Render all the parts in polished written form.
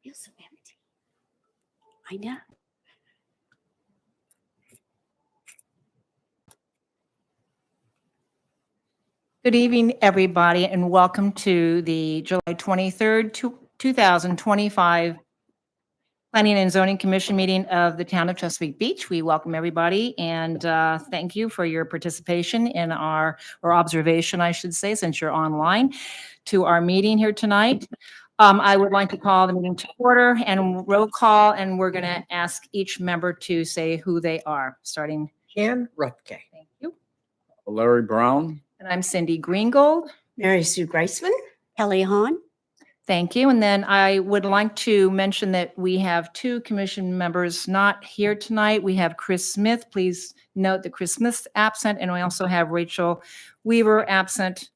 Feels so empty. I know. Good evening, everybody, and welcome to the July 23rd, 2025 Planning and Zoning Commission meeting of the Town of Chesapeake Beach. We welcome everybody and thank you for your participation in or observation, I should say, since you're online, to our meeting here tonight. I would like to call the meeting to order and roll call, and we're going to ask each member to say who they are, starting. Jan Rutke. Thank you. Larry Brown. And I'm Cindy Greengold. Mary Sue Greisman. Kelly Hahn. Thank you. And then I would like to mention that we have two commission members not here tonight. We have Chris Smith. Please note that Chris Smith's absent, and we also have Rachel Weaver absent.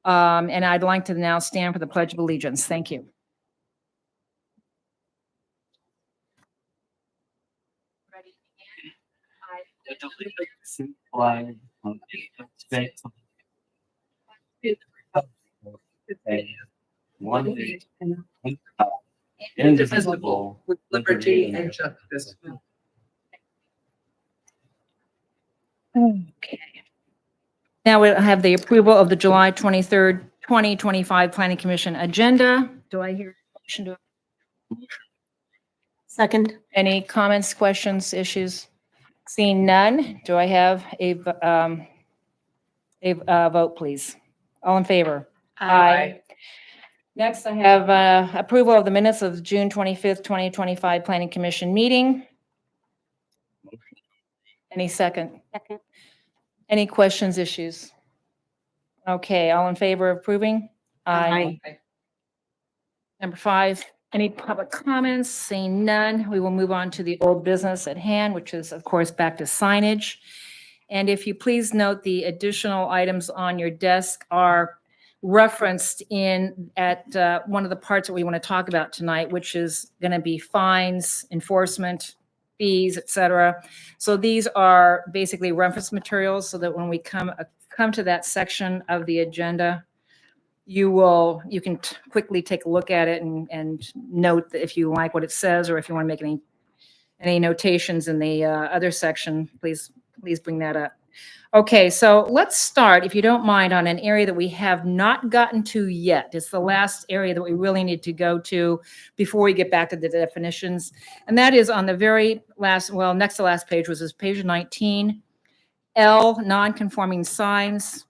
And I'd like to now stand for the Pledge of Allegiance. Thank you. Ready? The allegiance to the flag of the United States of America, one nation, indivisible, With liberty and justice. Okay. Now we have the approval of the July 23rd, 2025 Planning Commission agenda. Do I hear a motion to? Second. Any comments, questions, issues? Seeing none, do I have a vote, please? All in favor? Aye. Next, I have approval of the minutes of June 25th, 2025 Planning Commission meeting. Any second? Second. Any questions, issues? Okay, all in favor of approving? Aye. Number 5, any public comments? Seeing none, we will move on to the old business at hand, which is, of course, back to signage. And if you please note, the additional items on your desk are referenced at one of the parts that we want to talk about tonight, which is going to be fines, enforcement, fees, et cetera. So these are basically reference materials so that when we come to that section of the agenda, you can quickly take a look at it and note that if you like what it says, or if you want to make any notations in the other section, please bring that up. Okay, so let's start, if you don't mind, on an area that we have not gotten to yet. It's the last area that we really need to go to before we get back to the definitions. And that is on the very last, well, next to last page, was this page 19, L, non-conforming signs.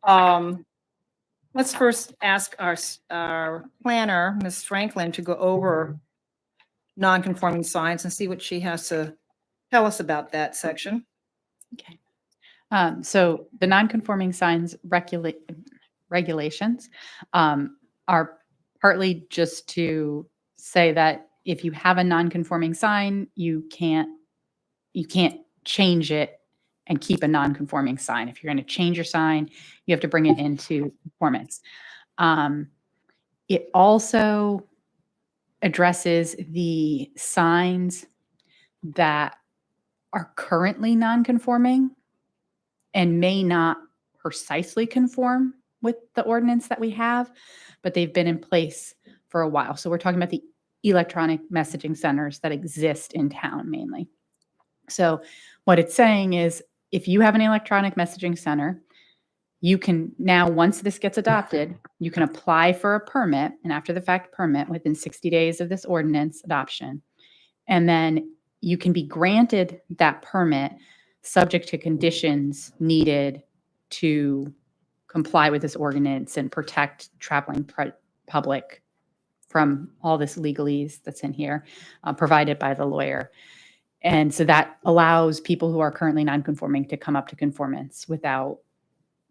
Let's first ask our planner, Ms. Franklin, to go over non-conforming signs and see what she has to tell us about that section. Okay. So the non-conforming signs regulations are partly just to say that if you have a non-conforming sign, you can't change it and keep a non-conforming sign. If you're going to change your sign, you have to bring it into conformance. It also addresses the signs that are currently non-conforming and may not precisely conform with the ordinance that we have, but they've been in place for a while. So we're talking about the electronic messaging centers that exist in town mainly. So what it's saying is, if you have an electronic messaging center, you can now, once this gets adopted, you can apply for a permit, an after the fact permit within 60 days of this ordinance adoption. And then you can be granted that permit subject to conditions needed to comply with this ordinance and protect traveling public from all this legalese that's in here, provided by the lawyer. And so that allows people who are currently non-conforming to come up to conformance without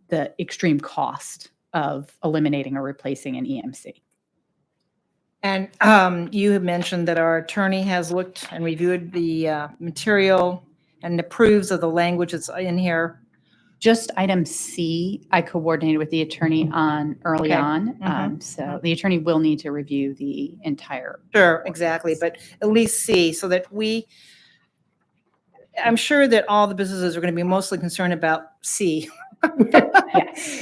the extreme cost of eliminating or replacing an EMC. And you have mentioned that our attorney has looked and reviewed the material and approves of the language that's in here. Just item C, I coordinated with the attorney on early Okay. on. So the attorney will need to review the entire. Sure, exactly, but at least see, so that I'm sure that all the businesses are going to be mostly concerned about C,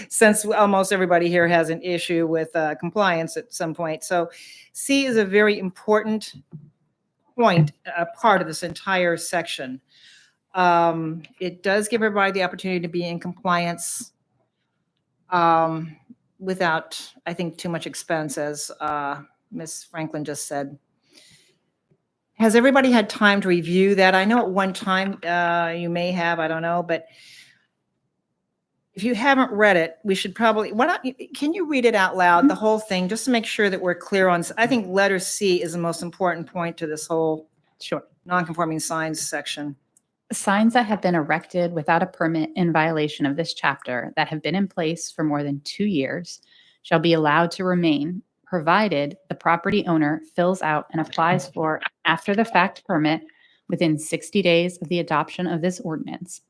Since almost everybody here has an issue with compliance at some point. So C is a very important point, part of this entire section. It does give everybody the opportunity to be in compliance without, I think, too much expense, as Ms. Franklin just said. Has everybody had time to review that? I know at one time you may have, I don't know, but if you haven't read it, we should probably, can you read it out loud, the whole thing, just to make sure that we're clear on, I think letter C is the most important point to this whole Sure. non-conforming signs section. Signs that have been erected without a permit in violation of this chapter that have been in place for more than 2 years shall be allowed to remain, provided the property owner fills out and applies for after-the-fact permit within 60 days of the adoption of this ordinance.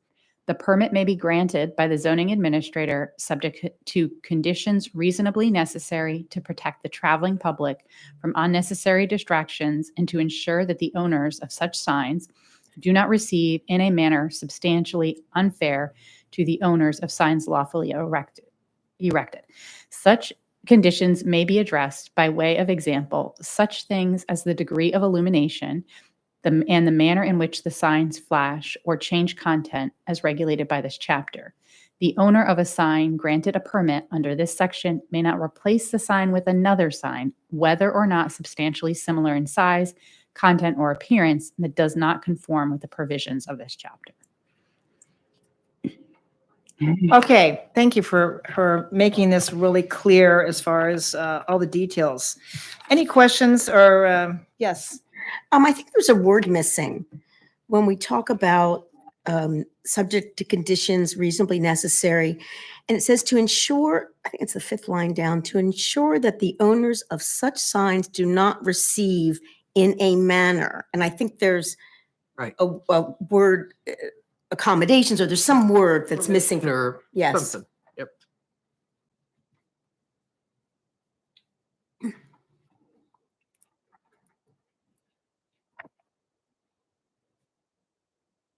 The permit may be granted by the zoning administrator subject to conditions reasonably necessary to protect the traveling public from unnecessary distractions and to ensure that the owners of such signs do not receive in a manner substantially unfair to the owners of signs lawfully erected. Such conditions may be addressed by way of example, such things as the degree of illumination and the manner in which the signs flash or change content as regulated by this chapter. The owner of a sign granted a permit under this section may not replace the sign with another sign, whether or not substantially similar in size, content, or appearance that does not conform with the provisions of this chapter. Okay, thank you for making this really clear as far as all the details. Any questions or, yes? I think there's a word missing when we talk about subject to conditions reasonably necessary. And it says to ensure, I think it's the 5th line down, to ensure that the owners of such signs do not receive in a manner. And I think there's Right. a word, accommodations, or there's some word that's missing. Or Yes. something. Yep.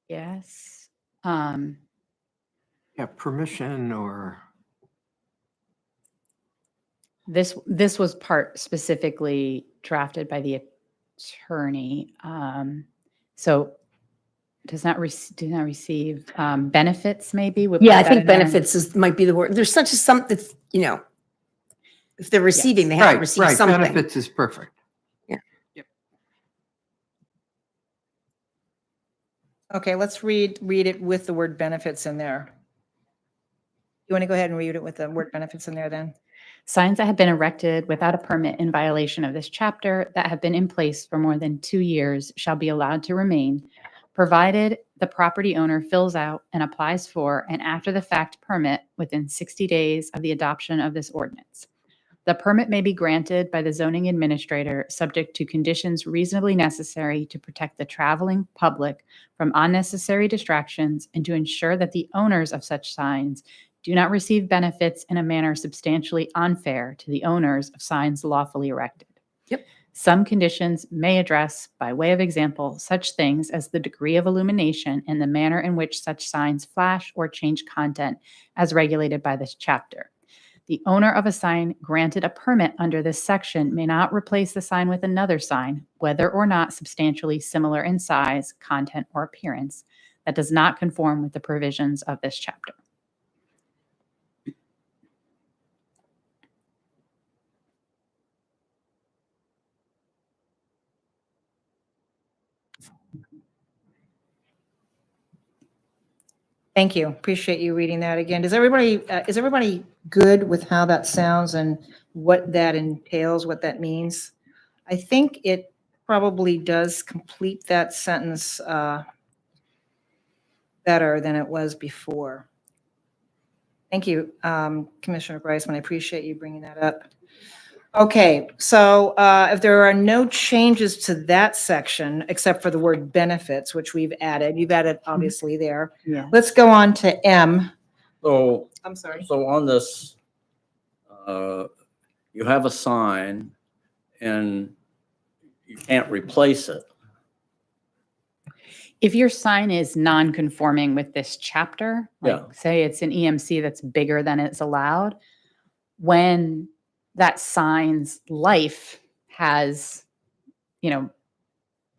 Yes. Yeah, permission or. This was part specifically drafted by the attorney. So do not receive benefits, maybe? We put Yeah, I that think in there. benefits might be the word. There's such a something, if they're receiving, they have to Right, receive right. something. Benefits is perfect. Okay, let's read it with the word benefits in there. You want to go ahead and read it with the word benefits in there then? Signs that have been erected without a permit in violation of this chapter that have been in place for more than 2 years shall be allowed to remain, provided the property owner fills out and applies for an after-the-fact permit within 60 days of the adoption of this ordinance. The permit may be granted by the zoning administrator subject to conditions reasonably necessary to protect the traveling public from unnecessary distractions and to ensure that the owners of such signs do not receive benefits in a manner substantially unfair to the owners of signs lawfully erected. Yep. Some conditions may address, by way of example, such things as the degree of illumination and the manner in which such signs flash or change content as regulated by this chapter. The owner of a sign granted a permit under this section may not replace the sign with another sign, whether or not substantially similar in size, content, or appearance, that does not conform with the provisions of this chapter. Thank you. Appreciate you reading that again. Is everybody good with how that sounds and what that entails, what that means? I think it probably does complete that sentence better than it was before. Thank you, Commissioner Greisman. I appreciate you bringing that up. Okay, so if there are no changes to that section, except for the word benefits, which you've added obviously there. Yeah. Let's go on to M. So, I'm sorry. on this, you have a sign and you can't replace it. If your sign is non-conforming with this chapter, like Yeah. say it's an EMC that's bigger than it's allowed, when that sign's life has,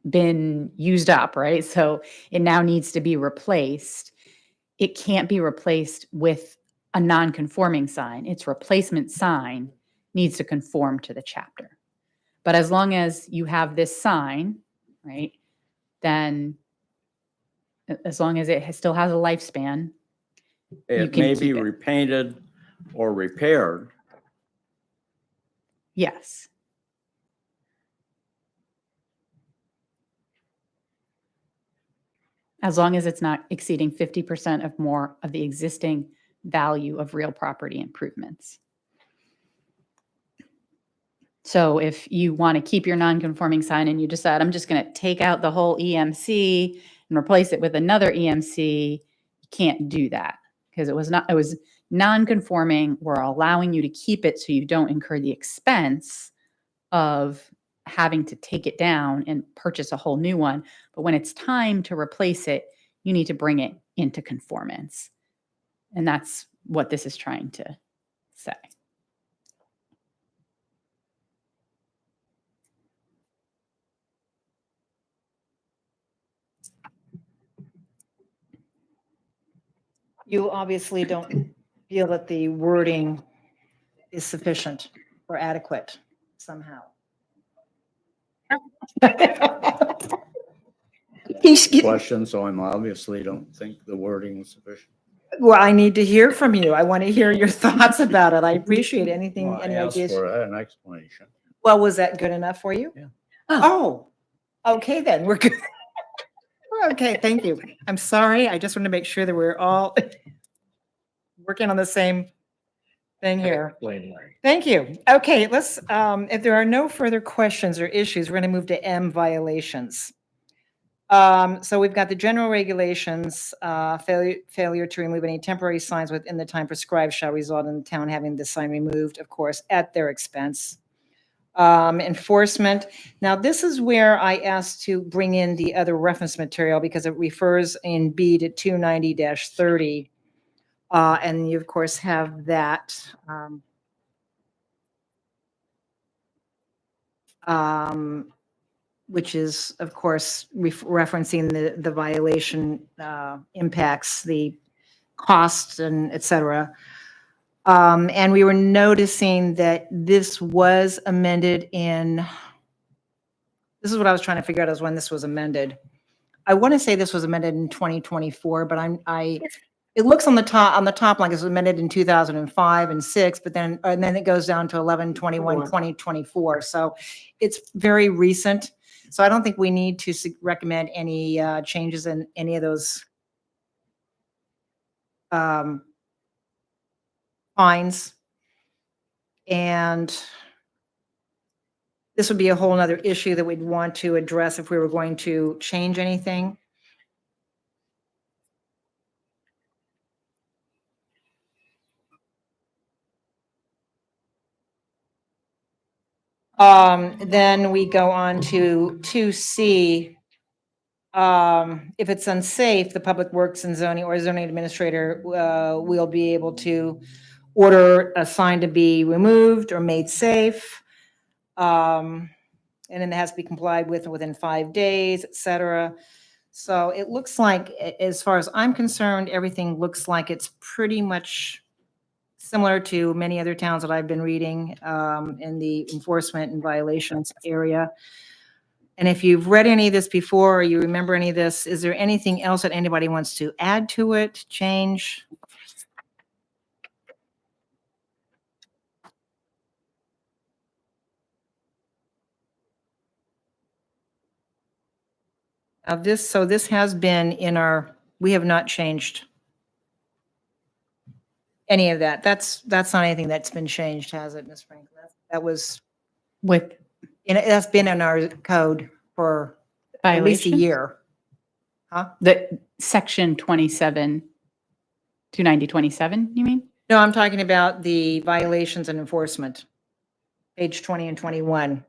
been used up, right? So it now needs to be replaced. It can't be replaced with a non-conforming sign. Its replacement sign needs to conform to the chapter. But as long as you have this sign, right, then as long as it still has a lifespan, It can may be keep it. repainted or repaired. yes. As long as it's not exceeding 50% of more of the existing value of real property improvements. So if you want to keep your non-conforming sign and you decide, I'm just going to take out the whole EMC and replace it with another EMC, you can't do that because it was non-conforming. We're allowing you to keep it so you don't incur the expense of having to take it down and purchase a whole new one. But when it's time to replace it, you need to bring it into conformance. And that's what this is trying to say. You obviously don't feel that the wording is sufficient or adequate somehow. Question, so I'm obviously don't think the wording is sufficient. Well, I need to hear from you. I want to hear your thoughts about it. I appreciate anything, Well, I any asked ideas. for an explanation. Well, was that good enough for you? Yeah. Oh, okay then, we're good. Okay, thank you. I'm sorry. I just want to make sure that we're all working on the same thing here. Thank you. Okay, let's, if there are no further questions or issues, we're going to move to M, violations. So we've got the general regulations, failure to remove any temporary signs within the time prescribed shall result in the town having the sign removed, of course, at their expense. Enforcement. Now, this is where I asked to bring in the other reference material because it refers in B to 290-30. And you, of course, have that. Which is, of course, referencing the violation impacts, the costs and et cetera. And we were noticing that this was amended this is what I was trying to figure out is when this was amended. I want to say this was amended in 2024, but it looks on the top like it was amended in 2005 and 6, but then it goes down to 11/21/2024. So it's very recent. So I don't think we need to recommend any changes in any of those fines. And this would be a whole nother issue that we'd want to address if we were going to change anything. Then we go on to 2C. If it's unsafe, the Public Works and Zoning or zoning administrator will be able to order a sign to be removed or made safe. And then it has to be complied with within 5 days, et cetera. So it looks like, as far as I'm concerned, everything looks like it's pretty much similar to many other towns that I've been reading in the enforcement and violations area. And if you've read any of this before, or you remember any of this, is there anything else that anybody wants to add to it, change? So this has been in we have not changed any of that. That's not anything that's been changed, has it, Ms. Franklin? That was, that's been in our code for at least a Violation? year. Huh? The section 290-27, you mean? No, I'm talking about the violations and enforcement, page 20 and 21.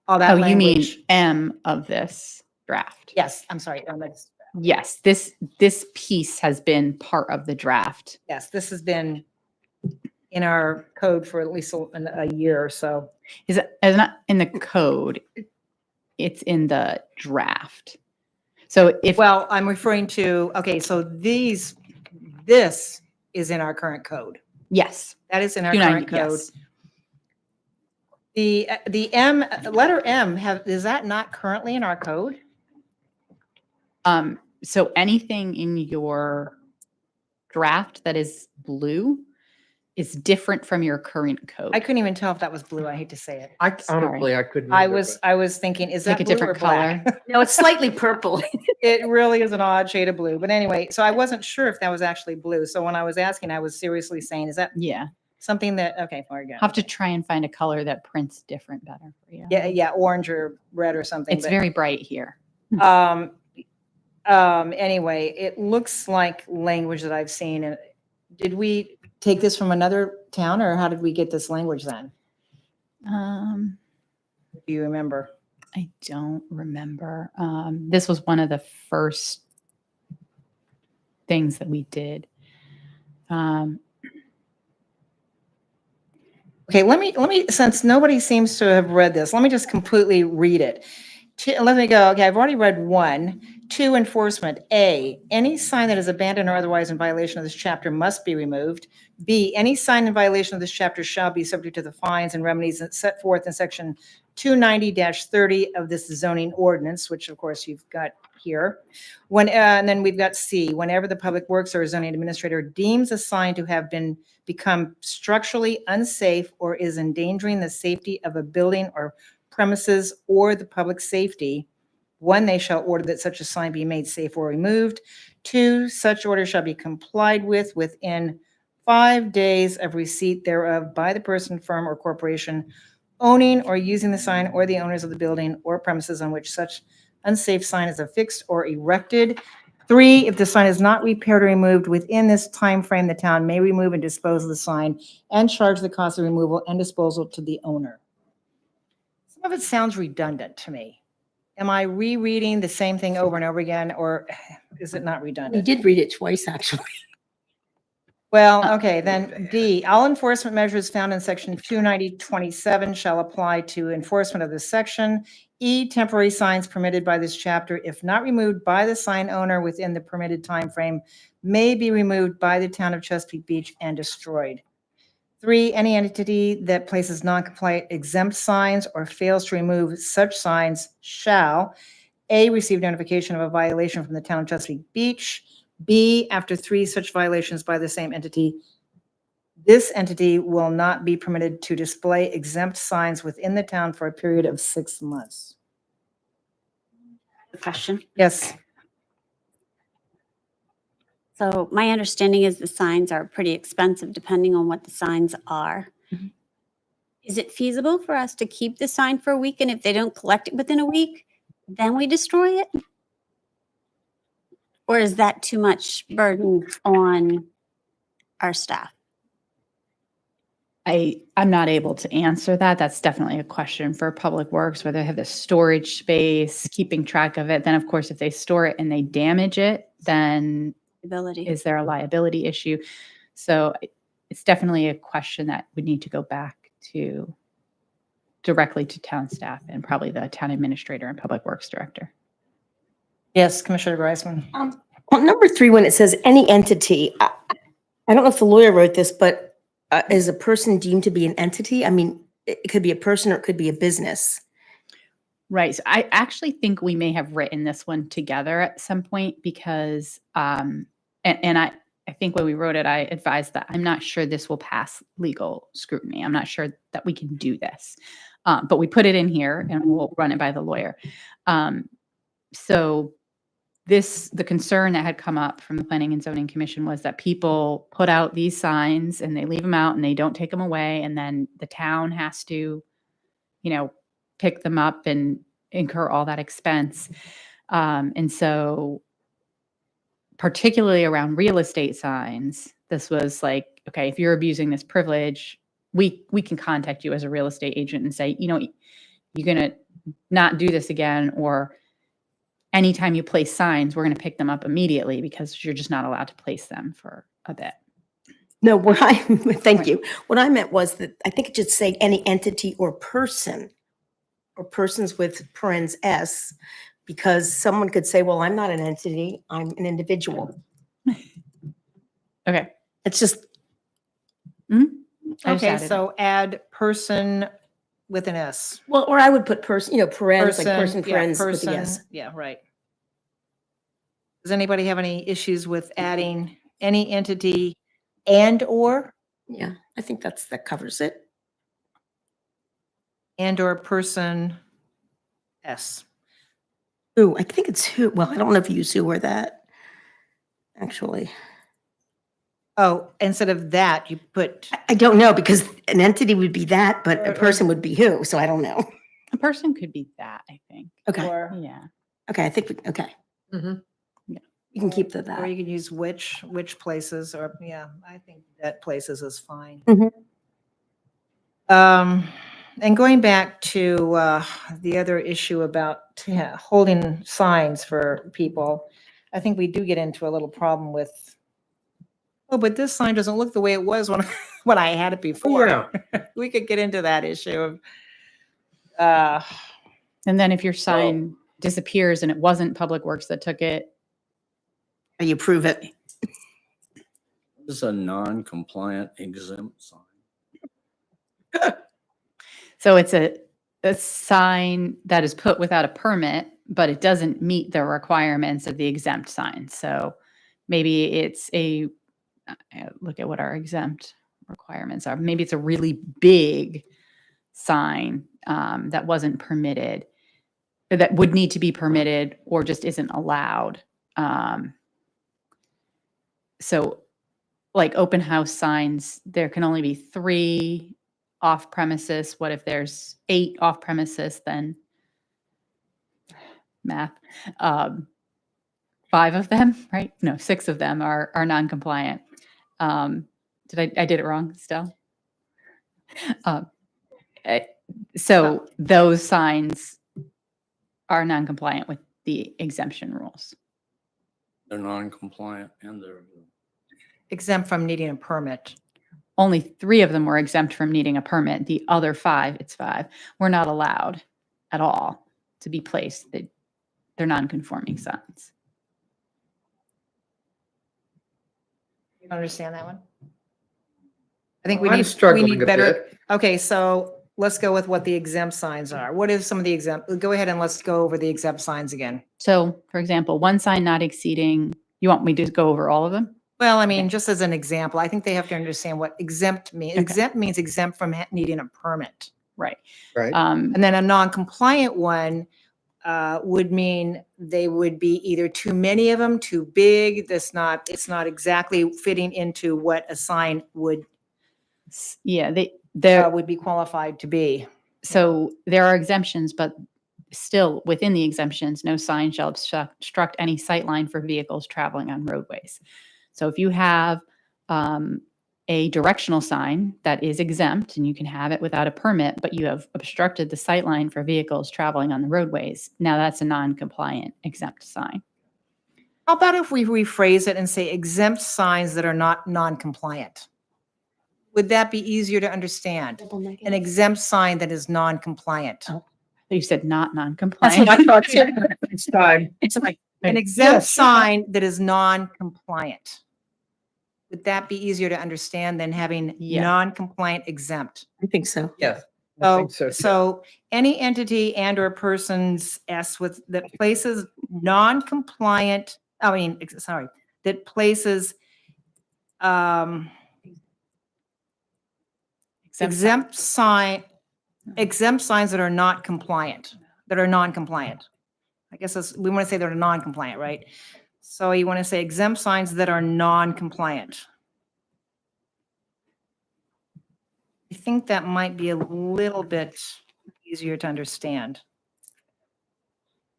All that Oh, you mean language. M of this draft? Yes, I'm sorry. Yes, this piece has been part of the draft. Yes, this has been in our code for at least a year or so. Is not in the code. It's in the draft. So if Well, I'm referring to, okay, so this is in our current code. yes, That is in our 290, current code. yes. The letter M, is that not currently in our code? So anything in your draft that is blue is different from your current code. I couldn't even tell if that was blue. I hate to say it. Honestly, I couldn't. I either, was thinking, is Pick that a blue or different black? color. No, it's slightly purple. It really is an odd shade of blue. But anyway, so I wasn't sure if that was actually blue. So when I was asking, I was seriously saying, is that Yeah, something that, okay, there you go. have to try and find a color that prints different better for you. Yeah, orange or red or something. It's but- very bright here. Anyway, it looks like language that I've seen. And did we take this from another town or how did we get this language then? Do you remember? I don't remember. This was one of the first things that we did. Okay, let me, since nobody seems to have read this, let me just completely read it. Let me go. Okay, I've already read 1. 2, enforcement. A, any sign that is abandoned or otherwise in violation of this chapter must be removed. B, any sign in violation of this chapter shall be subject to the fines and remedies that set forth in section 290-30 of this zoning ordinance, which of course you've got here. And then we've got C, whenever the public works or zoning administrator deems a sign to have become structurally unsafe or is endangering the safety of a building or premises or the public safety, 1, they shall order that such a sign be made safe or removed. 2, such order shall be complied with within 5 days of receipt thereof by the person, firm, or corporation owning or using the sign or the owners of the building or premises on which such unsafe sign is affixed or erected. 3, if the sign is not repaired or removed within this time frame, the town may remove and dispose of the sign and charge the cost of removal and disposal to the owner. Some of it sounds redundant to me. Am I rereading the same thing over and over again, or is it not We redundant? did read it twice, actually. Well, okay, then D, all enforcement measures found in section 290-27 shall apply to enforcement of this section. E, temporary signs permitted by this chapter, if not removed by the sign owner within the permitted time frame, may be removed by the town of Chesapeake Beach and destroyed. 3, any entity that places non-compliant exempt signs or fails to remove such signs shall A, receive notification of a violation from the town of Chesapeake Beach. B, after 3 such violations by the same entity, this entity will not be permitted to display exempt signs within the town for a period of 6 months. Question. Yes, So my understanding is the signs are pretty expensive depending on what the signs are. Mhm. Is it feasible for us to keep the sign for a week, and if they don't collect it within a week, then we destroy it? Or is that too much burden on our staff? I'm not able to answer that. That's definitely a question for Public Works, whether they have the storage space, keeping track of it. Then, of course, if they store it and they damage it, then Ability. is there a liability issue? So it's definitely a question that would need to go back to directly to town staff and probably the town administrator and Public Works director. yes, Commissioner Greisman. On number 3, when it says any entity, I don't know if the lawyer wrote this, but is a person deemed to be an entity? I mean, it could be a person or it could be a business. Right. So I actually think we may have written this one together at some point because, and I think when we wrote it, I advised that I'm not sure this will pass legal scrutiny. I'm not sure that we can do this. But we put it in here and we'll run it by the lawyer. So the concern that had come up from the Planning and Zoning Commission was that people put out these signs and they leave them out and they don't take them away. And then the town has to, pick them up and incur all that expense. And so particularly around real estate signs, this was like, okay, if you're abusing this privilege, we can contact you as a real estate agent and say, you're going to not do this again, or anytime you place signs, we're going to pick them up immediately because you're just not allowed to place them for a bit. No, what I, thank Right. you. What I meant was that I think it should say any entity or person, or persons with parens S, because someone could say, well, I'm not an entity, I'm an individual. Okay. It's just, I just Okay, added it. so add person with an S. well, or I would put person, parens, like person, yeah, friends with the person, S. yeah, right. Does anybody have any issues with adding any entity and/or Yeah, I think that covers it. and/or person S? Who, I think it's who, well, I don't know if you use who or that, actually. Oh, instead of that, you put, I don't know, because an entity would be that, but a Or- person would be who, so I don't know. A person could be that, I think. Okay, or, Yeah. okay, I think, okay. Mhm. You can keep the or that. you could use which places, or, yeah, I think that places is fine. Mhm. And going back to the other issue about holding signs for people, I think we do get into a little problem with, oh, but this sign doesn't look the way it was when, when I had it before. Yeah. We could get into that issue of, uh, And then if your sign disappears and it wasn't Public Works that took it, You prove it. This is a non-compliant exempt sign. so it's a sign that is put without a permit, but it doesn't meet the requirements of the exempt sign. So maybe it's look at what our exempt requirements are. Maybe it's a really big sign that wasn't permitted, or that would need to be permitted, or just isn't allowed. So like open house signs, there can only be 3 off premises. What if there's 8 off premises? Then math, 5 of them, right? No, 6 of them are non-compliant. I did it wrong, Stell? So those signs are non-compliant with the exemption rules. They're non-compliant and they're. exempt from needing a permit. Only 3 of them were exempt from needing a permit. The other 5, it's 5, were not allowed at all to be placed. They're non-conforming signs. You understand that one? I think I'm we struggling need a better. bit. Okay, so let's go with what the exempt signs are. What is some of the exempt? Go ahead and let's go over the exempt signs again. So, for example, one sign not exceeding, you want me to go over all of them? Well, I mean, just as an example, I think they have to understand what exempt means. Okay. Exempt means exempt from needing a permit. Right. Right. And then a non-compliant one would mean they would be either too many of them, too big. It's not exactly fitting into what a sign would Yeah, there. would be qualified to be. So there are exemptions, but still within the exemptions, no sign shall obstruct any sight line for vehicles traveling on roadways. So if you have a directional sign that is exempt and you can have it without a permit, but you have obstructed the sight line for vehicles traveling on the roadways, now that's a non-compliant exempt sign. How about if we rephrase it and say exempt signs that are not non-compliant? Would that be easier to understand? An exempt sign that is non-compliant. You said not That's non-compliant. what I thought too. It's time. It's like, An exempt Yes. sign that is non-compliant. Would that be easier to understand than having Yes. non-compliant exempt? I think so. Yes. I So, think so, too. so any entity and or persons S with that places non-compliant, that places exempt signs that are not compliant, that are non-compliant. I guess we want to say they're non-compliant, right? So you want to say exempt signs that are non-compliant. I think that might be a little bit easier to understand.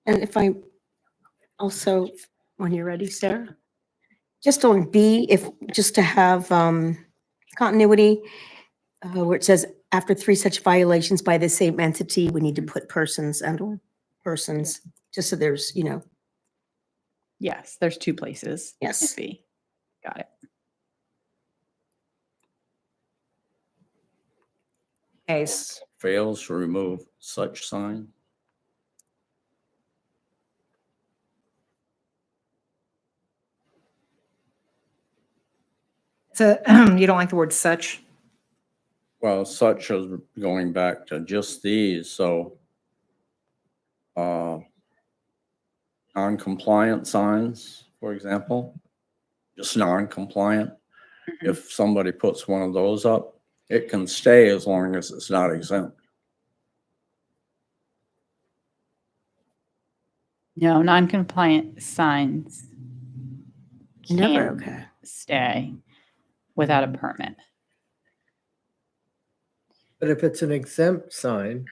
And if I also, when you're ready, Sarah, just on B, just to have continuity, where it says after 3 such violations by the same entity, we need to put persons and or persons, just so there's, Yes, there's two places. it Yes. can be. Got it. Okay, Fails to remove such sign. so you don't like the word such? Well, such as going back to just these, so non-compliant signs, for example, just non-compliant. Mhm. If somebody puts one of those up, it can stay as long as it's not exempt. No, non-compliant signs Never can okay. stay without a permit. But if it's an exempt sign,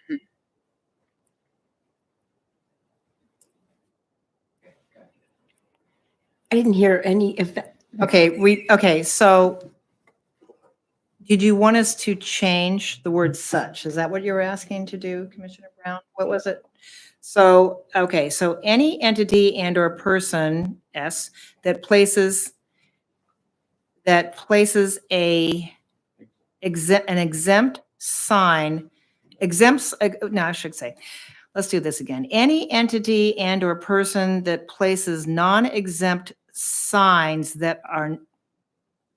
I didn't hear any of that. Okay, so did you want us to change the word such? Is that what you were asking to do, Commissioner Brown? What was it? So, okay, so any entity and or person, S, that places an exempt sign, exempts, no, I should say, let's do this again. Any entity and or person that places non-exempt signs that are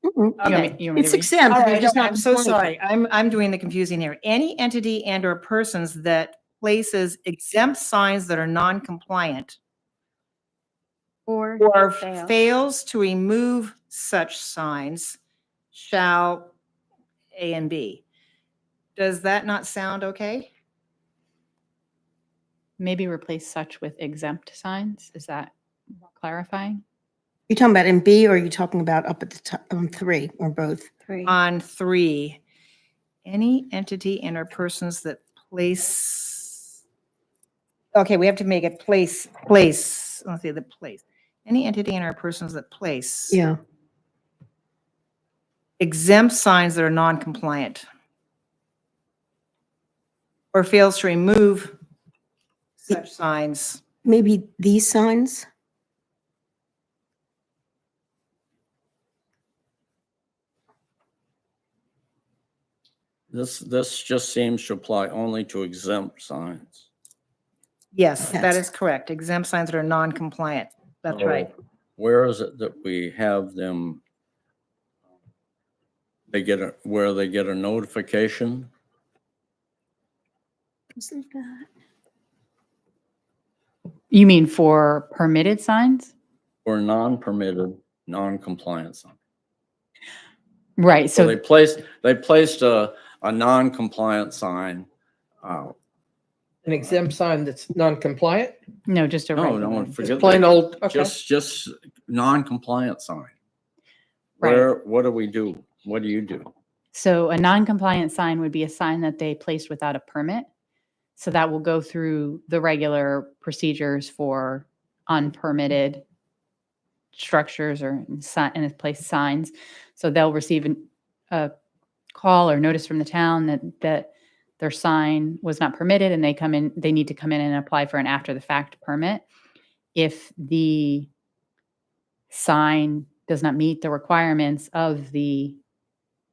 Mm-mm. You want me- Okay. you want me It's to read? exempt. All they're right, just not I'm so compliant. sorry. I'm doing the confusing here. Any entity and or persons that places exempt signs that are non-compliant Or or fail. fails to remove such signs shall A and B. Does that not sound okay? Maybe replace such with exempt signs. Is that more clarifying? You talking about in B or are you talking about up at the top on 3 or both? 3. On 3, any entity and or persons that place, okay, we have to make it place, let's see, the place. Any entity and or persons that place Yeah. exempt signs that are non-compliant or fails to remove such signs. Maybe these signs? This just seems to apply only to exempt signs. Yes, that That's- is correct. Exempt signs that are non-compliant. That's right. So where is it that we have them? Where they get a notification? Isn't that- You mean for permitted signs? Or non-permitted, non-compliant sign. Right. So So they placed a non-compliant sign. an exempt sign that's non-compliant, no, just a No, regular. no, just forget plain that. old, okay. Just non-compliant sign. Right. What do we do? What do you do? So a non-compliant sign would be a sign that they placed without a permit. So that will go through the regular procedures for unpermitted structures or in place signs. So they'll receive a call or notice from the town that their sign was not permitted and they need to come in and apply for an after the fact permit. If the sign does not meet the requirements of the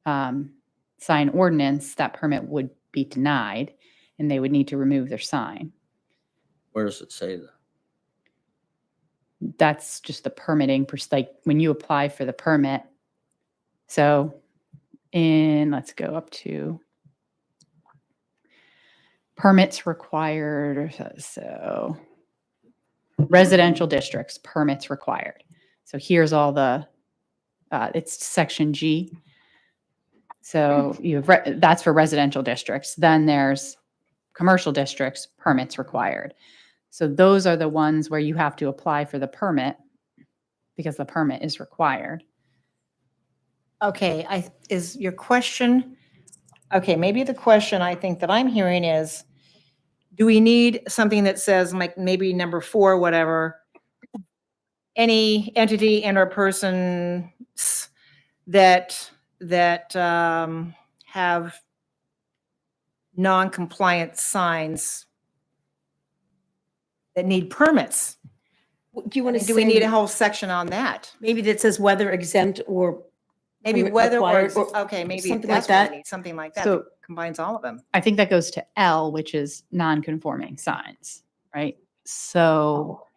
sign ordinance, that permit would be denied and they would need to remove their sign. Where does it say that? That's just the permitting, like when you apply for the permit. So let's go up to permits required. So residential districts, permits required. So here's all it's section G. So you have that's for residential districts. Then there's commercial districts, permits required. So those are the ones where you have to apply for the permit because the permit is required. Okay, is your question, okay, maybe the question I think that I'm hearing is, do we need something that says like maybe number 4, whatever, any entity and or person that have non-compliant signs that need permits? Do you want to Do we need a whole section on that? maybe that says whether exempt or Maybe Permit whether required or, or okay, maybe something like that's what we that? need, something like that, So- that combines all of them. I think that goes to L, which is non-conforming signs, right? So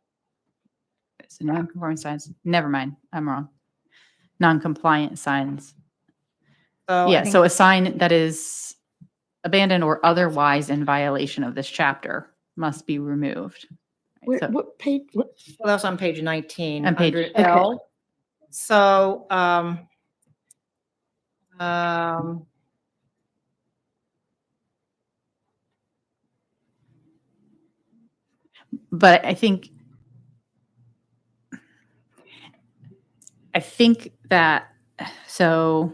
it's non-conforming signs. Never mind, I'm wrong. Non-compliant signs. So I Yeah, think- so a sign that is abandoned or otherwise in violation of this chapter must be removed. Right, so- what page? Well, that's on page 19. On page- under okay. L. So, But I think that, so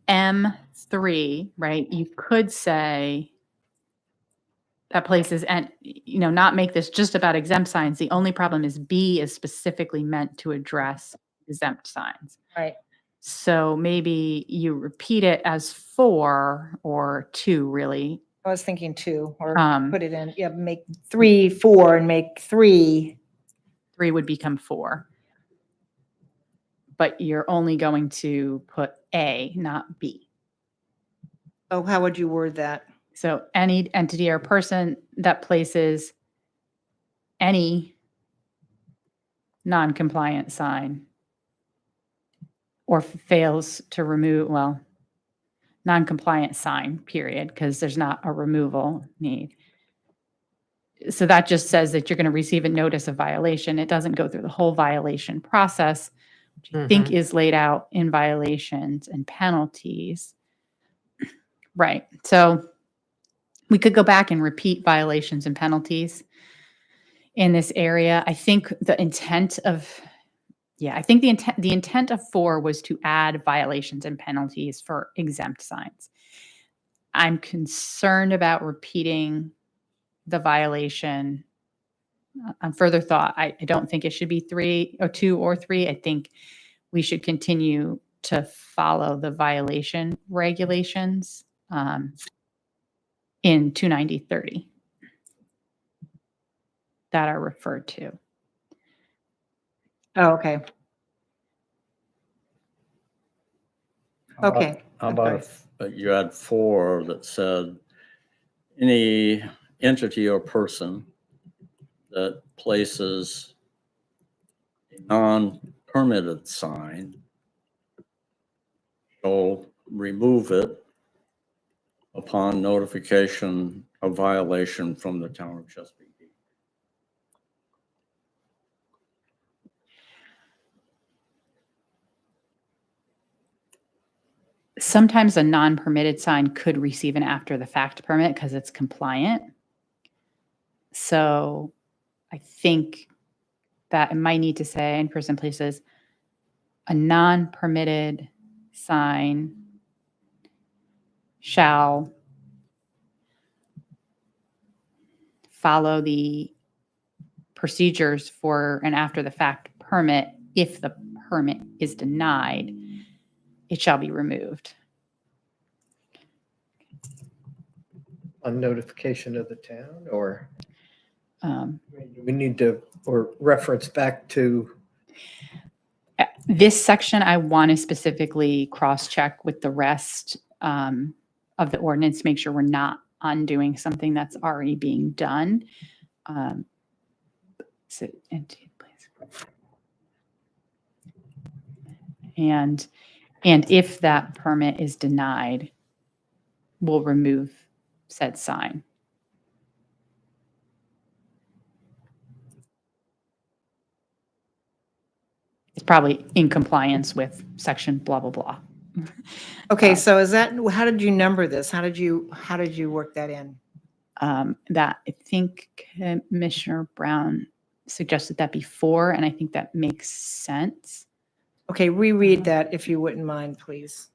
M3, right? You could say that places and, not make this just about exempt signs. The only problem is B is specifically meant to address exempt signs. right. So maybe you repeat it as 4 or 2, really. I was thinking 2, or Um, put it in, yeah, make 3, 4, and make 3. 3 would become 4. But you're only going to put A, not B. Oh, how would you word that? So any entity or person that places any non-compliant sign or fails to remove, well, non-compliant sign, period, because there's not a removal need. So that just says that you're going to receive a notice of violation. It doesn't go through the whole violation process, which I think is laid out in violations and penalties. Right. So we could go back and repeat violations and penalties in this area. I think the intent of, the intent of 4 was to add violations and penalties for exempt signs. I'm concerned about repeating the violation. On further thought, I don't think it should be 3 or 2 or 3. I think we should continue to follow the violation regulations in 290-30 that are referred to. Oh, okay. How about- Okay. How about if you had 4 that said, any entity or person that places a non-permitted sign shall remove it upon notification of violation from the town of Chesapeake Beach. Sometimes a non-permitted sign could receive an after the fact permit because it's compliant. So I think that it might need to say in person places a non-permitted sign shall follow the procedures for an after the fact permit. If the permit is denied, it shall be removed. On notification of the town, or Do we need to, or reference back to, This section, I want to specifically cross-check with the rest of the ordinance, make sure we're not undoing something that's already being done. So, and if that permit is denied, we'll remove said sign. It's probably in compliance with section blah, blah, blah. Okay, so is that, how did you number this? How did you work that in? That I think Commissioner Brown suggested that before, and I think that makes sense. Okay, reread that if you wouldn't mind, please.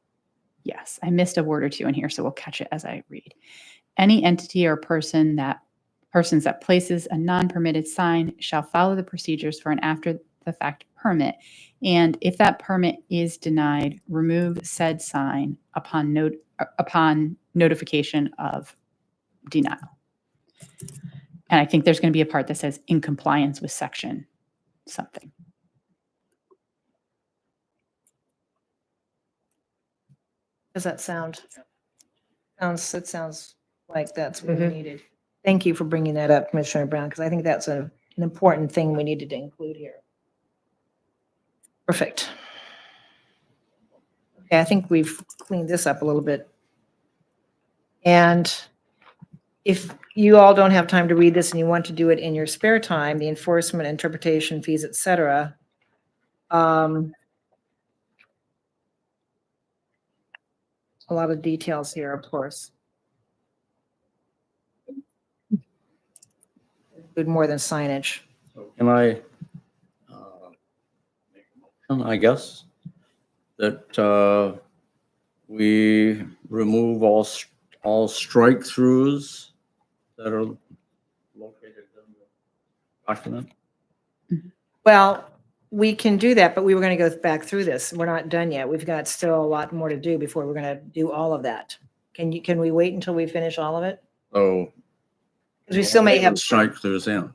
Yes, I missed a word or two in here, so we'll catch it as I read. Any entity or persons that places a non-permitted sign shall follow the procedures for an after the fact permit. And if that permit is denied, remove said sign upon notification of denial. And I think there's going to be a part that says in compliance with section something. Does that sound? It sounds like that's what we Mhm. needed. Thank you for bringing that up, Commissioner Brown, because I think that's an important thing we needed to include here. Perfect. Okay, I think we've cleaned this up a little bit. And if you all don't have time to read this and you want to do it in your spare time, the enforcement, interpretation, fees, et cetera, a lot of details here, of course. Good more than signage. Can I, make a motion, I guess, that we remove all strike-throughs that are located in the document? Well, we can do that, but we were going to go back through this. We're not done yet. We've got still a lot more to do before we're going to do all of that. Can we wait until we finish all of it? So. Because we still may have, Strike-throughs in.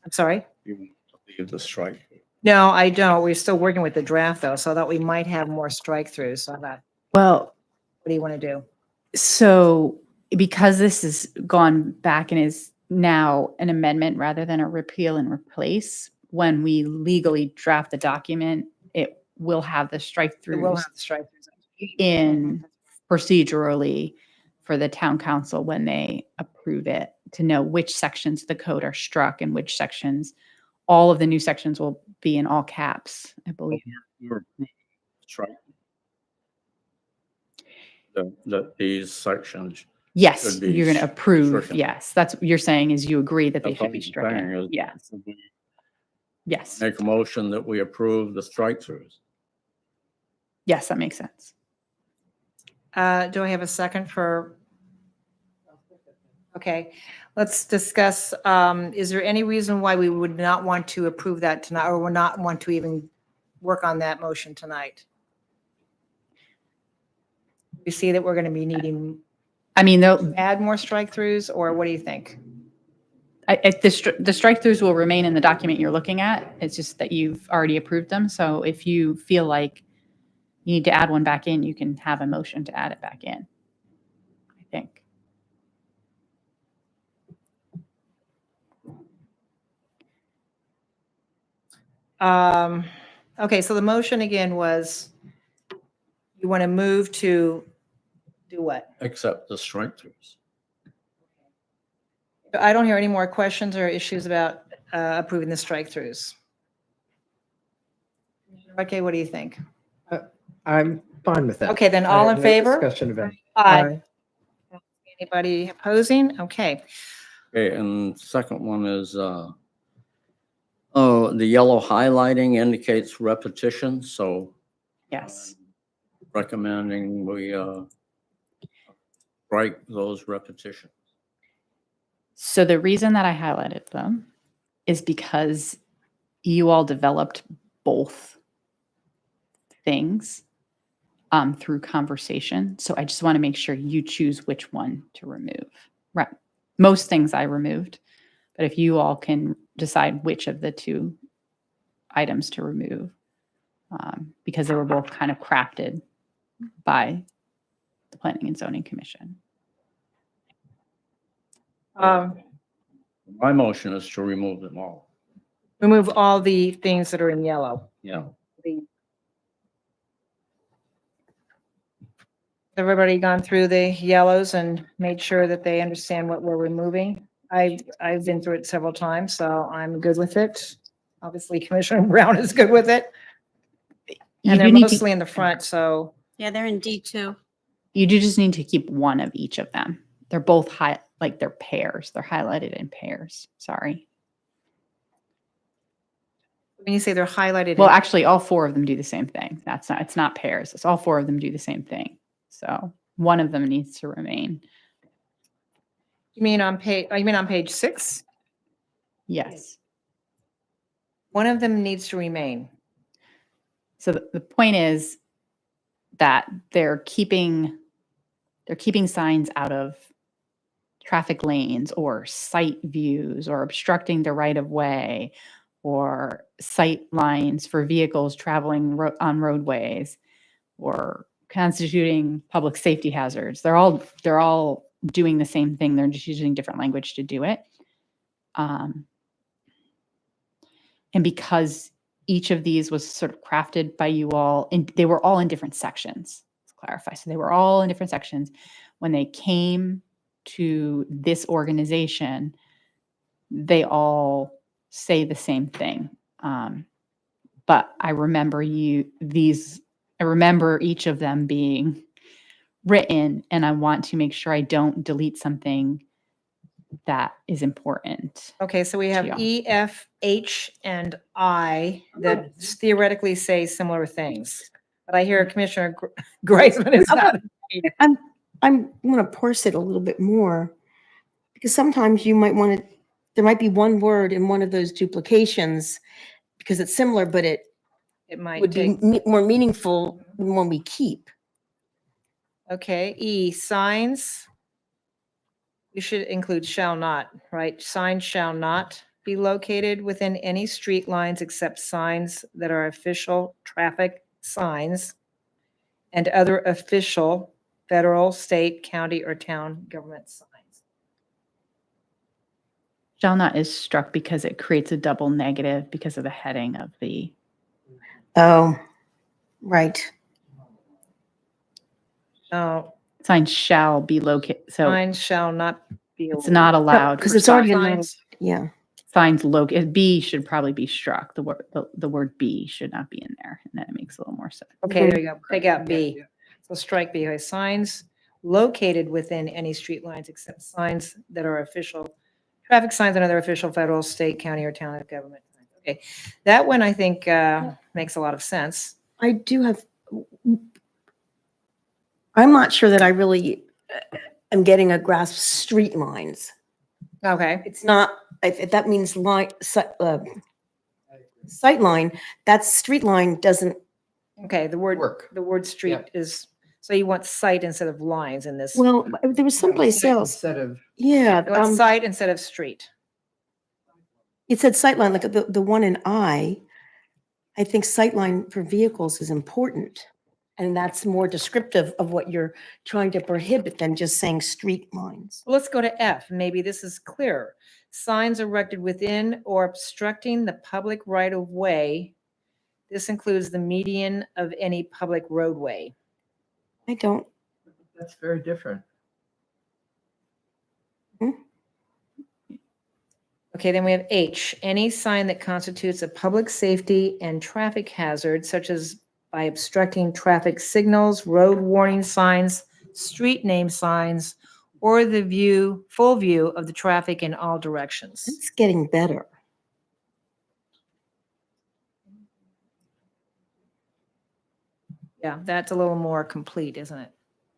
I'm sorry? You want to leave the strike. No, I don't. We're still working with the draft though, so I thought we might have more strike throughs. So I thought, Well, what do you want to do? so because this has gone back and is now an amendment rather than a repeal and replace, when we legally draft the document, it will have the strike We will throughs have the strike throughs. in procedurally for the town council when they approve it to know which sections of the code are struck and which sections. All of the new sections will be in all caps, I believe. You're strike. That these sections. Yes, Should be you're going to approve. stricken. Yes, that's what you're saying is you agree that they That's all should be I'm saying stricken. is Yes, we yes, Make a motion that we approve the strike-throughs. yes, that makes sense. Do I have a second for? Okay, let's discuss, is there any reason why we would not want to approve that tonight or would not want to even work on that motion tonight? We see that we're going to be needing, I mean, though, add more strike throughs or what do you think? the strike throughs will remain in the document you're looking at. It's just that you've already approved them. So if you feel like you need to add one back in, you can have a motion to add it back in, I think. Okay, so the motion again was you want to move to do what? Except the strike-throughs. I don't hear any more questions or issues about approving the strike throughs. Okay, what do you think? I'm fine with that. Okay, then I all have in no favor? Discussion about. Aye. Anybody opposing? Okay. Okay, and second one is, oh, the yellow highlighting indicates repetition, so Yes. recommending we strike those repetitions. So the reason that I highlighted them is because you all developed both things through conversation. So I just want to make sure you choose which one to remove. Right. Most things I removed, but if you all can decide which of the two items to remove, because they were both kind of crafted by the Planning and Zoning Commission. My motion is to remove them all. Remove all the things that are in yellow. Yeah. Everybody gone through the yellows and made sure that they understand what we're removing? I've been through it several times, so I'm good with it. Obviously, Commissioner Brown is good with it. You And do they're need mostly to, in the front, so Yeah, they're in D2. you do just need to keep one of each of them. They're both like they're pairs. They're highlighted in pairs. Sorry. when you say they're highlighted. Well, actually, all four of them do the same thing. It's not pairs. It's all four of them do the same thing. So one of them needs to remain. You mean on page 6? Yes. One of them needs to remain. So the point is that they're keeping signs out of traffic lanes or sight views or obstructing the right of way or sight lines for vehicles traveling on roadways or constituting public safety hazards. They're all doing the same thing. They're just using different language to do it. And because each of these was sort of crafted by you all, and they were all in different sections, let's clarify. So they were all in different sections. When they came to this organization, they all say the same thing. But I remember I remember each of them being written, and I want to make sure I don't delete something that is important. Okay, so we have Yeah. E, F, H, and I that theoretically say similar things. But I hear Commissioner Greisman is not. I'm going to parse it a little bit more because sometimes you might want to, there might be one word in one of those duplications because it's similar, but it It might would be take, more meaningful than one we keep. okay, E, signs. We should include shall not, right? Signs shall not be located within any street lines except signs that are official traffic signs and other official federal, state, county, or town government signs. Shall not is struck because it creates a double negative because of the heading of the. Oh, right. Oh, Signs shall be located. So signs shall not be. it's not allowed. Because for it's already in signs. Yeah. signs located. B should probably be struck. The word B should not be in there, and then it makes a little more sense. Okay, there you go. Take out B. So strike B. Okay, signs located within any street lines except signs that are official, traffic signs and other official federal, state, county, or town government. Okay, that one I think makes a lot of sense. I do have, I'm not sure that I really am getting a grasp of street lines. Okay, It's not, if that means line, sight line, that street line doesn't, okay, the Work. word street is, so you want site instead of lines in this. well, there was someplace else. Instead of, Yeah. You want site instead of street. It said sightline, like the one in I think sightline for vehicles is important. And that's more descriptive of what you're trying to prohibit than just saying street lines. Well, let's go to F. Maybe this is clearer. Signs erected within or obstructing the public right of way. This includes the median of any public roadway. I don't, That's very different. Okay, then we have H, any sign that constitutes a public safety and traffic hazard, such as by obstructing traffic signals, road warning signs, street name signs, or the full view of the traffic in all directions. it's getting better. Yeah, that's a little more complete, isn't it?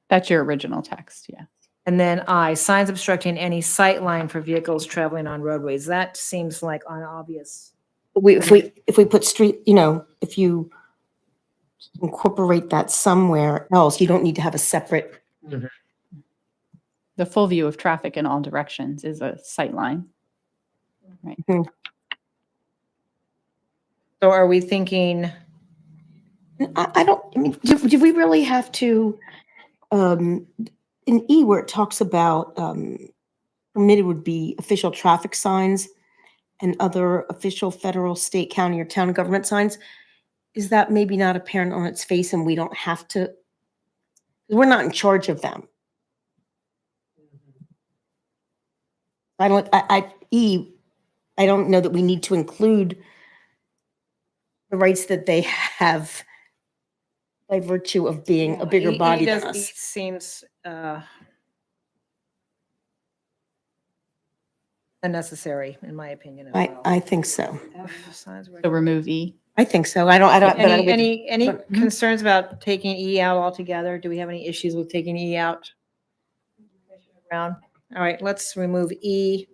That's your original text. Yeah. And then I, signs obstructing any sight line for vehicles traveling on roadways. That seems like unobvious. If we put street, if you incorporate that somewhere else, you don't need to have a separate, The full view of traffic in all directions is a sight line. So are we thinking, I don't, I mean, do we really have to, in E where it talks about, permitted would be official traffic signs and other official federal, state, county, or town government signs? Is that maybe not apparent on its face and we don't have to, we're not in charge of them? I don't know that we need to include the rights that they have by virtue of being a bigger body than E us. seems unnecessary, in my opinion as well. I think so. F, signs So erected. remove E. I think so. I don't, but I would- Any but- concerns about taking E out altogether? Do we have any issues with taking E out? Brown? All right, let's remove E.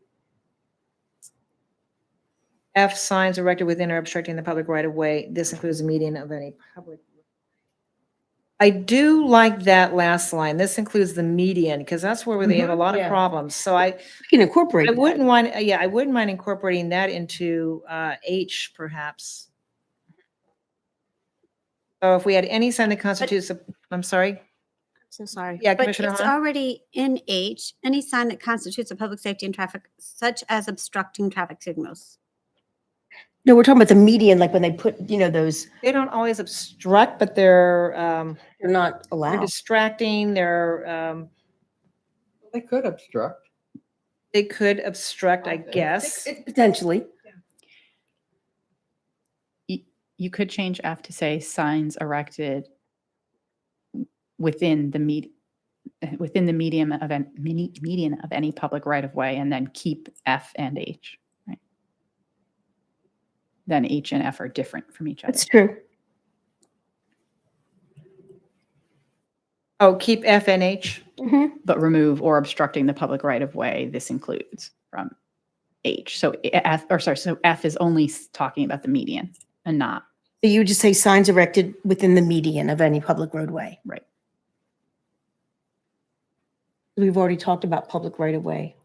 F, signs erected within or obstructing the public right of way. This includes the median of any public. I do like that last line. This includes the median, because that's where they have a lot of Yeah. problems. So I We can incorporate I that. wouldn't want, yeah, I wouldn't mind incorporating that into H perhaps. So if we had any sign that constitutes, I'm sorry, So sorry. Yeah, But Commissioner it's Hahn? already in H, any sign that constitutes a public safety and traffic, such as obstructing traffic signals. No, we're talking about the median, like when they put, those, they don't always obstruct, but they're they're not they're allowed. distracting, They could obstruct. they could obstruct, I I think. guess. Potentially. You could change F to say signs erected within the median of any public right of way, and then keep F and H. Right. Then H and F are different from each other. That's true. Oh, keep F and H. Mhm. But remove or obstructing the public right of way. This includes from H. So so F is only talking about the median and not So you would just say signs erected within the median of any public roadway. right. We've already talked about public right of way.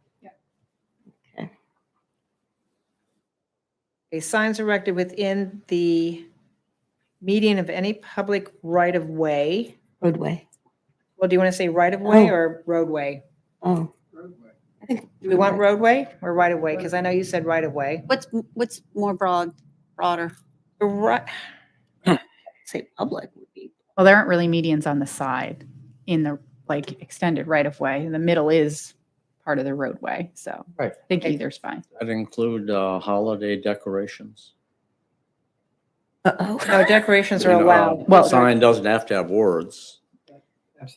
Okay, signs erected within the median of any public right of way. Roadway. Well, do you want to say right of way Oh. or roadway? Oh, Do we want roadway or right of way? Because I know you said right of way. What's more broader? Right. say public would be. Well, there aren't really medians on the side in the extended right of way. The middle is part of the roadway. So Right. I think Okay. either's fine. That include holiday decorations. Uh-oh. No, decorations are You know, allowed. a sign doesn't have to have words.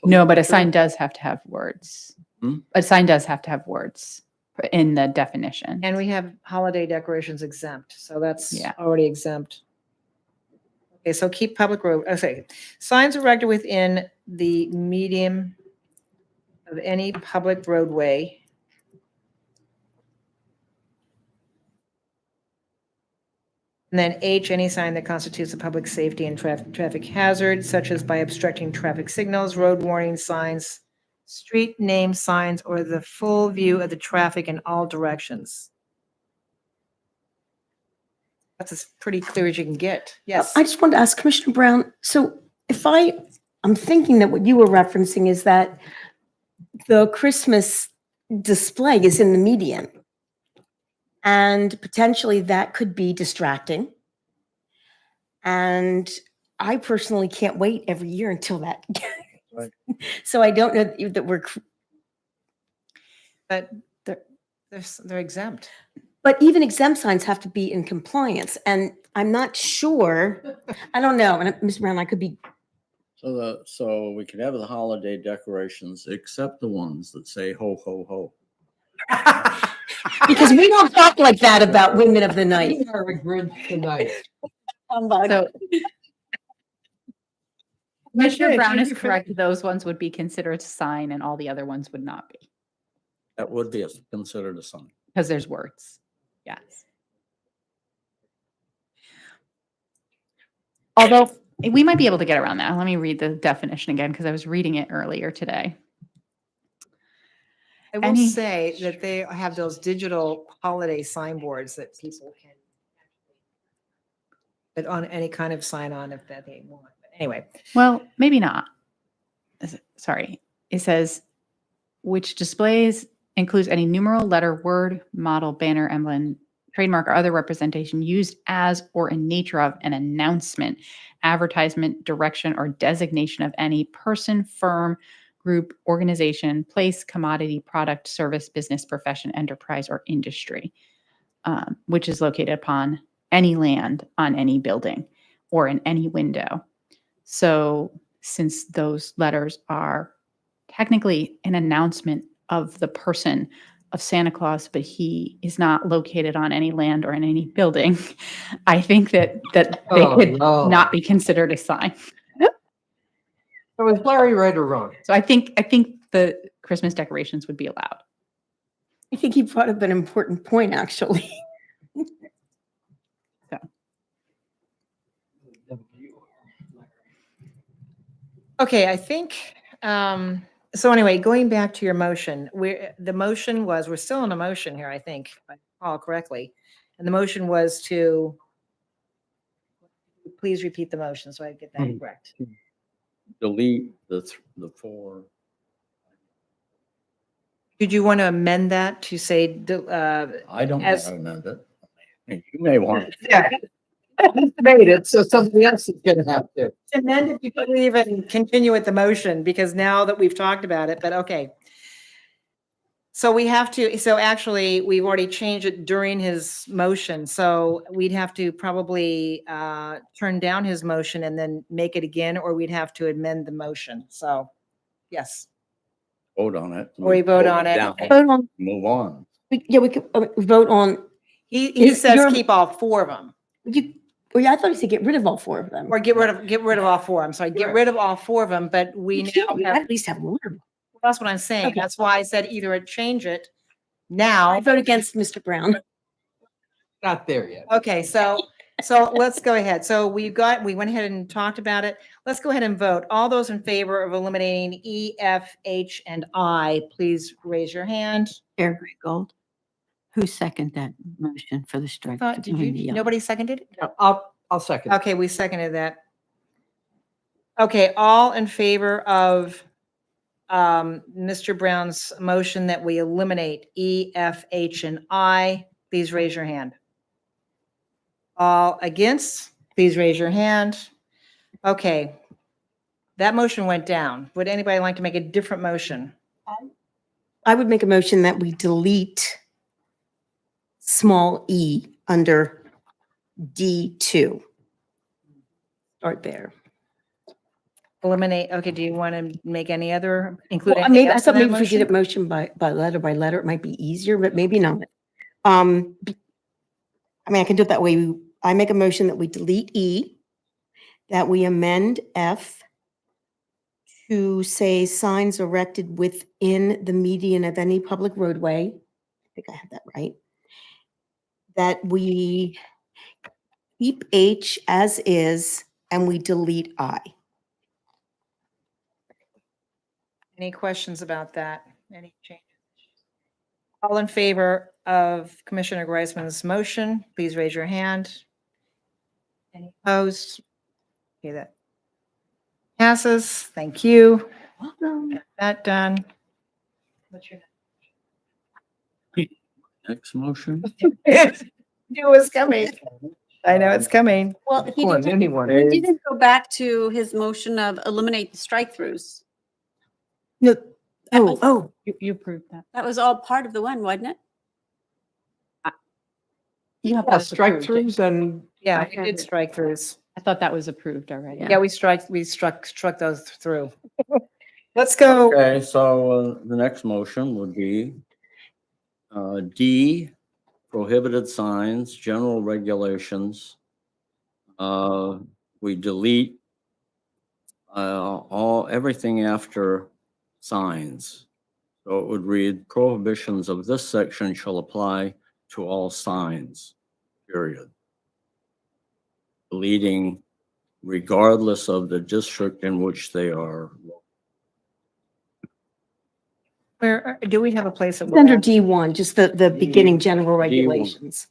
No, but a sign does have to have words. Hmm? A sign does have to have words in the definition. And we have holiday decorations exempt, so that's Yeah. already exempt. Okay, so keep public road, okay. Signs erected within the median of any public roadway. And then H, any sign that constitutes a public safety and traffic hazard, such as by obstructing traffic signals, road warning signs, street name signs, or the full view of the traffic in all directions. That's as pretty clear as you can get. Yes. I just wanted to ask Commissioner Brown, so if I'm thinking that what you were referencing is that the Christmas display is in the median. And potentially that could be distracting. And I personally can't wait every year until that. Right. So I don't know that we're, But they're exempt. but even exempt signs have to be in compliance. And I'm not sure, I don't know, and Ms. Brown, I could be, So we can have the holiday decorations, except the ones that say ho, ho, ho. because we don't talk like that about women of the night. We are a Grinch tonight. So Commissioner Okay, Brown thank is you for correct. Those ones would be considered a sign and all the other ones would not be That would be considered a sign. because there's words. Yes. Although we might be able to get around that. Let me read the definition again because I was reading it earlier today. I will Any- say that they have those digital holiday signboards that people can put on any kind of sign on if that they want. But anyway, Well, maybe not. Sorry. It says, which displays includes any numeral, letter, word, model, banner, emblem, trademark, or other representation used as or in nature of an announcement, advertisement, direction, or designation of any person, firm, group, organization, place, commodity, product, service, business, profession, enterprise, or industry, which is located upon any land, on any building, or in any window. So since those letters are technically an announcement of the person of Santa Claus, but he is not located on any land or in any building, I think that they Oh, could no. not be considered a sign. So is Larry right or wrong? So I think the Christmas decorations would be allowed. I think you brought up an important point, actually. Okay, I think, so anyway, going back to your motion, the motion was, we're still in a motion here, I think, if I recall correctly. And the motion was to, please repeat the motion so I get that Mhm. correct. Delete the four. Did you want to amend that to say, I don't want As- to amend it. You may want. Yeah. He's made it, so somebody else is gonna have to. amend it before we even continue with the motion, because now that we've talked about it, but okay. So we have to, so actually, we've already changed it during his motion, so we'd have to probably turn down his motion and then make it again, or we'd have to amend the motion, so, yes. Vote on it. Or we vote on it. down, Vote on, Move on. yeah, we could vote on, He Is says your- keep all four of them, you, well, yeah, I thought he said get rid of all four of them. or get rid of all four, I'm sorry, get rid of all four of them, but we We now can't, we have, at least have one. of them. that's what I'm saying, Okay. that's why I said either change it I now. vote against Mr. Brown. Not there yet. Okay, so let's go ahead. So we went ahead and talked about it. Let's go ahead and vote. All those in favor of eliminating E, F, H, and I, please raise your hand. Chair Greg Gold. Who seconded that motion for the strike? Thought, did I mean, you, the, nobody seconded it? I'll second. it. Okay, we seconded that. Okay, all in favor of Mr. Brown's motion that we eliminate E, F, H, and I, please raise your hand. All against, please raise your hand. Okay. That motion went down. Would anybody like to make a different motion? I would make a motion that we delete small e under D2. Start there. Eliminate, okay, do you want to make any other, include Well, anything I else thought in that maybe if we did it motion? motion by letter, it might be easier, but maybe not. I mean, I can do it that way. I make a motion that we delete E, that we amend F to say signs erected within the median of any public roadway. I think I have that right. That we keep H as is and we delete I. Any questions about that? Any changes? All in favor of Commissioner Greisman's motion, please raise your hand. Any opposed? Okay, that passes. Thank you. Welcome. Got that done. What's your Next motion. Knew it was coming. I know it's coming. Well, Come on, anyone. he didn't go back to his motion of eliminate the strike-throughs. No, That oh, was- oh, You approved that. That was all part of the one, wasn't it? You have Yeah, those strike approved. throughs and Yeah, we did strike throughs. I thought that was approved already. Yeah, we struck those through. Let's go. Okay, so the next motion would be D, prohibited signs, general regulations. We delete everything after signs. So it would read, prohibitions of this section shall apply to all signs, period. Deleting regardless of the district in which they are. Where, do we have a place of? it's under D1, just the beginning general regulations.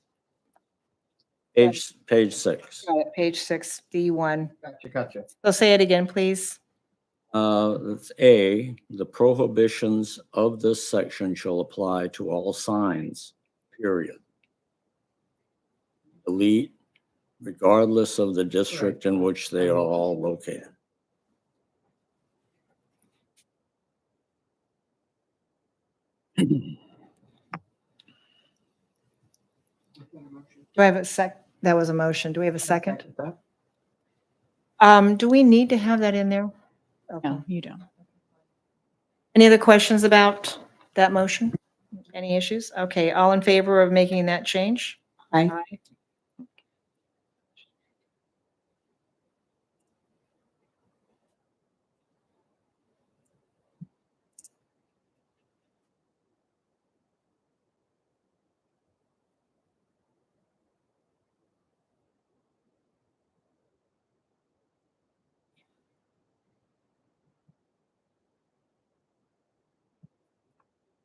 Page 6. Page 6, D1. gotcha. So say it again, please. It's A, the prohibitions of this section shall apply to all signs, period. Delete regardless of the district in which they are all located. Do I have that was a motion. Do we have a second? Do we need to have that in there? Okay. No, you don't. Any other questions about that motion? Any issues? Okay, all in favor of making that change? Aye.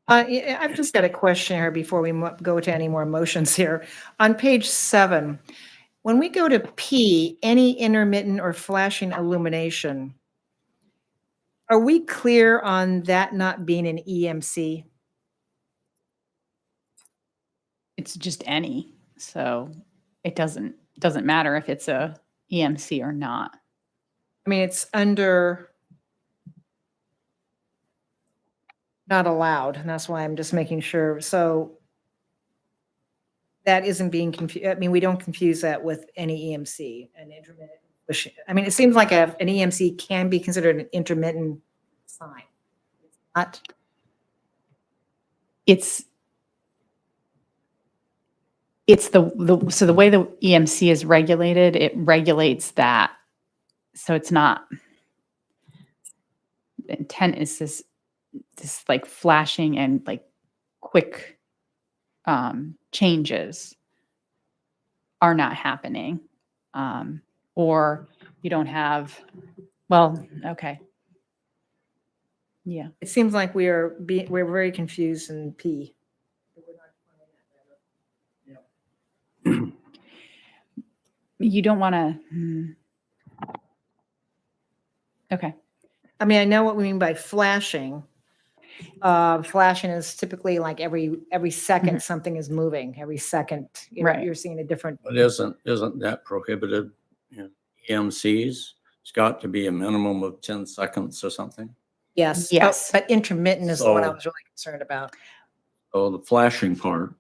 I've just got a question here before we go to any more motions here. On page 7, when we go to P, any intermittent or flashing illumination, are we clear on that not being an EMC? It's just any, so it doesn't matter if it's a EMC or not. I mean, it's under not allowed, and that's why I'm just making sure. So that isn't being confused. I mean, we don't confuse that with any EMC, an intermittent. I mean, it seems like an EMC can be considered an intermittent sign. It's not. It's so the way the EMC is regulated, it regulates that. So it's not, the intent is this like flashing and like quick changes are not happening. Or you don't have, well, okay. Yeah. It seems like we're very confused in P. You don't want to, okay. I mean, I know what we mean by flashing. Flashing is typically like every second something is moving. Every second, Right. you're seeing a different. But isn't that prohibited in EMCs? It's got to be a minimum of 10 seconds or something. Yes. Yes. But intermittent is the one I So- was really concerned about. So the flashing part,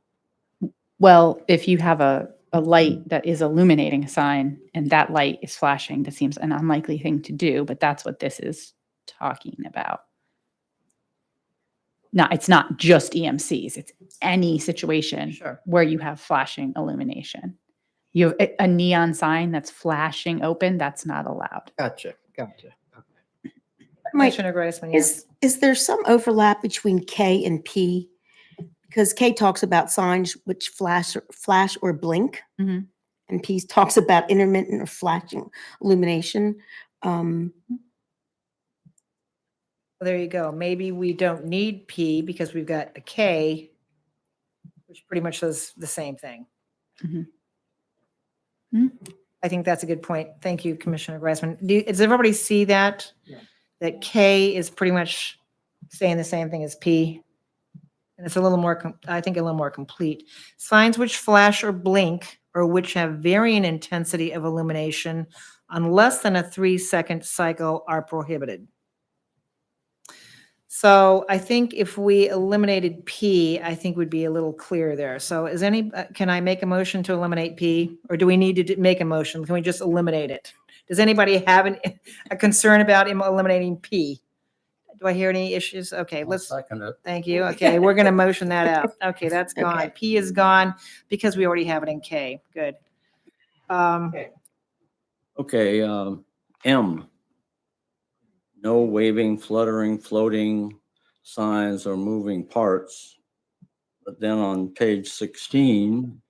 Well, if you have a light that is illuminating a sign and that light is flashing, that seems an unlikely thing to do, but that's what this is talking about. No, it's not just EMCs, it's any situation Sure. where you have flashing illumination. You have a neon sign that's flashing open, that's not allowed. Gotcha. Mike, Commissioner Grossman, yes. is there some overlap between K and P? Because K talks about signs which flash or blink, Mhm. and P talks about intermittent or flashing illumination. Well, there you go. Maybe we don't need P because we've got a K, which pretty much does the same thing. Mhm. Mhm. I think that's a good point. Thank you, Commissioner Greisman. Does everybody see that? That K is pretty much saying the same thing as P? And it's a little more, I think a little more complete. Signs which flash or blink or which have varying intensity of illumination on less than a 3-second cycle are prohibited. So I think if we eliminated P, I think we'd be a little clearer there. So can I make a motion to eliminate P? Or do we need to make a motion? Can we just eliminate it? Does anybody have a concern about eliminating P? Do I hear any issues? Okay, I'll let's, second it. thank you. Okay, we're going to motion that out. Okay, that's gone. Okay. P is gone because we already have it in K. Good. Okay, M. No waving, fluttering, floating signs or moving parts. But then on page 16,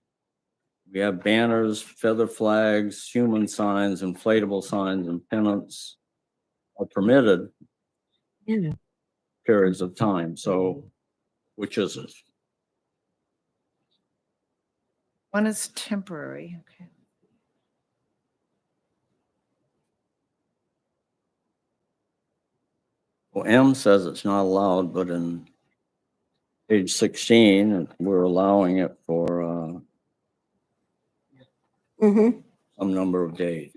we have banners, feather flags, human signs, inflatable signs, and pennants are permitted Yeah. periods of time. So which is it? One is temporary. Okay. Well, M says it's not allowed, but in page 16, we're allowing it for Mm-hmm. some number of days.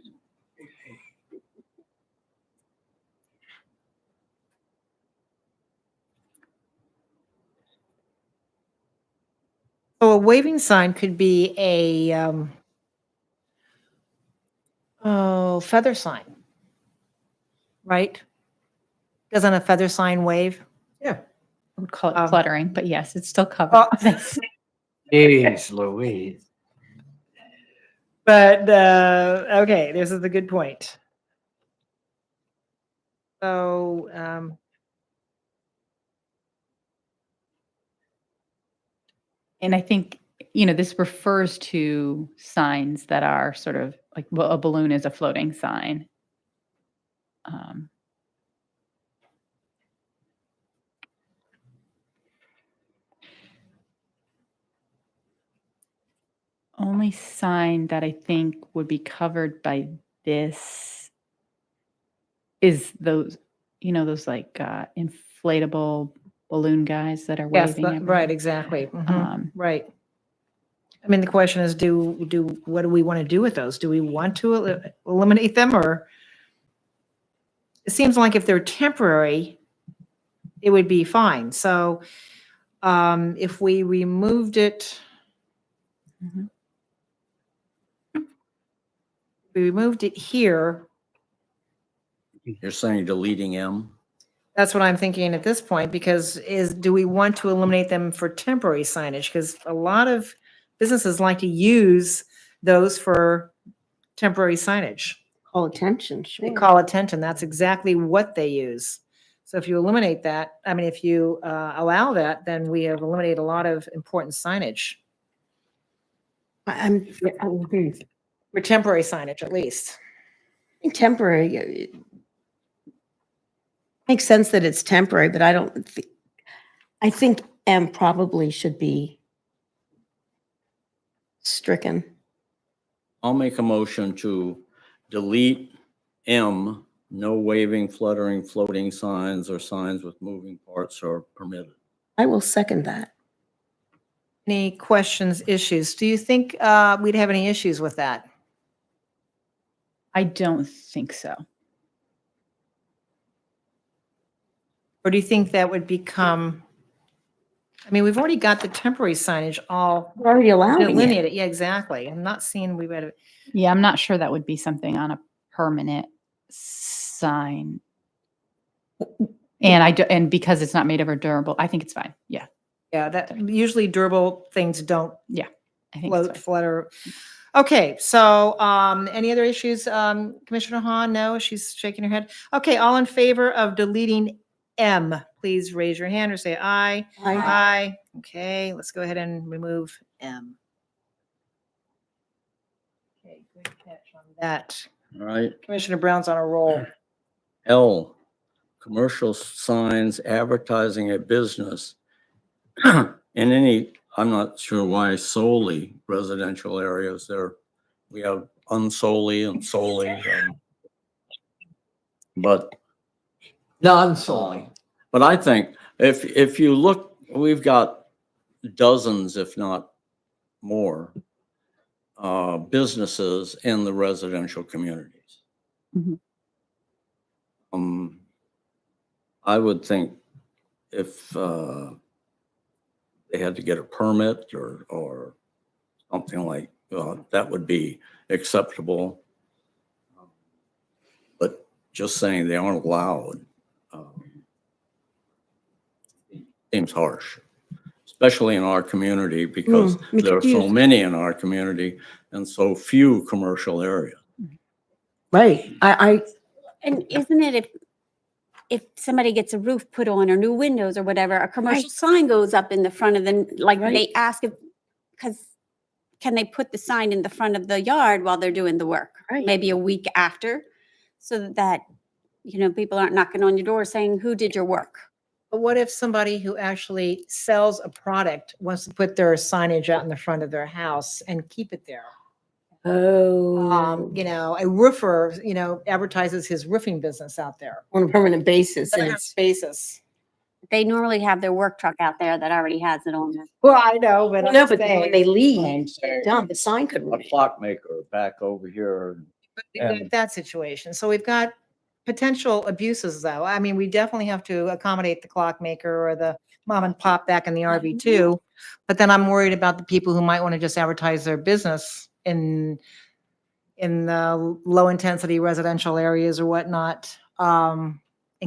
So a waving sign could be a feather sign, right? Doesn't a feather sign wave? Yeah. I would call it Um, cluttering, but yes, it's still covered. Oh. Jeez Louise. But okay, this is a good point. So And I think, this refers to signs that are sort of like a balloon is a floating sign. only sign that I think would be covered by this is those, those like inflatable balloon guys that are Yes, waving. right, everywhere. exactly. Mhm, Um, right. I mean, the question is, what do we want to do with those? Do we want to eliminate them, or? It seems like if they're temporary, it would be fine. So if we removed it, Mhm. we removed it here, You're saying deleting M? that's what I'm thinking at this point, because do we want to eliminate them for temporary signage? Because a lot of businesses like to use those for temporary signage. Call attention, They sure. call attention. That's exactly what they use. So if you eliminate that, I mean, if you allow that, then we have eliminated a lot of important signage, I'm for temporary signage at least. temporary. Makes sense that it's temporary, but I think M probably should be stricken. I'll make a motion to delete M, no waving, fluttering, floating signs or signs with moving parts are permitted. I will second that. Any questions, issues? Do you think we'd have any issues with that? I don't think so. Or do you think that would become, I mean, we've already got the temporary signage all We're already allowing it. delineated. Yeah, exactly. I'm not seeing we've had, Yeah, I'm not sure that would be something on a permanent sign. And because it's not made of a durable, I think it's fine. Yeah, yeah, that usually durable things don't I think it's float, fine. flutter. Okay, so any other issues? Commissioner Hahn, no, she's shaking her head. Okay, all in favor of deleting M, please raise your hand or say aye. Aye. Okay, let's go ahead and remove M. Okay, good catch on that. All right. Commissioner Brown's on a roll. L, commercial signs advertising a business in any, I'm not sure why solely residential areas there. We have unsolely and solely. But Non-solely. But I think if you look, we've got dozens, if not more, businesses in the residential communities. Mhm. I would think if they had to get a permit or something like that would be acceptable. But just saying they aren't allowed seems harsh, especially in our community because me there are so confused. many in our community and so few commercial areas. Right. I And isn't it if somebody gets a roof put on or new windows or whatever, a commercial sign goes up in the front of the, like Right. they ask if, because can they put the sign in the front of the yard while they're doing the work? Right. Maybe a week after, so that, people aren't knocking on your door saying, who did your work? But what if somebody who actually sells a product wants to put their signage out in the front of their house and keep it there? A roofer, advertises his roofing business out there. on a permanent basis. On And a it's basis. They normally have their work truck out there that already has it on there. Well, I know, but I'm no, but then when saying, they leave, I'm saying done, the sign could a remain. clockmaker back over here. we've got that situation. So we've got potential abuses though. I mean, we definitely have to accommodate the clockmaker or the mom and pop back in the RV too. But then I'm worried about the people who might want to just advertise their business in the low intensity residential areas or whatnot, and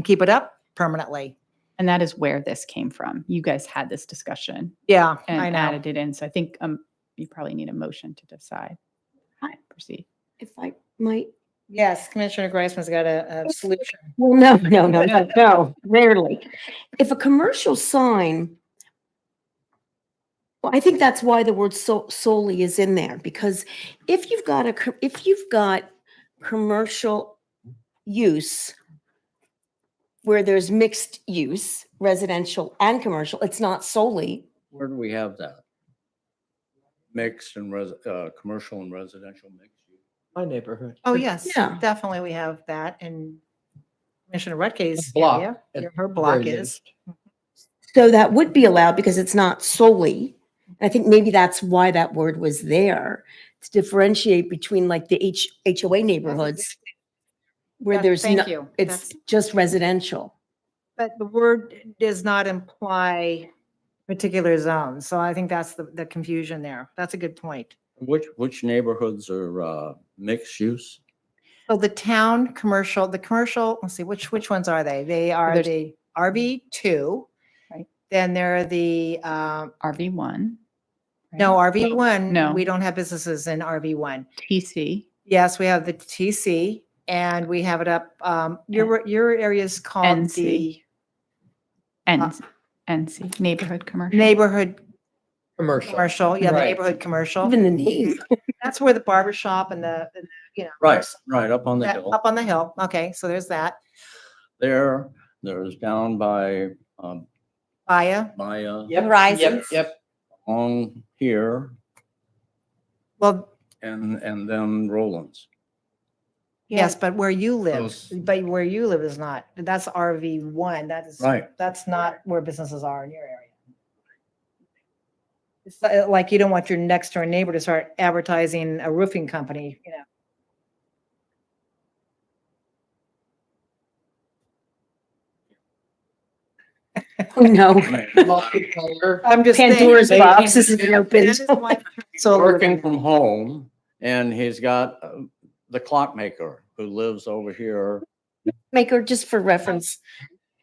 keep it up permanently. And that is where this came from. You guys had this discussion Yeah, I and know. added it in. So I think you probably need a motion to decide how to proceed. If I might. Yes, Commissioner Greisman's got a solution. Well, no, rarely. If a commercial sign, well, I think that's why the word solely is in there, because if you've got commercial use where there's mixed use, residential and commercial, it's not solely. Where do we have that? mixed and commercial and residential mixed use. My neighborhood. Oh, yes, Yeah. definitely we have that in Commissioner Rutke's Block, area. at Her block very is. least. So that would be allowed because it's not solely. I think maybe that's why that word was there, to differentiate between like the HOA neighborhoods where there's no, Thank you. it's just residential. But the word does not imply particular zones. So I think that's the confusion there. That's a good point. Which neighborhoods are mixed use? So the town commercial, let's see, which ones are they? They are There's- the RV2. Right. Then there are the, RV1. no, RV1. No. We don't have businesses in RV1. TC. Yes, we have the TC and we have it up, your area is called NC. the NC, neighborhood commercial. neighborhood Commercial. commercial. Yeah, the Right. neighborhood commercial. Even the name. That's where the barber shop and you know. Right, right, up on the that- hill. Up on the hill. Okay, so there's that. There's down by Aya. Maya, Yep, Horizons. Yep. on here, Well, and then Roland's. yes, but where you live, Those- is not. That's RV1. That is, Right. that's not where businesses are in your area. It's like you don't want your next door neighbor to start advertising a roofing company, you know. Oh, no. Multicolor. I'm just saying. Pandora's they- box isn't open. That is why- So Working from home, and he's got the clockmaker who lives over here. Maker, just for reference.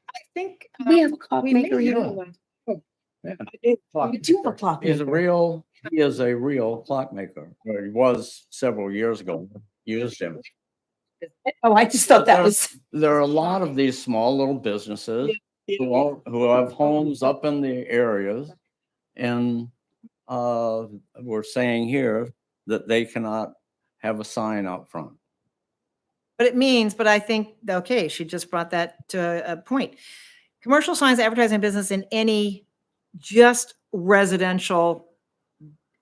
I think. We have a clock we may maker have here. one. We do have a clock He is maker. a real clockmaker. Or he was several years ago, used him. Oh, I just thought that was. There are a lot of these small little businesses who have homes up in the areas. And we're saying here that they cannot have a sign out front. But I think, okay, she just brought that to a point. Commercial signs advertising business in any just residential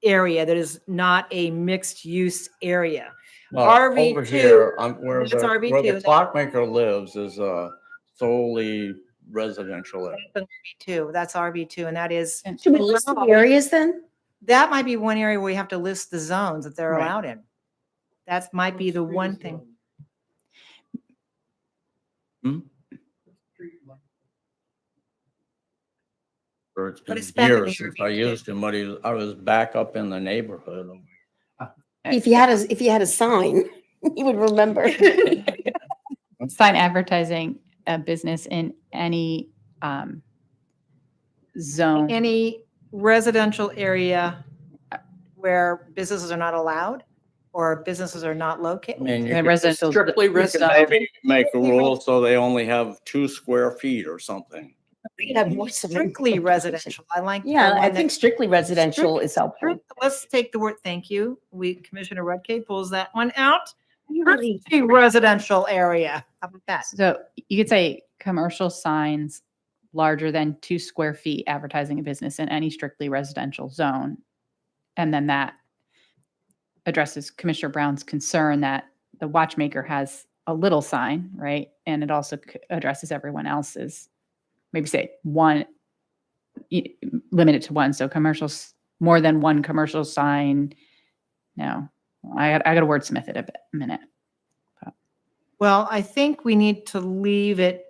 area that is not a mixed use area. Well, RV2, over here, where that's where RV2. the clockmaker lives is a solely residential area. Two, that's RV2, and that is, Should we list the areas then? that might be one area where we have to list the zones that they're Right. allowed in. That might be the one thing. Or it's But been it's back in the years since I RV2. used him, but I was back up in the neighborhood. If you had a sign, you would remember. Sign advertising a business in any zone. Any residential area where businesses are not allowed or businesses are not I located? mean, you And could residential. Strictly you could residential. maybe make a rule so they only have 2 square feet or something. You'd have more Strictly implication. residential. I like. the Yeah, I one think that- strictly residential is helpful. Let's take the word, thank you. Commissioner Rutke pulls that one out. Strictly residential area. How about that? So you could say commercial signs larger than 2 square feet advertising a business in any strictly residential zone. And then that addresses Commissioner Brown's concern that the watchmaker has a little sign, right? And it also addresses everyone else's, maybe say one, limit it to one. So commercials, more than one commercial sign. No, I got to wordsmith it a minute. Well, I think we need to leave it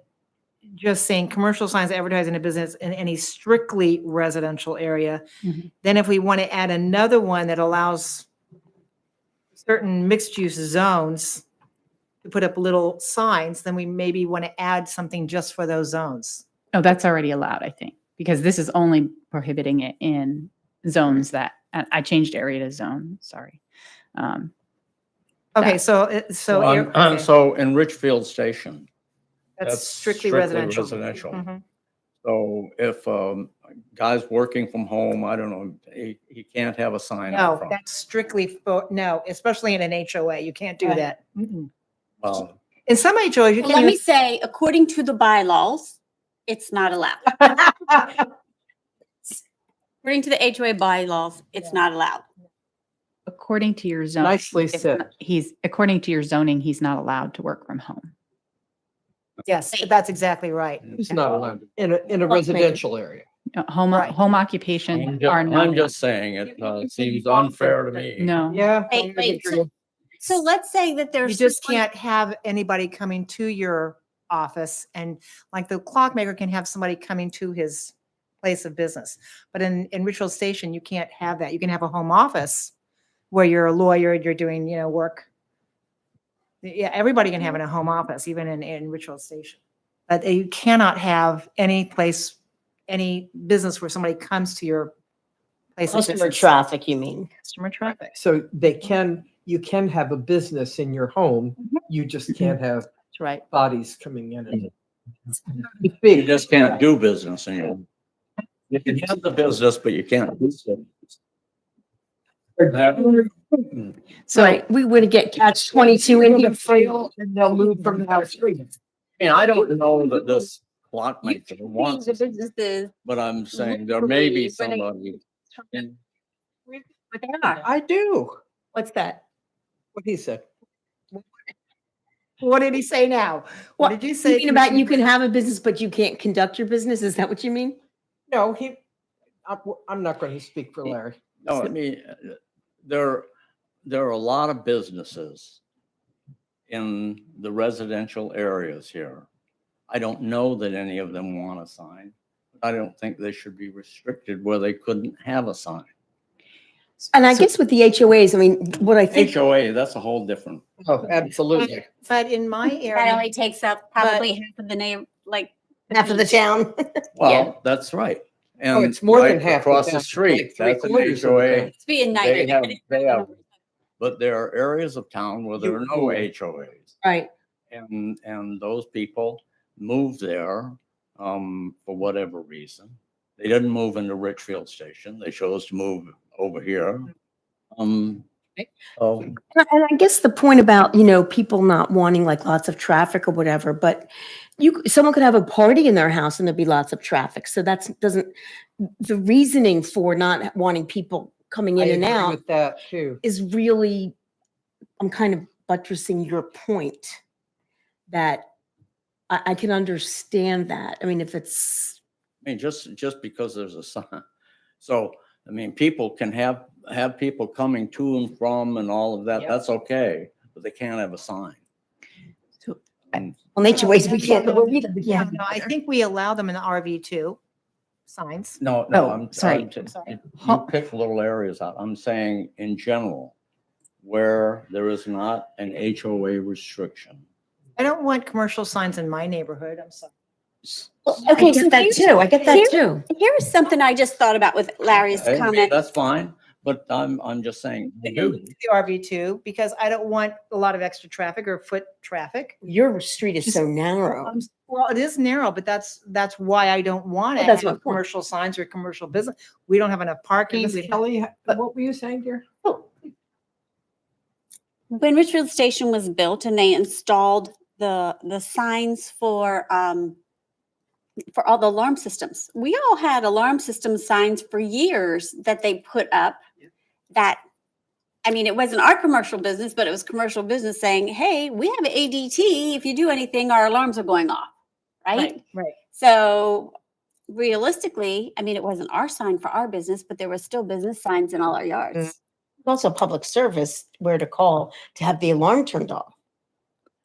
just saying commercial signs advertising a business in any strictly residential area. Mhm. Then if we want to add another one that allows certain mixed use zones to put up little signs, then we maybe want to add something just for those zones. Oh, that's already allowed, I think, because this is only prohibiting it in zones that, and I changed area to zone, sorry. Okay, That- so, okay, So in Richfield Station, that's strictly residential. Mhm. So if guy's working from home, I don't know, he can't have a sign out No, front. that's strictly, no, especially in an HOA, you can't do Right. that. Mm-mm. Well, In some HOAs, you Well, can't let me even. say, according to the bylaws, it's not allowed. According to the HOA bylaws, it's not allowed. according to your zoning. Nicely it's said. not- according to your zoning, he's not allowed to work from home. Yes, that's exactly right. Who's not allowed in a residential area? Right. Home occupations are not. I'm allowed. just saying it seems unfair to me. No. Yeah. Wait, so let's say that You there's. just someone- can't have anybody coming to your office and like the clockmaker can have somebody coming to his place of business. But in Richfield Station, you can't have that. You can have a home office where you're a lawyer, you're doing, work. Yeah, everybody can have in a home office, even in Richfield Station. But you cannot have any place, any business where somebody comes to your place of Customer business. traffic, you mean? Customer traffic. So you can have a business in your home, you just can't have That's right. bodies coming in. and- You just can't do business in your. You can have the business, but you can't do business. So we would get catch 22 in here. And they'll move from the house. And I don't know that this clockmaker wants, The it, businesses, but I'm saying there may be But I- somebody. in- but they are. I do, What's that? what he said. What did he say now? What did you You say? mean about you can have a business, but you can't conduct your business? Is that what you mean? No, I'm not going to speak for Larry. No, I mean, there are a lot of businesses in the residential areas here. I don't know that any of them want a sign. I don't think they should be restricted where they couldn't have a sign. And I guess with the HOAs, I mean, what I think, HOA, that's a whole different. Oh, absolutely. But in my That area, only takes up probably half of the name, like. half of the town. Well, that's right. Oh, And it's more than right half the across the town, street, like that's an 3/4 of the HOA. town. It's being They nice. have, but there are areas of town where there are no HOAs. Right. And those people moved there, for whatever reason. They didn't move into Richfield Station. They chose to move over here. Oh, And I guess the point about, people not wanting like lots of traffic or whatever, but someone could have a party in their house and there'd be lots of traffic. So the reasoning for not wanting people coming I in and agree out with that too. is really, I'm kind of buttressing your point that I can understand that. I mean, if it's, I mean, just because there's a sign. So, I mean, people can have people coming to and from and all of that. Yep. That's okay, but they can't have a sign. So, And well, nature ways, we can't, yeah. no, I think we allow them in the RV2 signs. no, Oh, I'm sorry. You pick little areas out. I'm saying in general, where there is not an HOA restriction. I don't want commercial signs in my neighborhood. I'm sorry. Okay, I so get that here's- too. I get that here- too. Here's something I just thought about with Larry's Okay, comment. that's fine, but I'm just saying. I do. The RV2, because I don't want a lot of extra traffic or foot traffic. Your street is so narrow. Well, it is narrow, but that's why I don't want to That's my have point. commercial signs or commercial business. We don't have enough parking. Ms. we don't- Kelly, what were you saying, dear? When Richfield Station was built and they installed the signs for all the alarm systems, we all had alarm system signs for years that they put up that, I mean, it wasn't our commercial business, but it was commercial business saying, hey, we have ADT. If you do anything, our alarms are going off, right? Right. So realistically, I mean, it wasn't our sign for our business, but there were still business signs in all our yards. Also public service, where to call to have the alarm turned off.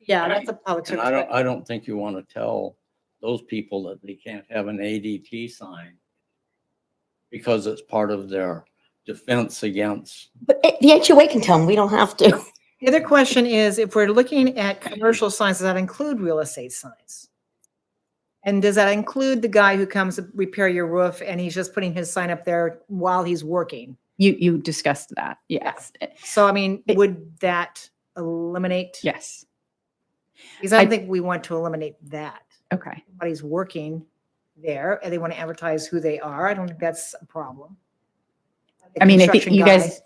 Yeah, that's a public And service. I don't think you want to tell those people that they can't have an ADT sign because it's part of their defense against. But the HOA can tell them, we don't have to. The other question is, if we're looking at commercial signs, does that include real estate signs? And does that include the guy who comes to repair your roof and he's just putting his sign up there while he's working? You discussed that. Yes. So, I mean, would that eliminate? Yes. Because I don't think we want to eliminate that. Okay. Somebody's working there and they want to advertise who they are. I don't think that's a problem. The I mean, I think construction you guy- guys,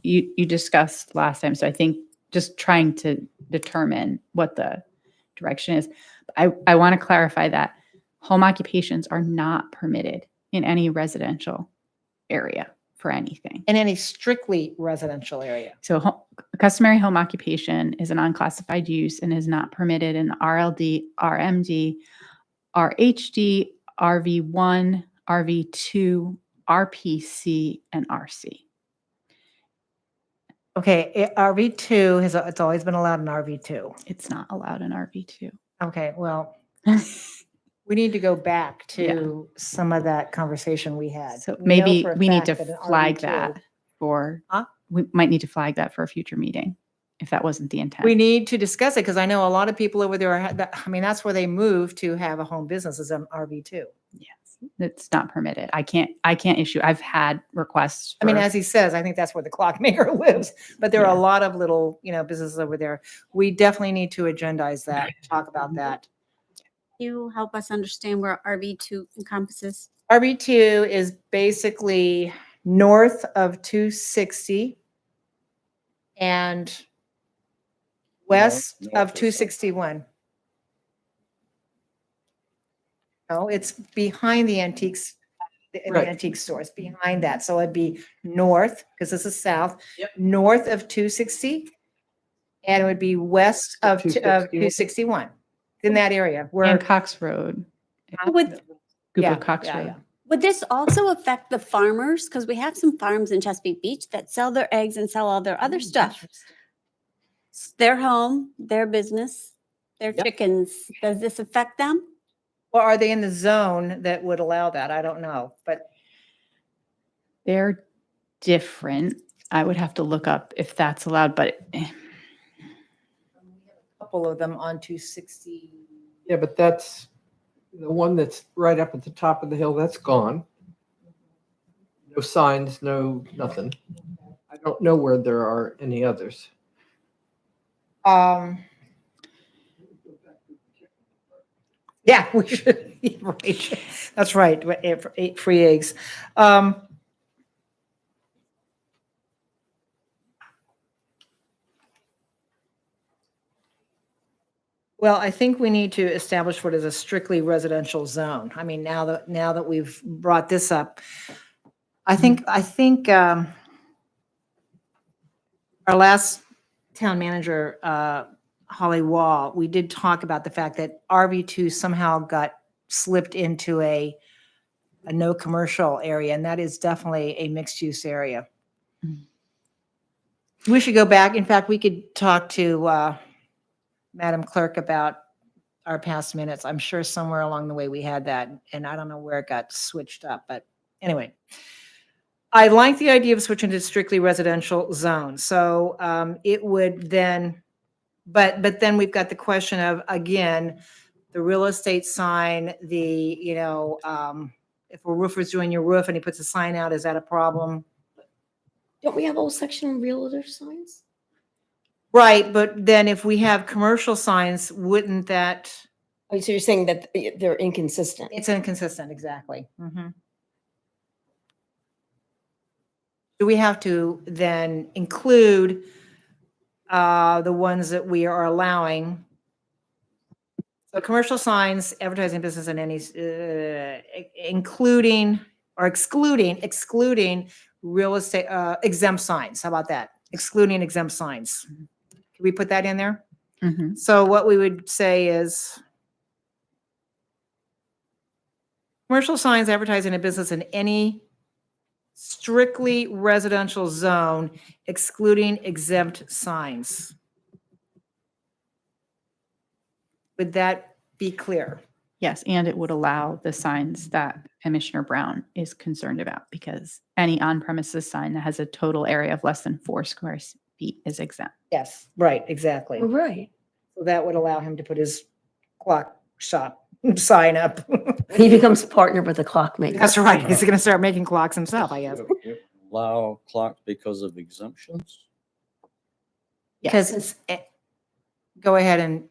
you discussed last time, so I think just trying to determine what the direction is. I want to clarify that home occupations are not permitted in any residential area for anything. In any strictly residential area. So customary home occupation is an unclassified use and is not permitted in the RLD, RMD, RHD, RV1, RV2, RPC, and RC. Okay, RV2 it's always been allowed in RV2. It's not allowed in RV2. Okay, well, we need to go back to some of that conversation we had. So We know maybe for a we need to fact that in flag RV2 that for, Huh? we might need to flag that for a future meeting if that wasn't the intent. We need to discuss it because I know a lot of people over there I mean, that's where they move to have a home business is in RV2. Yes, it's not permitted. I can't issue, I've had requests. I mean, for- as he says, I think that's where the clockmaker lives, but there are a Yeah. lot of little, businesses over there. We definitely need to agendize that, talk about that. You help us understand where RV2 encompasses. RV2 is basically north of 260 and west north of or south? 261. No, it's behind the antiques, the Right. antique stores, behind that. So it'd be north, because this is south, Yep. north of 260. And it would be west of 261, in that area where. And Cox Road, Would, Google Cox yeah, Road. yeah. would this also affect the farmers? Because we have some farms in Chesapeake Beach that sell their eggs and sell all their other stuff. It's their home, their business, their Yep. chickens. Does this affect them? Well, are they in the zone that would allow that? I don't know, but They're different. I would have to look up if that's allowed, but a couple of them on 260. Yeah, but that's the one that's right up at the top of the hill. That's gone. No signs, no nothing. I don't know where there are any others. Yeah, we should, right. That's right, 8 free eggs. Well, I think we need to establish what is a strictly residential zone. I mean, now that we've brought this up, I think, our last town manager, Holly Wall, we did talk about the fact that RV2 somehow got slipped into a no commercial area, and that is definitely a mixed use area. We should go back. In fact, we could talk to Madam Clerk about our past minutes. I'm sure somewhere along the way we had that, and I don't know where it got switched up, but anyway. I like the idea of switching to strictly residential zone. So it would then, but then we've got the question of, again, the real estate sign, if a roofer's doing your roof and he puts a sign out, is that a problem? Don't we have a whole section on realtor signs? Right, but then if we have commercial signs, wouldn't that, Oh, so you're saying that they're inconsistent? it's inconsistent, exactly. Mhm. Do we have to then include the ones that we are allowing? So commercial signs, advertising business and any, including or excluding real estate, exempt signs. How about that? Excluding exempt signs. Can we put that in there? Mhm. So what we would say is commercial signs advertising a business in any strictly residential zone, excluding exempt signs. Would that be clear? Yes, and it would allow the signs that Commissioner Brown is concerned about because any on-premises sign that has a total area of less than 4 square feet is exempt. Yes, right, exactly. Right. So that would allow him to put his clock shop sign up. He becomes partner with the clockmaker. That's right. He's going to start making clocks himself, I guess. Allow clocks because of exemptions? Because it's, go ahead and,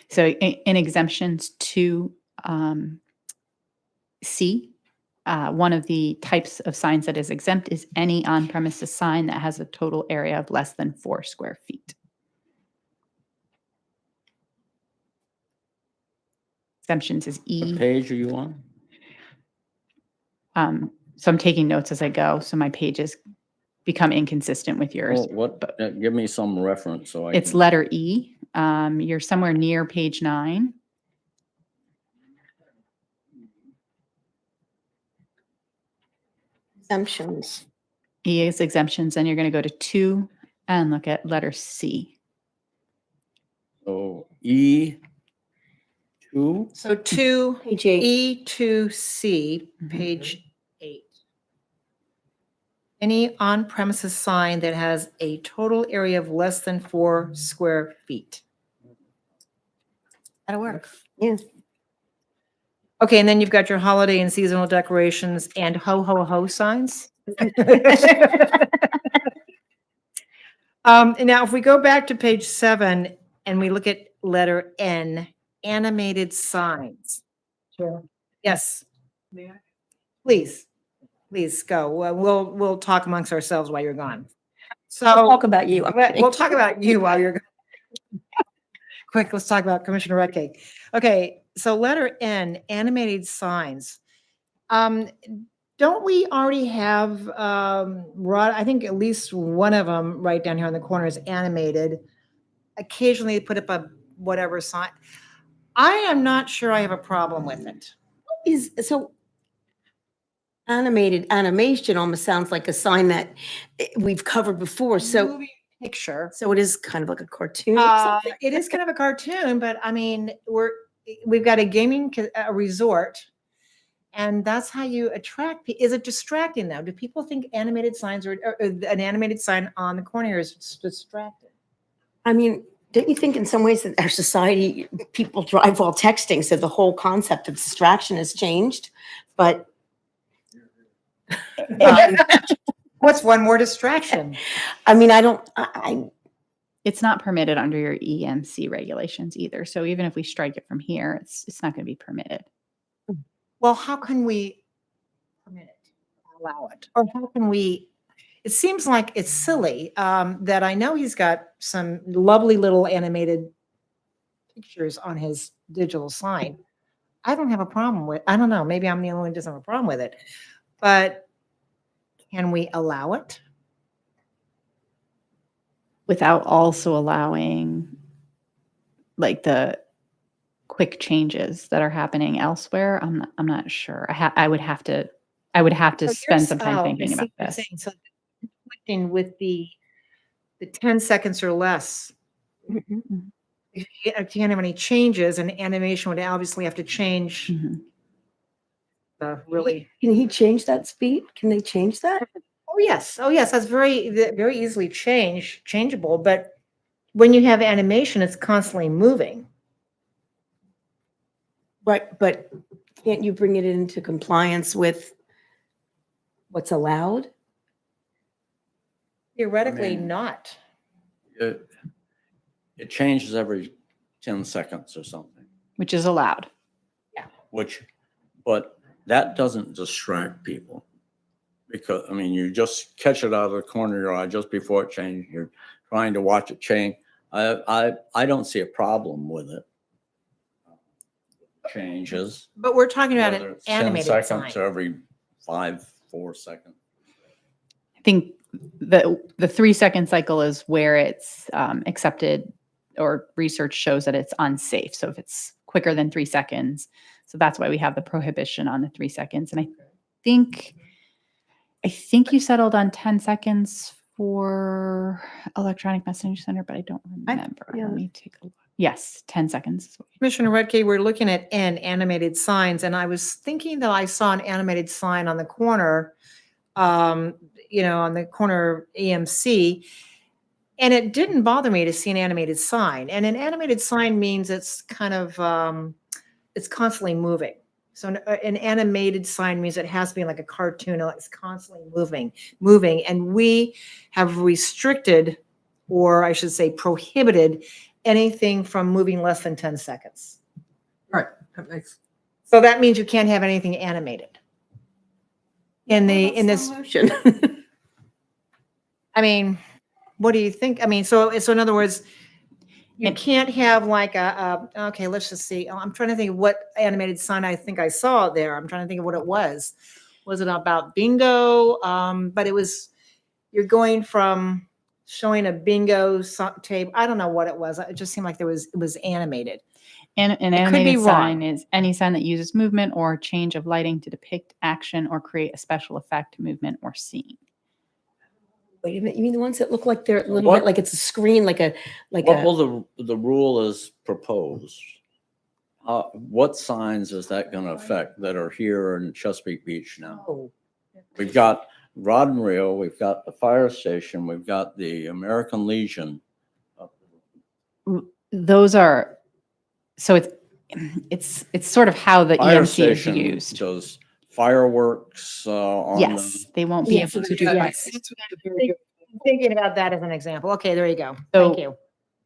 So in exemptions to C, one of the types of signs that is exempt is any on-premises sign that has a total area of less than 4 square feet. Exemptions is What E. page are you on? So I'm taking notes as I go, so my pages become inconsistent with yours. Well, give me some reference so I It's can. letter E. You're somewhere near page 9. Exemptions. E is exemptions, and you're going to go to 2 and look at letter C. So E2, So Page 8. E2C, Mhm. page 8. Any on-premises sign that has a total area of less than 4 square feet. That'll work. Yeah. Okay, and then you've got your holiday and seasonal decorations and ho, ho, ho signs. And now if we go back to page 7 and we look at letter N, animated signs. Sure. Yes. Please, please go. We'll talk amongst ourselves while you're gone. So Talk about you. I'm we'll kidding. talk about you while you're gone. Quick, let's talk about Commissioner Redcake. Okay, so letter N, animated signs. Don't we already have, I think at least one of them right down here on the corner is animated. Occasionally they put up a whatever sign. I am not sure I have a problem with it. Is so animation almost sounds like a sign that we've covered before. So Moving picture. it is kind of like a cartoon. or something. It is kind of a cartoon, but I mean, we've got a gaming a resort, and that's how you attract people. Is it distracting though? Do people think animated signs or an animated sign on the corner is distracting? I mean, don't you think in some ways that our society, people drive while texting, so the whole concept of distraction has changed? But What's one more distraction? I mean, I It's not permitted under your EMC regulations either. So even if we strike it from here, it's not going to be permitted. Well, how can we permit it, allow it? Or how can we, it seems like it's silly that I know he's got some lovely little animated pictures on his digital sign. I don't have a problem with, I don't know, maybe I'm the only one who doesn't have a problem with it. But can we allow it? Without also allowing like the quick changes that are happening elsewhere. I'm not sure. I would have to So spend you're some s- time oh, I thinking see about what you're this. saying. So conflicting with the 10 seconds or less. If you can't have any changes, and animation would obviously have to change Mhm. the really. can he change that speed? Can they change that? Oh yes, that's very easily changeable. But when you have animation, it's constantly moving. Right, but can't you bring it into compliance with what's allowed? Theoretically, mean- not. it changes every 10 seconds or something, Which is allowed. but that doesn't distract people. Because, I mean, you just catch it out of the corner of your eye just before it changes. You're trying to watch it change. I don't see a problem with it. Changes. But we're talking about Whether an it's 10 animated seconds sign. or every 4 seconds. I think the 3-second cycle is where it's accepted, or research shows that it's unsafe. So if it's quicker than 3 seconds, so that's why we have the prohibition on the 3 seconds. And I think you settled on 10 seconds for electronic messaging center, but I don't remember. yeah. Let me take a look. Yes, 10 seconds. is what we- Commissioner Redkay, we're looking at animated signs, and I was thinking that I saw an animated sign on the corner, on the corner of EMC, and it didn't bother me to see an animated sign. And an animated sign means it's kind of, it's constantly moving. So an animated sign means it has to be like a cartoon, it's constantly moving. And we have restricted, or I should say prohibited, anything from moving less than 10 seconds. Right, that makes, So that means you can't have anything animated. In this, Motion. I mean, what do you think? I mean, so in other words, you can't have like okay, let's just see. I'm trying to think of what animated sign I think I saw there. I'm trying to think of what it was. was it about bingo? But you're going from showing a bingo tape. I don't know what it was. It just seemed like it was animated. And an It could be animated sign wrong. is any sign that uses movement or change of lighting to depict action or create a special effect, movement, or scene. Wait a minute, you mean the ones that look like they're a little What- bit like it's a screen, like a, What will the rule is proposed? What signs is that going to affect that are here in Chesapeake Beach now? oh, We've got Rod and Reel, we've got the fire station, we've got the American Legion. Those are, so it's sort of how the Fire EMC is station used. does fireworks on Yes, they won't be Yes, able to do yes. that. Thinking about that as an example. Okay, there you go. So- Thank you.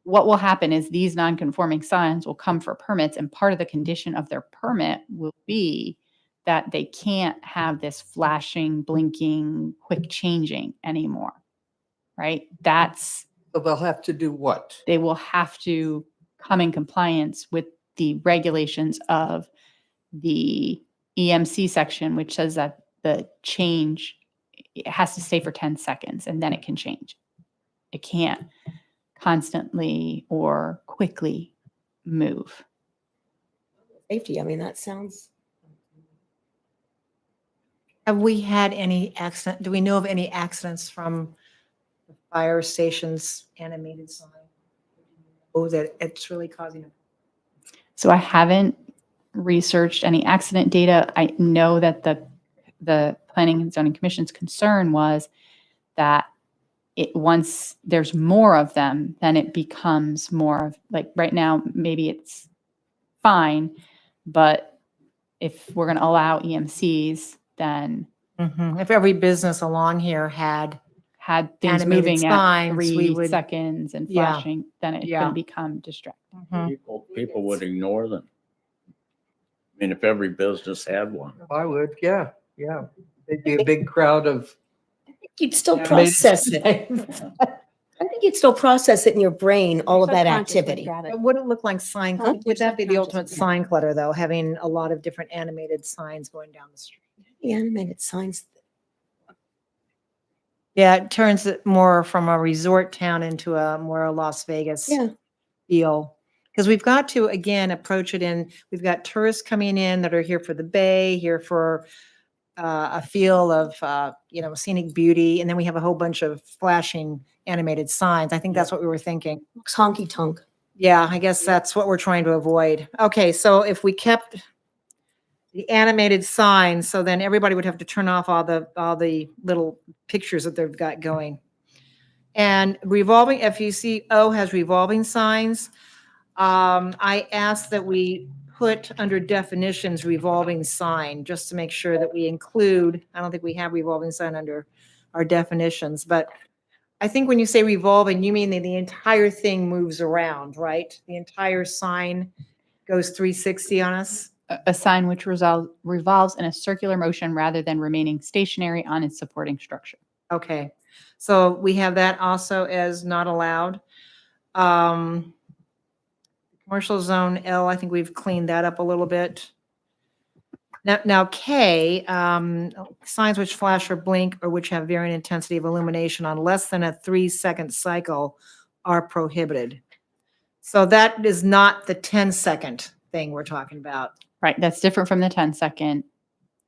What will happen is these non-conforming signs will come for permits, and part of the condition of their permit will be that they can't have this flashing, blinking, quick changing anymore, right? That's, So they'll have to do what? they will have to come in compliance with the regulations of the EMC section, which says that the change, it has to stay for 10 seconds and then it can change. It can't constantly or quickly move. safety, I mean, that sounds, Have we had any accident? Do we know of any accidents from the fire station's animated sign? Oh, that it's really causing. So I haven't researched any accident data. I know that the Planning and Zoning Commission's concern was that once there's more of them, then it becomes more of, like, right now, maybe it's fine, but if we're going to allow EMCs, then If every business along here had, had things Animated moving signs, at we 3 would- seconds and Yeah. flashing, then it's Yeah. going to become distracting. People would ignore them. I mean, if every business had one. I would, yeah. There'd be a big crowd of. I think you'd still animated process it. signs. I think you'd still process it in your brain, all of that Subconscious would activity. grab it. But would it look like sign, Huh? would that be the Subconscious ultimate would sign clutter though, having a lot of different animated signs going down the street? The animated signs, Yeah, it turns it more from a resort town into a more Las Vegas yeah, feel. Because we've got to, again, approach it in, we've got tourists coming in that are here for the bay, here for a feel of, scenic beauty. And then we have a whole bunch of flashing animated signs. I think that's what we were thinking. looks honky tonk. Yeah, I guess that's what we're trying to avoid. Okay, so if we kept the animated signs, so then everybody would have to turn off all the little pictures that they've got going. And revolving, FUCO has revolving signs. I asked that we put under definitions revolving sign, just to make sure that we include, I don't think we have revolving sign under our definitions, but I think when you say revolving, you mean that the entire thing moves around, right? The entire sign goes 360 on us? A sign which revolves in a circular motion rather than remaining stationary on its supporting structure. Okay, so we have that also as not allowed. Commercial zone L, I think we've cleaned that up a little bit. Now K, signs which flash or blink or which have varying intensity of illumination on less than a 3-second cycle are prohibited. So that is not the 10-second thing we're talking about. Right, that's different from the 10-second.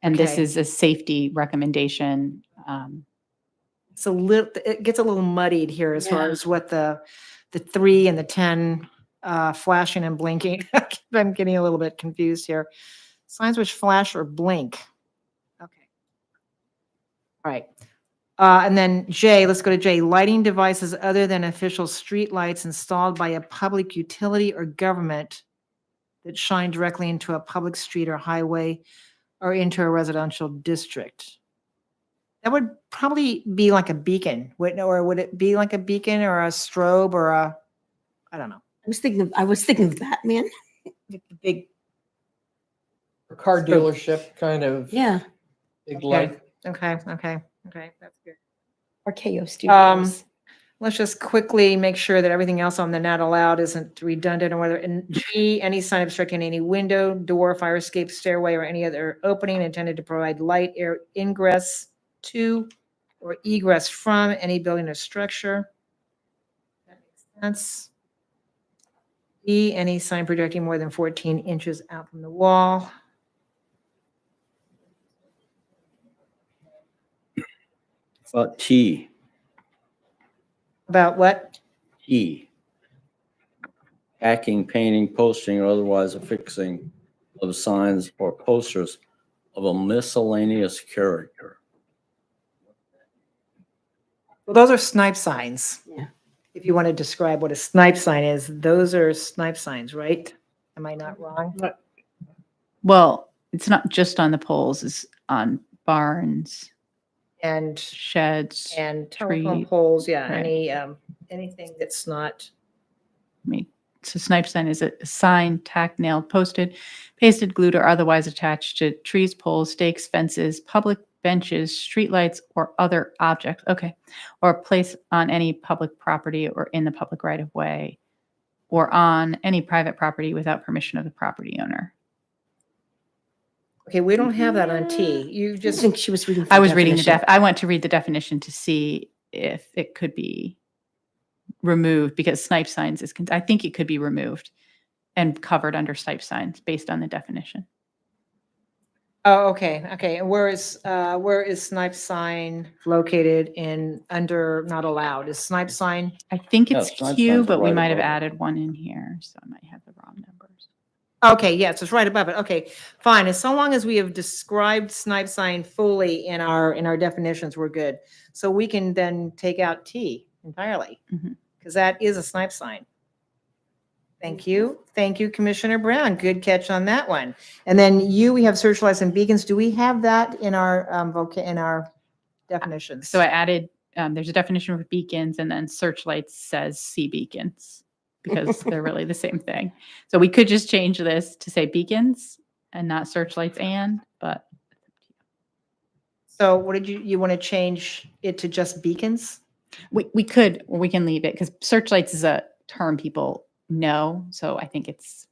And this Okay. is a safety recommendation. It gets a little muddied here as far Yeah. as what the 3 and the 10 flashing and blinking. I'm getting a little bit confused here. Signs which flash or blink. Okay. All right. And then J, let's go to J. Lighting devices other than official street lights installed by a public utility or government that shine directly into a public street or highway or into a residential district. That would probably be like a beacon, or would it be like a beacon or a strobe or I don't know. I was thinking of Batman. The big, A car dealership kind of Yeah, big okay, light. okay, that's good. or KO Um, Studios. Let's just quickly make sure that everything else on the not allowed isn't redundant or whether, in G, any sign obstructing any window, door, fire escape, stairway, or any other opening intended to provide light, air ingress to or egress from any building or structure. That makes sense. E, any sign projecting more than 14 inches out from the wall. But T, About what? E. Hacking, painting, posting, or otherwise affixing of signs or posters of a miscellaneous character. Well, those are snipe signs. Yeah. If you want to describe what a snipe sign is, those are snipe signs, right? Am I not wrong? Well, it's not just on the poles, it's on barns, And, sheds. and telephone Tree, poles, yeah, right. any, anything that's not, I mean, so snipe sign is a sign tacked, nailed, posted, pasted, glued, or otherwise attached to trees, poles, stakes, fences, public benches, streetlights, or other objects. Okay. Or placed on any public property or in the public right of way or on any private property without permission of the property owner. okay, we don't have that on T. You I just, think she was reading. I from was reading the definition. I went to read the definition to see if it could be removed because snipe signs is, I think it could be removed and covered under snipe signs based on the definition. oh, okay, okay. And where is snipe sign located in, under not allowed? Is snipe sign? I think Yeah, it's snipe Q, signs are but we right might have above it. added one in here, so I might have the wrong numbers. Okay, yes, it's right above it. Okay, fine. As so long as we have described snipe sign fully in our definitions, we're good. So we can then take out T entirely, Mhm. because that is a snipe sign. Thank you. Thank you, Commissioner Brown. Good catch on that one. And then you, we have searchlights and beacons. Do we have that in our in our definitions? So I added, there's a definition for beacons and then searchlights says sea beacons because they're really the same thing. So we could just change this to say beacons and not searchlights but So what did you want to change it to just beacons? we could, or we can leave it because searchlights is a term people know. So I think it's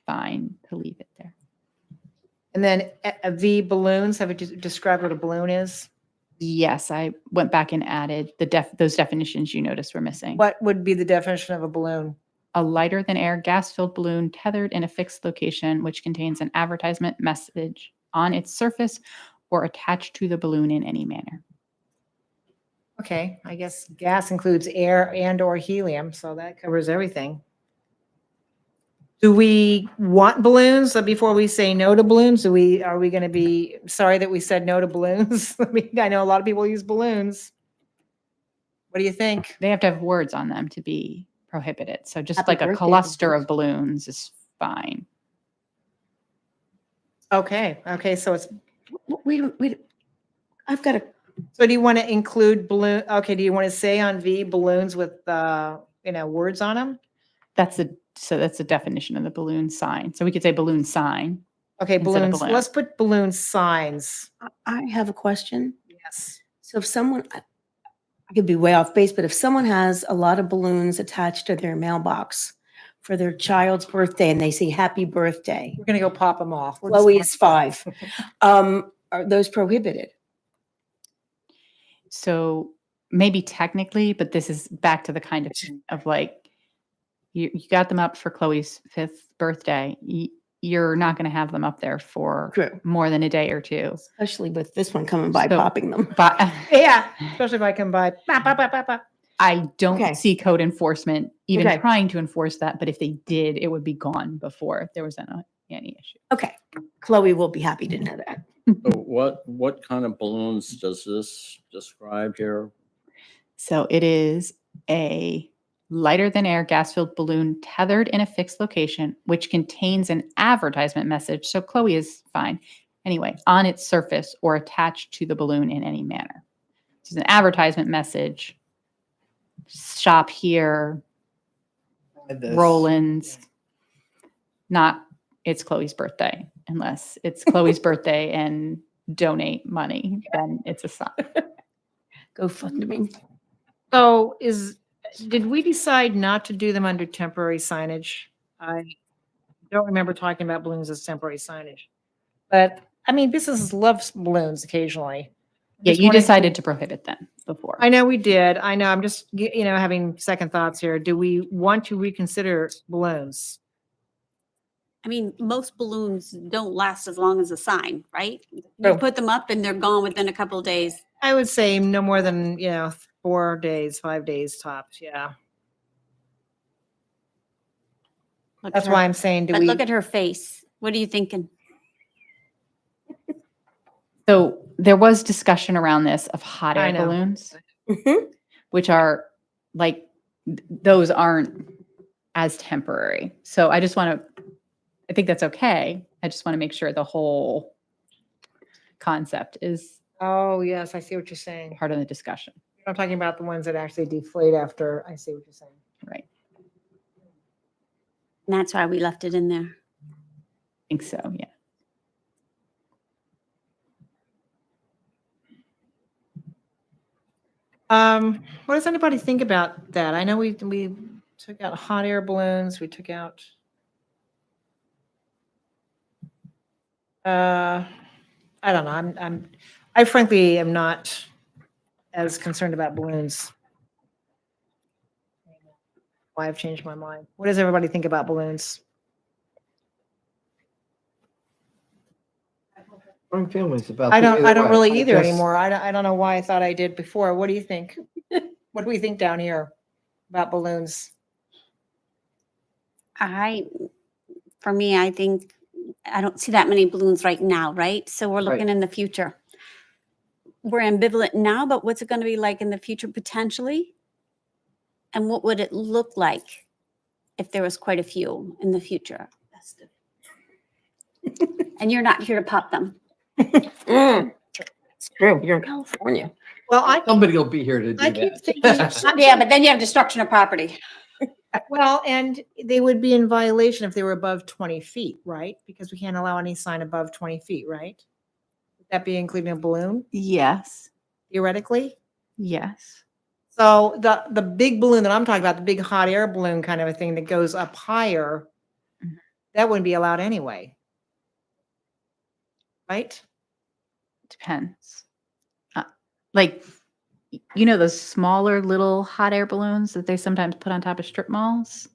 fine to leave it there. And then a V balloons, have you described what a balloon is? Yes, I went back and added those definitions you noticed were missing. What would be the definition of a balloon? A lighter than air gas-filled balloon tethered in a fixed location, which contains an advertisement message on its surface or attached to the balloon in any manner. Okay, I guess gas includes air and or helium, so that covers everything. Do we want balloons? So before we say no to balloons, are we going to be sorry that we said no to balloons? I mean, I know a lot of people use balloons. What do you think? They have to have words on them to be prohibited. So just Happy like a birthday, cluster balloons. of balloons is fine. Okay, okay, so it's, Wait, I've got a, so do you want to include balloon? Okay, do you want to say on V balloons with, words on them? That's the definition of the balloon sign. So we could say balloon sign. Okay, Instead of balloons, balloon. let's put balloon signs. I have a question. Yes. So if someone, I could be way off base, but if someone has a lot of balloons attached to their mailbox for their child's birthday and they say happy birthday, We're going to go pop them off. We're Chloe just- is 5, are those prohibited? So maybe technically, but this is back to the kind of thing of like, you got them up for Chloe's 5th birthday. You're not going to have them up there for True. more than a day or two. Especially with this one coming by, So- popping them. But Yeah, especially if I can buy. Bop, bop, bop, bop, bop. I don't Okay. see code enforcement even Okay. trying to enforce that. But if they did, it would be gone before there was any issue. Okay, Chloe will be happy to know that. So what kind of balloons does this describe here? So it is a lighter than air gas-filled balloon tethered in a fixed location, which contains an advertisement message. So Chloe is fine. Anyway, on its surface or attached to the balloon in any manner. So it's an advertisement message. Shop here, This. Roland's. Not it's Chloe's birthday, unless it's Chloe's birthday and donate money, then it's a sign. Go fund me. So is Did we decide not to do them under temporary signage? I don't remember talking about balloons as temporary signage. But, I mean, businesses love balloons occasionally. Yeah, Just you wanted to- decided to prohibit them before. I know we did. I know. I'm just, having second thoughts here. Do we want to reconsider balloons? I mean, most balloons don't last as long as a sign, right? You True. put them up and they're gone within a couple of days. I would say no more than, 4 days, 5 days tops. Yeah. Look at That's her. why I'm saying, do But we? look at her face. What are you thinking? So there was discussion around this of hot I air know. balloons, Mhm. which are like, those aren't as temporary. So I just want to, I think that's okay. I just want to make sure the whole concept is Oh, yes, I see what you're saying. part of the discussion, I'm talking about the ones that actually deflate after. I see what you're saying. right? And that's why we left it in there. I think so, yeah. What does anybody think about that? I know we took out hot air balloons. We took out. I don't know. I frankly am not as concerned about balloons. Why I've changed my mind. What does everybody think about balloons? Strong feelings about. I them don't. either I don't way. really I either just- anymore. I don't know why I thought I did before. What do you think? What do we think down here about balloons? For me, I think I don't see that many balloons right now, right? So we're Right. looking in the future. We're ambivalent now, but what's it going to be like in the future potentially? And what would it look like if there was quite a few in the future? And you're not here to pop them. Mm. It's true. You're in California. Well, I Somebody will be here to do I keep that. thinking. Yeah, but then you have destruction of property. Well, and they would be in violation if they were above 20 feet, right? Because we can't allow any sign above 20 feet, right? Would that be including a balloon Yes, theoretically? yes. So the big balloon that I'm talking about, the big hot air balloon kind of a thing that goes up higher, Mhm. that wouldn't be allowed anyway. Right? Depends. Like, those smaller little hot air balloons that they sometimes put on top of strip malls?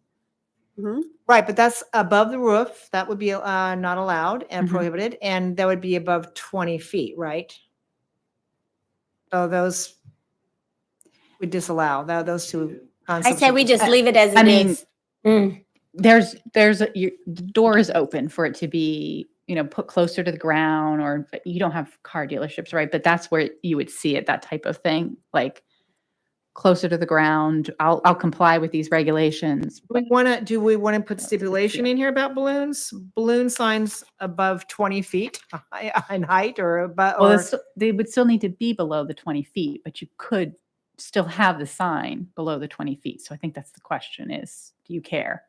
Right, but that's above the roof. That would be not allowed and Mhm. prohibited, and that would be above 20 feet, right? So those would disallow, those two I concepts. say would we just dis- leave it as I it mean, is. Mm. The door is open for it to be, put closer to the ground, or you don't have car dealerships, right? But that's where you would see it, that type of thing, like closer to the ground. I'll comply with these regulations. Do we want to put Let's see. stipulation in here about balloons? Balloon signs above 20 feet in height or above, Well, or, they would still need to be below the 20 feet, but you could still have the sign below the 20 feet. So I think that's the question is, do you care?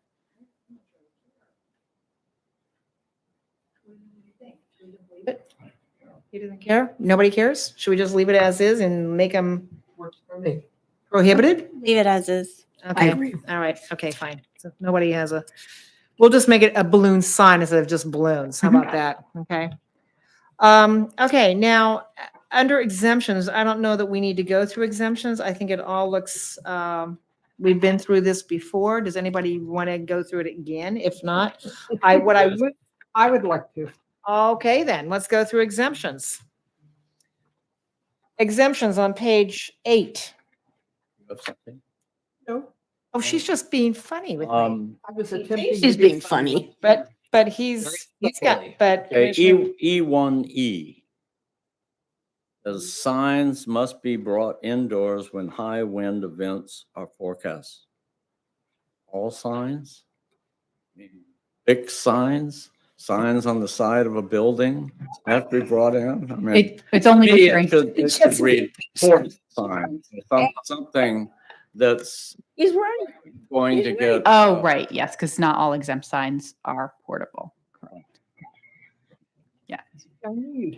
he doesn't care? Nobody cares? Should we just leave it as is and make them Works for me. prohibited? Leave it as is. Okay, agree. all right, okay, fine. So nobody has we'll just make it a balloon sign instead of just balloons. How about that? Okay. Okay, now, under exemptions, I don't know that we need to go through exemptions. I think it all looks, we've been through this before. Does anybody want to go through it again? If not, I would like to. okay, then, let's go through exemptions. Exemptions on page 8. You have something? No, Oh, she's just being funny with me. I was attempting. She's to be being funny. But Very he's got, quickly. but. Okay, Commissioner- E1E. The signs must be brought indoors when high wind events are forecast. All signs? Big signs, signs on the side of a building have to be brought in? I mean, It's only to me, referring it should read important signs, something that's He's right. going to get. Oh, right. Yes, because not all exempt signs are portable. Correct. Yeah.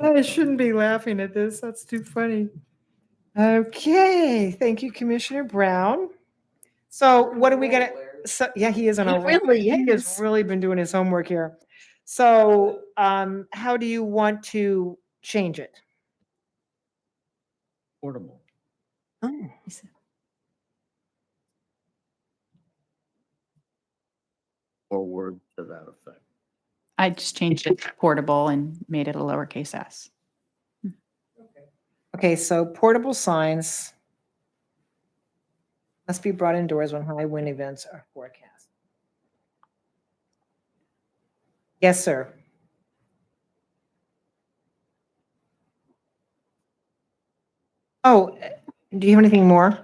I shouldn't be laughing at this. That's too funny. Okay, thank you, Commissioner Brown. So what are we gonna, so, yeah, he is on He a. really He has is. really been doing his homework here. So, how do you want to change it? Portable. Oh, Or word to that effect. I just changed it to portable and made it a lowercase s. Okay, so portable signs must be brought indoors when high wind events are forecast. Yes, sir. Oh, do you have anything more?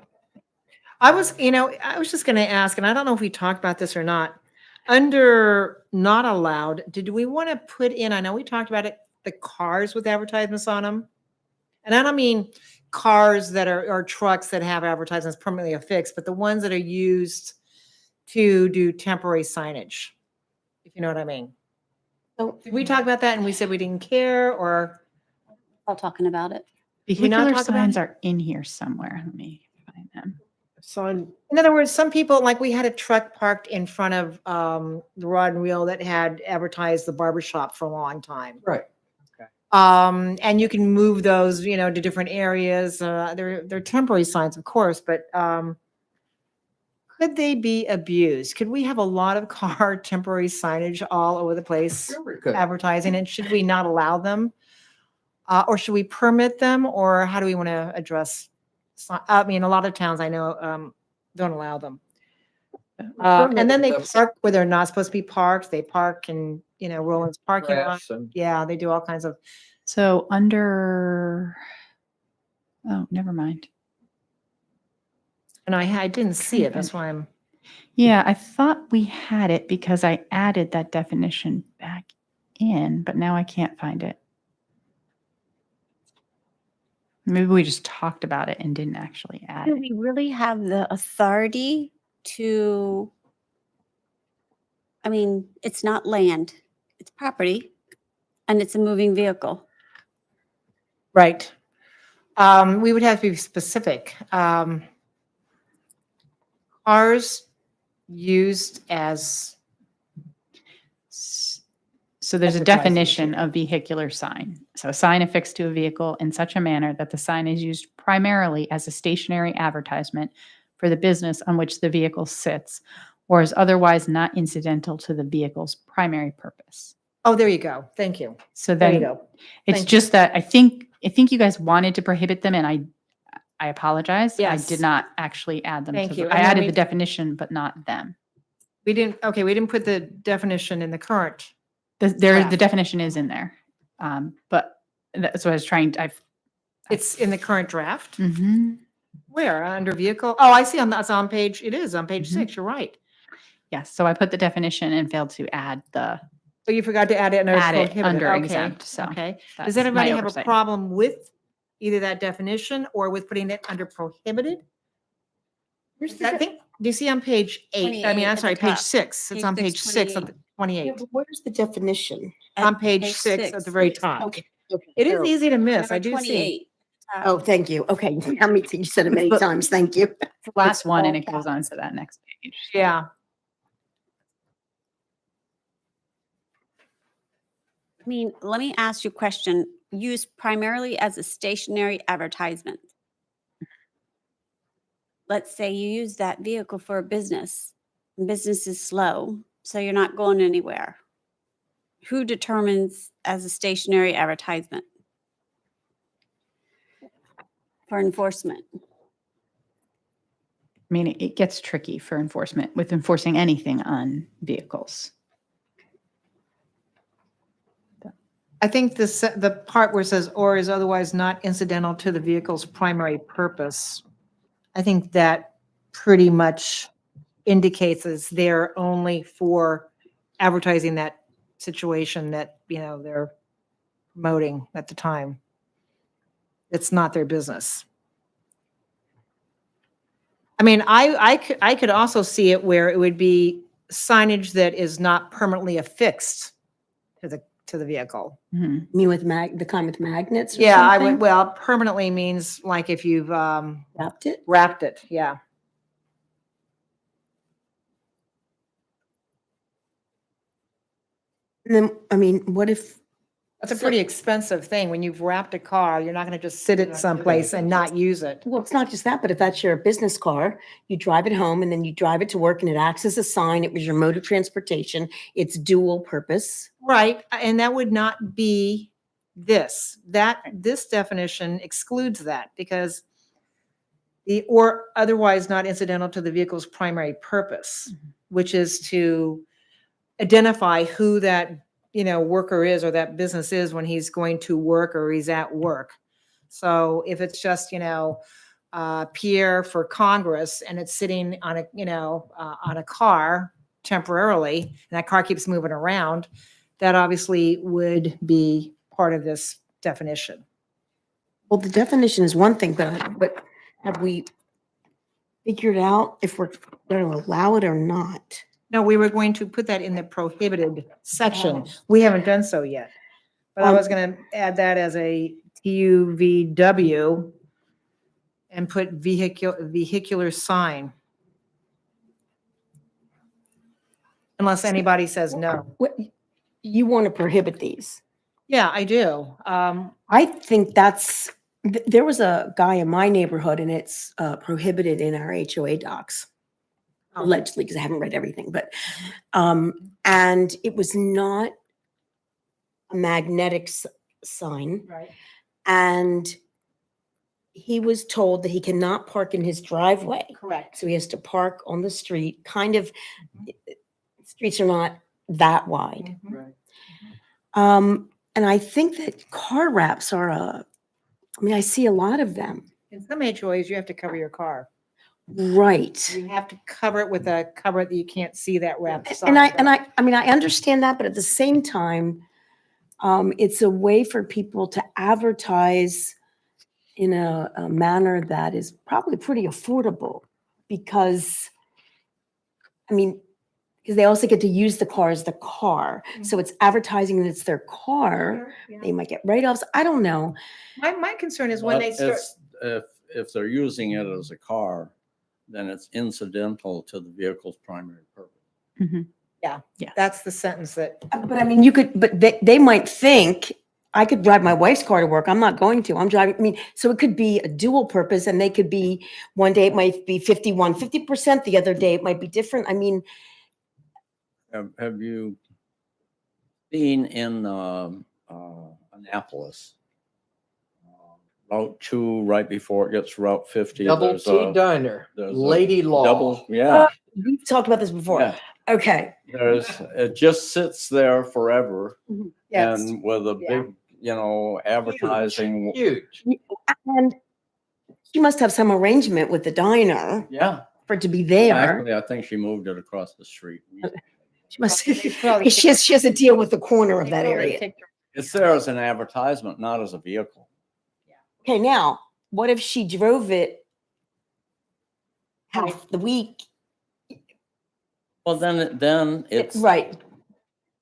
I was just gonna ask, and I don't know if we talked about this or not. Under not allowed, did we want to put in, I know we talked about it, the cars with advertisements on them? And I don't mean cars that are, or trucks that have advertisements permanently affixed, but the ones that are used to do temporary signage, if you know what I mean. so Did we talk about that and we said we didn't care, or? All talking about it. we not Vehicular talk about signs it? are in here somewhere. Let me find them. Sign, In other words, some people, like we had a truck parked in front of the Rod and Reel that had advertised the barber shop for a long time. right. And you can move those, to different areas. They're temporary signs, of course, but could they be abused? Could we have a lot of car temporary signage all over the place Sure we could. advertising? And should we not allow them? Or should we permit them? Or how do we want to address? I mean, a lot of towns I know don't allow them. And then they park where they're not supposed to be parked. They park in, Roland's parking lot. Grass and- Yeah, they do all kinds of. So under, oh, never mind. And I didn't see it. That's why I'm. Yeah, I thought we had it because I added that definition back in, but now I can't find it. Maybe we just talked about it and didn't actually add Do it. we really have the authority to, I mean, it's not land, it's property, and it's a moving vehicle. Right. We would have to be specific. Cars used as, So there's a Advertising definition material. of vehicular sign. So a sign affixed to a vehicle in such a manner that the sign is used primarily as a stationary advertisement for the business on which the vehicle sits, or is otherwise not incidental to the vehicle's primary purpose. oh, there you go. Thank you. So There you then go. it's Thank you. just that I think you guys wanted to prohibit them, and I apologize. I Yes. did not actually add them. Thank to you. I And then added we- the definition, but not them. We didn't put the definition in the current. The Draft. definition is in there, but that's what I was trying. It's in the current draft. Mhm. Where? Under vehicle? Oh, I see it's on page, it is on page Mhm. 6. You're right. Yes, so I put the definition and failed to add But you forgot to add it under Add it prohibited. under Okay, exempt, so Okay. that's Does my anybody have a oversight. problem with either that definition or with putting it under prohibited? I think, do you see on page 8? I 28 mean, I'm at the sorry, page top. 6. It's Page on 6, page 6 of 28. the 28. yeah, but where's the definition? On At page 6 at the very top. Okay. Okay. It is Carol. easy to miss. Number I do see. 28. Oh, thank you. Okay. I mean, you said it many But- times. Thank you. It's the last one, and all it goes on to that next page. Yeah. I mean, let me ask you a question. Used primarily as a stationary advertisement. Let's say you use that vehicle for a business. And business is slow, so you're not going anywhere. Who determines as a stationary advertisement? For enforcement. I mean, it gets tricky for enforcement with enforcing anything on vehicles. I think the part where it says or is otherwise not incidental to the vehicle's primary purpose, I think that pretty much indicates it's there only for advertising that situation that, they're promoting at the time. It's not their business. I mean, I could also see it where it would be signage that is not permanently affixed to the vehicle. Mhm. You mean with the kind with magnets or Yeah, I something? would, well, permanently means like if you've Wrapped it? wrapped it, yeah. And then, I mean, what if, That's a So- pretty expensive thing. When you've wrapped a car, you're not going to just sit it someplace and not use it. well, it's not just that, but if that's your business car, you drive it home and then you drive it to work and it acts as a sign, it was your mode of transportation, it's dual purpose. Right, and that would not be this. This definition excludes that because or otherwise not incidental to the vehicle's primary purpose, which is to identify who that, worker is or that business is when he's going to work or he's at work. So if it's just, Pierre for Congress and it's sitting on a car temporarily, and that car keeps moving around, that obviously would be part of this definition. Well, the definition is one thing, but have we figured out if we're going to allow it or not? No, we were going to put that in the prohibited section. We haven't done so yet. But I was going to add that as a TUVW and put vehicular sign. Unless anybody says no. What, you want to prohibit these? Yeah, I do. I think there was a guy in my neighborhood and it's prohibited in our HOA docs. Allegedly, because I haven't read everything, but, and it was not a magnetic sign. Right. And he was told that he cannot park in his driveway. Correct. So he has to park on the street, kind of, streets are not that wide. Mhm. Right. And I think that car wraps are I see a lot of them. In some HOAs, you have to cover your car. Right. You have to cover it with a cover that you can't see that wrapped sign. And I understand that, but at the same time, it's a way for people to advertise in a manner that is probably pretty affordable because, because they also get to use the car as the car. So it's advertising that it's their car. Yeah. They might get write-offs. I don't know. My concern is when But they start. if they're using it as a car, then it's incidental to the vehicle's primary purpose. That's the sentence that, But but they might think, I could drive my wife's car to work. I'm not going to. I'm driving. So it could be a dual purpose and they could be, one day it might be 50%, the other day it might be different. Have you seen in Annapolis, Route 2, right before it gets Route 50? Double there's T a Diner, there's a Lady Law. double, yeah. We've talked about this before. Yeah. Okay. It just sits there forever yes, and with a Yeah. big, advertising. Huge. And she must have some arrangement with the diner Yeah. for it to be there. Actually, I think she moved it across the street. She must, They probably she has a deal with the corner of that They area. take their- It's there as an advertisement, not as a vehicle. Okay, now, what if she drove it half the week? Well, then it's, Right.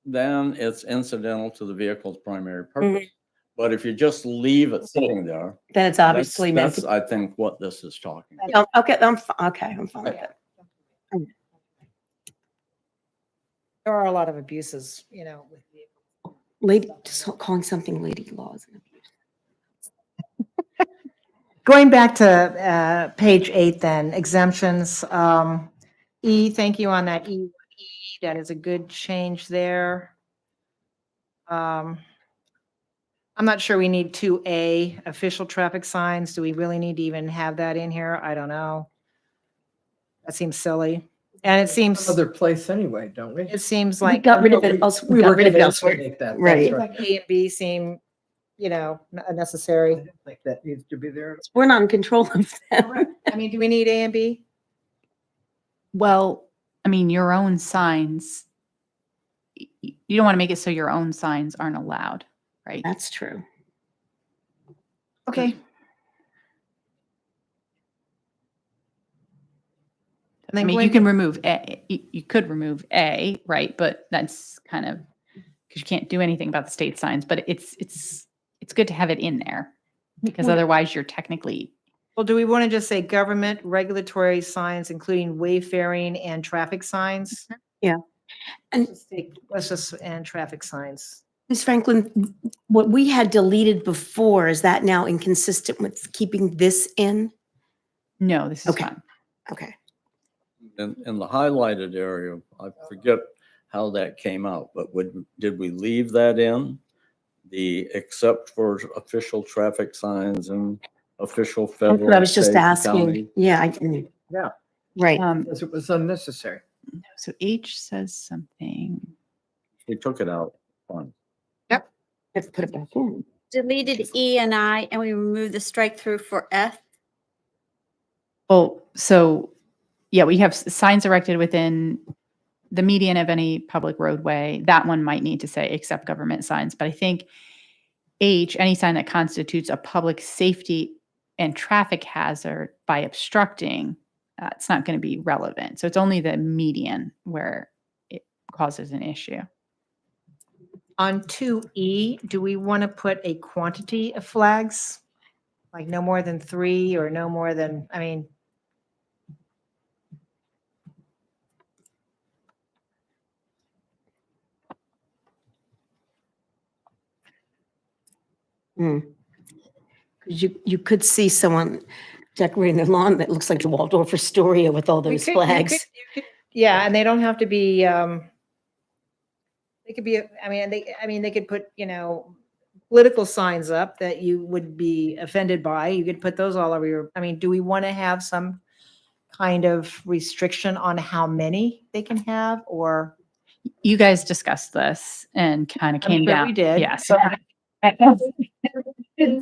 then it's incidental to the vehicle's primary purpose. But if you just leave it sitting there, Then it's that's, obviously meant that's, to. I think, what this is talking about. Yeah, okay, I'm fine with that. There are a lot of abuses, with vehicles. Lady, just calling something lady laws. Going back to page 8 then, exemptions. E, thank you on that E. That is a good change there. I'm not sure we need 2A, official traffic signs. Do we really need to even have that in here? I don't know. That seems silly. And it seems, Other place anyway, don't we? it seems We like got rid of No, it, we- else, we we got were rid of it gonna elsewhere. eliminate that, that's Right. right. A and B seem, I unnecessary. don't think that needs to be there. We're not in control of them. I mean, do we need A and B? Well, your own signs, you don't want to make it so your own signs aren't allowed, right? That's true. Okay. And then You going can remove A, you could remove A, right? But that's kind of, because you can't do anything about the state signs, but it's good to have it in there because otherwise you're technically, Well, do we want to just say government regulatory signs, including wayfaring and traffic signs? And And traffic signs. Ms. Franklin, what we had deleted before, is that now inconsistent with keeping this in? No, this is Okay. fine. Okay. In the highlighted area, I forget how that came out, but did we leave that in? The except for official traffic signs and official That's federal, what I was just state, and asking. county? Yeah. Yeah. Right. Because it was unnecessary. So H says something. We took it out. Fine. Let's put it back in. Deleted E and I, and we removed the strike through for F. Well, so yeah, we have signs erected within the median of any public roadway. That one might need to say except government signs, but I think H, any sign that constitutes a public safety and traffic hazard by obstructing, it's not going to be relevant. So it's only the median where it causes an issue. On 2E, do we want to put a quantity of flags? Like no more than 3 or no more than, I mean, Because you could see someone decorating the lawn that looks like the Waldorf Astoria with all we those could- flags. yeah, and they don't have to be, they could be, they could put, political signs up that you would be offended by. You could put those all over your, do we want to have some kind of restriction on how many they can have, or? You guys discussed this and kind of I'm came sure down. we did. Yeah. So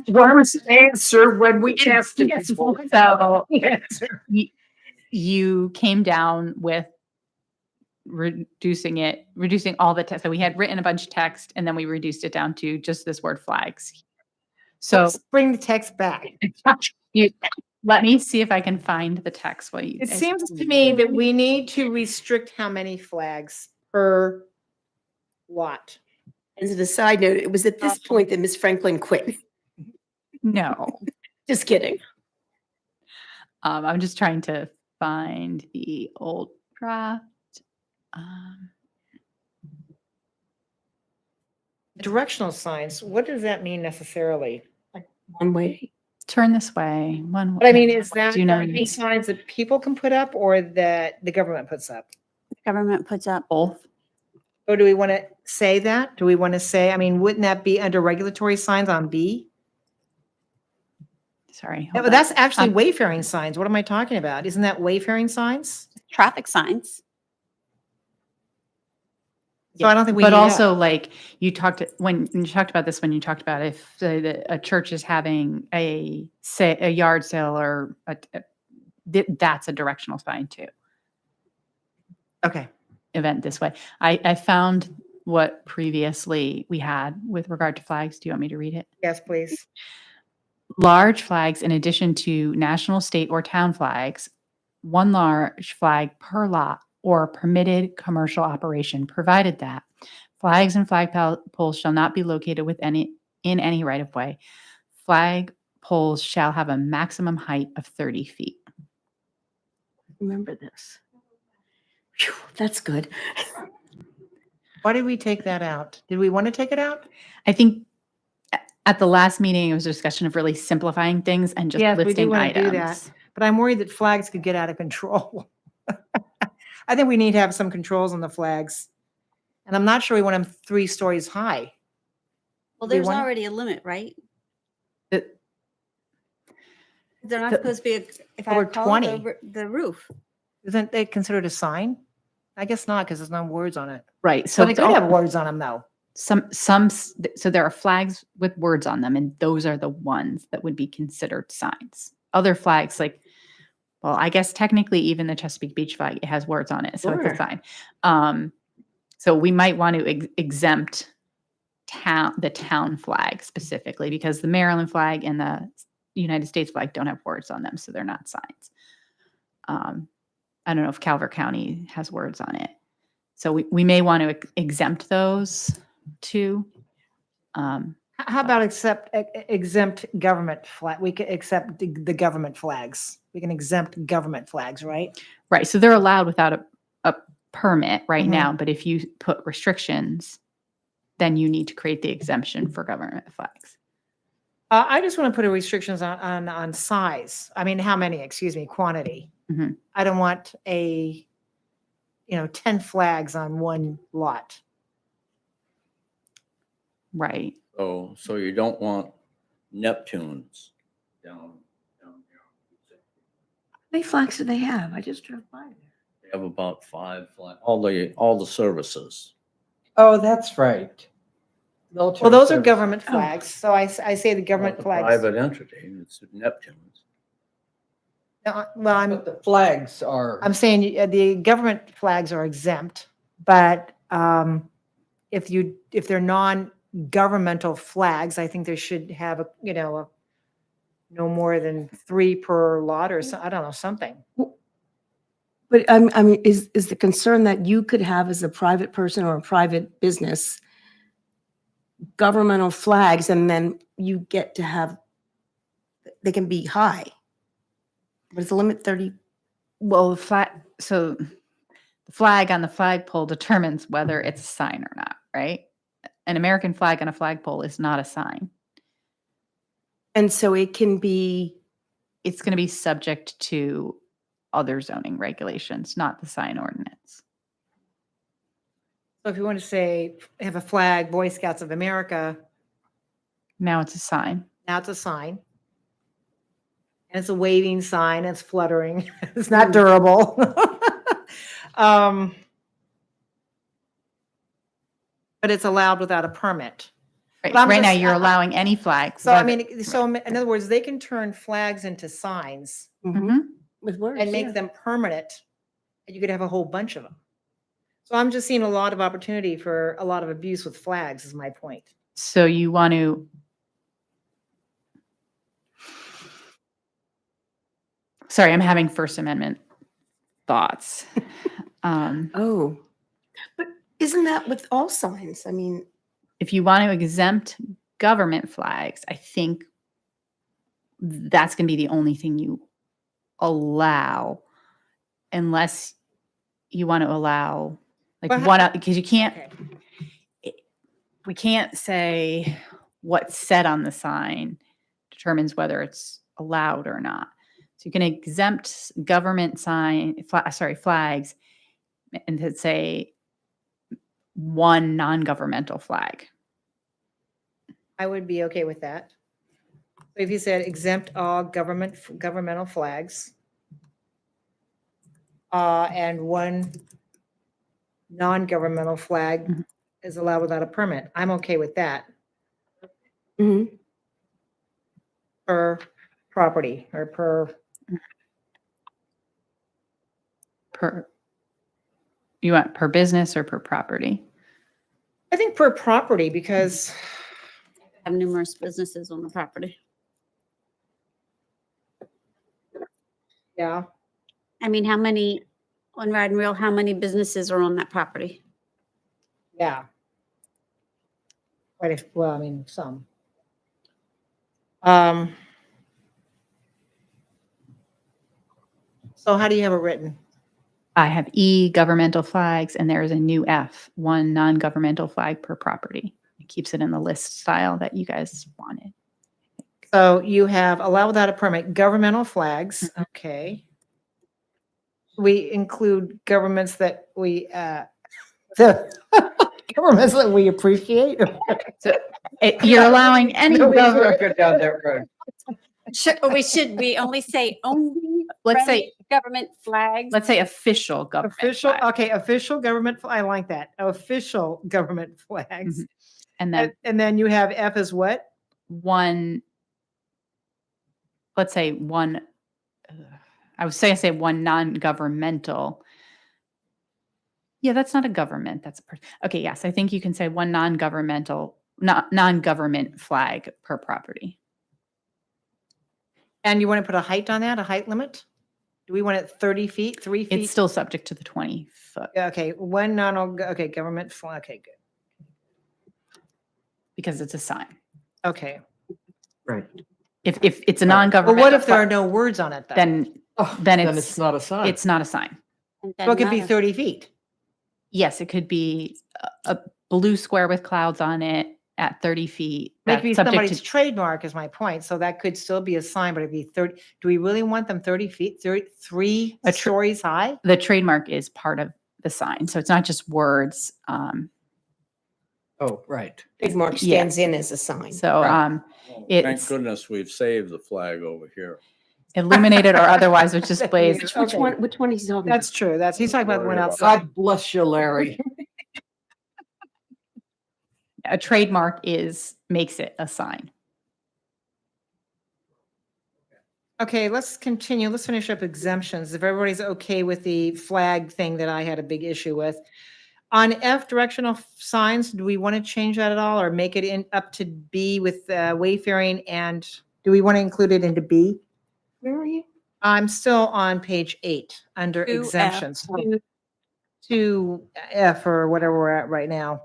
Warm's answer when we asked it. So you came down with reducing all the text. So we had written a bunch of text and then we reduced it down to just this word flags. So Let's bring the text back. let me see if I can find the text while you. It guys- seems to me that we need to restrict how many flags per lot. As a side note, it was at this point that Ms. Franklin quit. No, Just kidding. I'm just trying to find the old draft. Um, Directional signs, what does that mean necessarily? One way. Turn this way. One. But I mean, is that Do not any use signs that people can put up or that the government puts up? Government puts up. both. Or do we want to say that? Do we want to say, wouldn't that be under regulatory signs on B? Sorry. Yeah, hold but on. that's actually Um, wayfaring signs. What am I talking about? Isn't that wayfaring signs? Traffic signs. So I don't think we. But need also, like you talked when you talked about this, when you talked about if a church is having a yard sale or that's a directional sign too. Okay. Event this way. I found what previously we had with regard to flags. Do you want me to read it? Yes, please. Large flags, in addition to national, state, or town flags, one large flag per lot or permitted commercial operation, provided that flags and poles shall not be located in any right of way. Flag poles shall have a maximum height of 30 feet. Remember this. Phew, that's good. Why did we take that out? Did we want to take it out? I think at the last meeting, it was a discussion of really simplifying things and just Yes, we do listing want to do that. items. But I'm worried that flags could get out of control. I think we need to have some controls on the flags. And I'm not sure we want them 3 stories high. Well, Do we there's want- already a limit, right? The- They're not the- supposed to be, if I Over recall, 20. over the roof. Isn't they considered a sign? I guess not, because there's no words on it. Right. So So they it's could all- have words on them though. so there are flags with words on them, and those are the ones that would be considered signs. Other flags, like, well, I guess technically even the Chesapeake Beach flag, it has words on it, so it's Sure. a sign. So we might want to exempt the town flag specifically, because the Maryland flag and the United States flag don't have words on them, so they're not signs. I don't know if Calvert County has words on it. So we may want to exempt those too. How about exempt government flag? We could accept the government flags. We can exempt government flags, right? Right. So they're allowed without a permit right Mhm. now, but if you put restrictions, then you need to create the exemption for government flags. I just want to put a restrictions on size. I mean, how many, excuse me, quantity. Mhm. I don't want 10 flags on one lot. Right. So you don't want Neptunes down here. How many flags do they have? I just drove by there. They have about 5 flags, all the services. Oh, that's right. Military Well, those are service. government Oh. flags. So I say the government Not the flags. Private entity, it's Neptunes. Well, But the flags are, I'm saying the government flags are exempt, but if they're non-governmental flags, I think they should have no more than 3 per lot or so, I don't know, something. But I mean, is the concern that you could have as a private person or a private business governmental flags and then you get to have, they can be high? What is the limit, 30? Well, so the flag on the flagpole determines whether it's a sign or not, right? An American flag on a flagpole is not a sign. And so it can be, It's going to be subject to other zoning regulations, not the sign ordinance. So if you want to say, have a flag, Boy Scouts of America, Now it's a sign. now it's a sign. And it's a waving sign, it's fluttering, it's not durable. But it's allowed without a permit. Right, But I'm right now, just- you're allowing any flag. So I whether- mean, so in other words, they can turn flags into signs Mhm. with words. and make yeah. them permanent. And you could have a whole bunch of them. So I'm just seeing a lot of opportunity for a lot of abuse with flags is my point. So you want to. Sorry, I'm having First Amendment thoughts. Oh, but isn't that with all signs? I mean, If you want to exempt government flags, I think that's going to be the only thing you allow, unless you want to allow like Well, one, because you can't, Okay. we can't say what's said on the sign determines whether it's allowed or not. So you can exempt government flags and to say one non-governmental flag. I would be okay with that. If you said exempt all governmental flags and one non-governmental flag Mhm. is allowed without a permit, I'm okay with that mhm. per property or per, You want per business or per property? I think per property because Have numerous businesses on the property. yeah, I mean, how many, on Ride and Reel, how many businesses are on that property? yeah. Well, I mean, some. So how do you have it written? I have E, governmental flags, and there is a new F, one non-governmental flag per property. It keeps it in the list style that you guys wanted. So you have allow without a permit, governmental flags, okay. We include governments that we, the governments that we appreciate. You're allowing any no, we government, don't go down that road. Should we only say only let's say, government flags? let's say official government. Official, flag. okay, official government, I like that, official government flags. And then And then you have F as what? one, let's say one, I was saying, say one non-governmental. Yeah, that's not a government. That's a person. Okay, yes, I think you can say one non-governmental, non-government flag per property. And you want to put a height on that, a height limit? Do we want it 30 feet, 3 feet? It's still subject to the 20 foot Yeah, okay, okay, government flag, okay, good, because it's a sign. okay. Right. If it's a Well, non-governmental. what if there are flag, no words on it though? Then Oh, Then then it's- it's not a sign. it's not a sign. And So it then could be not a- 30 feet. Yes, it could be a blue square with clouds on it at 30 feet. Maybe That's subject somebody's to, trademark is my point. So that could still be a sign, but it'd be 30. Do we really want them 30 feet, 3 A stories high? the trademark is part of the sign. So it's not just words. Oh, right. Trademark Yeah. stands in as a sign. So Right. Thank it's goodness we've saved the flag over here. illuminated or otherwise, which displays Which Which Okay. one, which one is he talking? That's true. He's talking about the one Worry about outside. God bless you, Larry. a trademark makes it a sign. Okay, let's continue. Let's finish up exemptions. If everybody's okay with the flag thing that I had a big issue with. On F, directional signs, do we want to change that at all or make it up to B with wayfaring? And do we want to include it into B? Where are you? I'm still on page 8 under 2F. exemptions. To F or whatever we're at right now.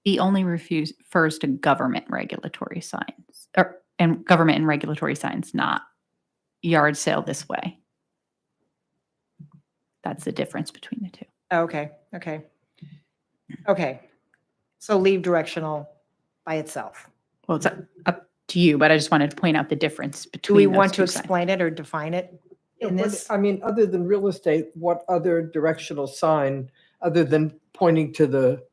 He only refers to government regulatory signs and government and regulatory signs, not yard sale this way. That's the difference between the two. Okay, okay. Okay. So leave directional by itself. Well, it's up to you, but I just wanted to point out the difference Do between we those want to two signs. explain it or define it in What- this? I mean, other than real estate, what other directional sign, other than pointing to the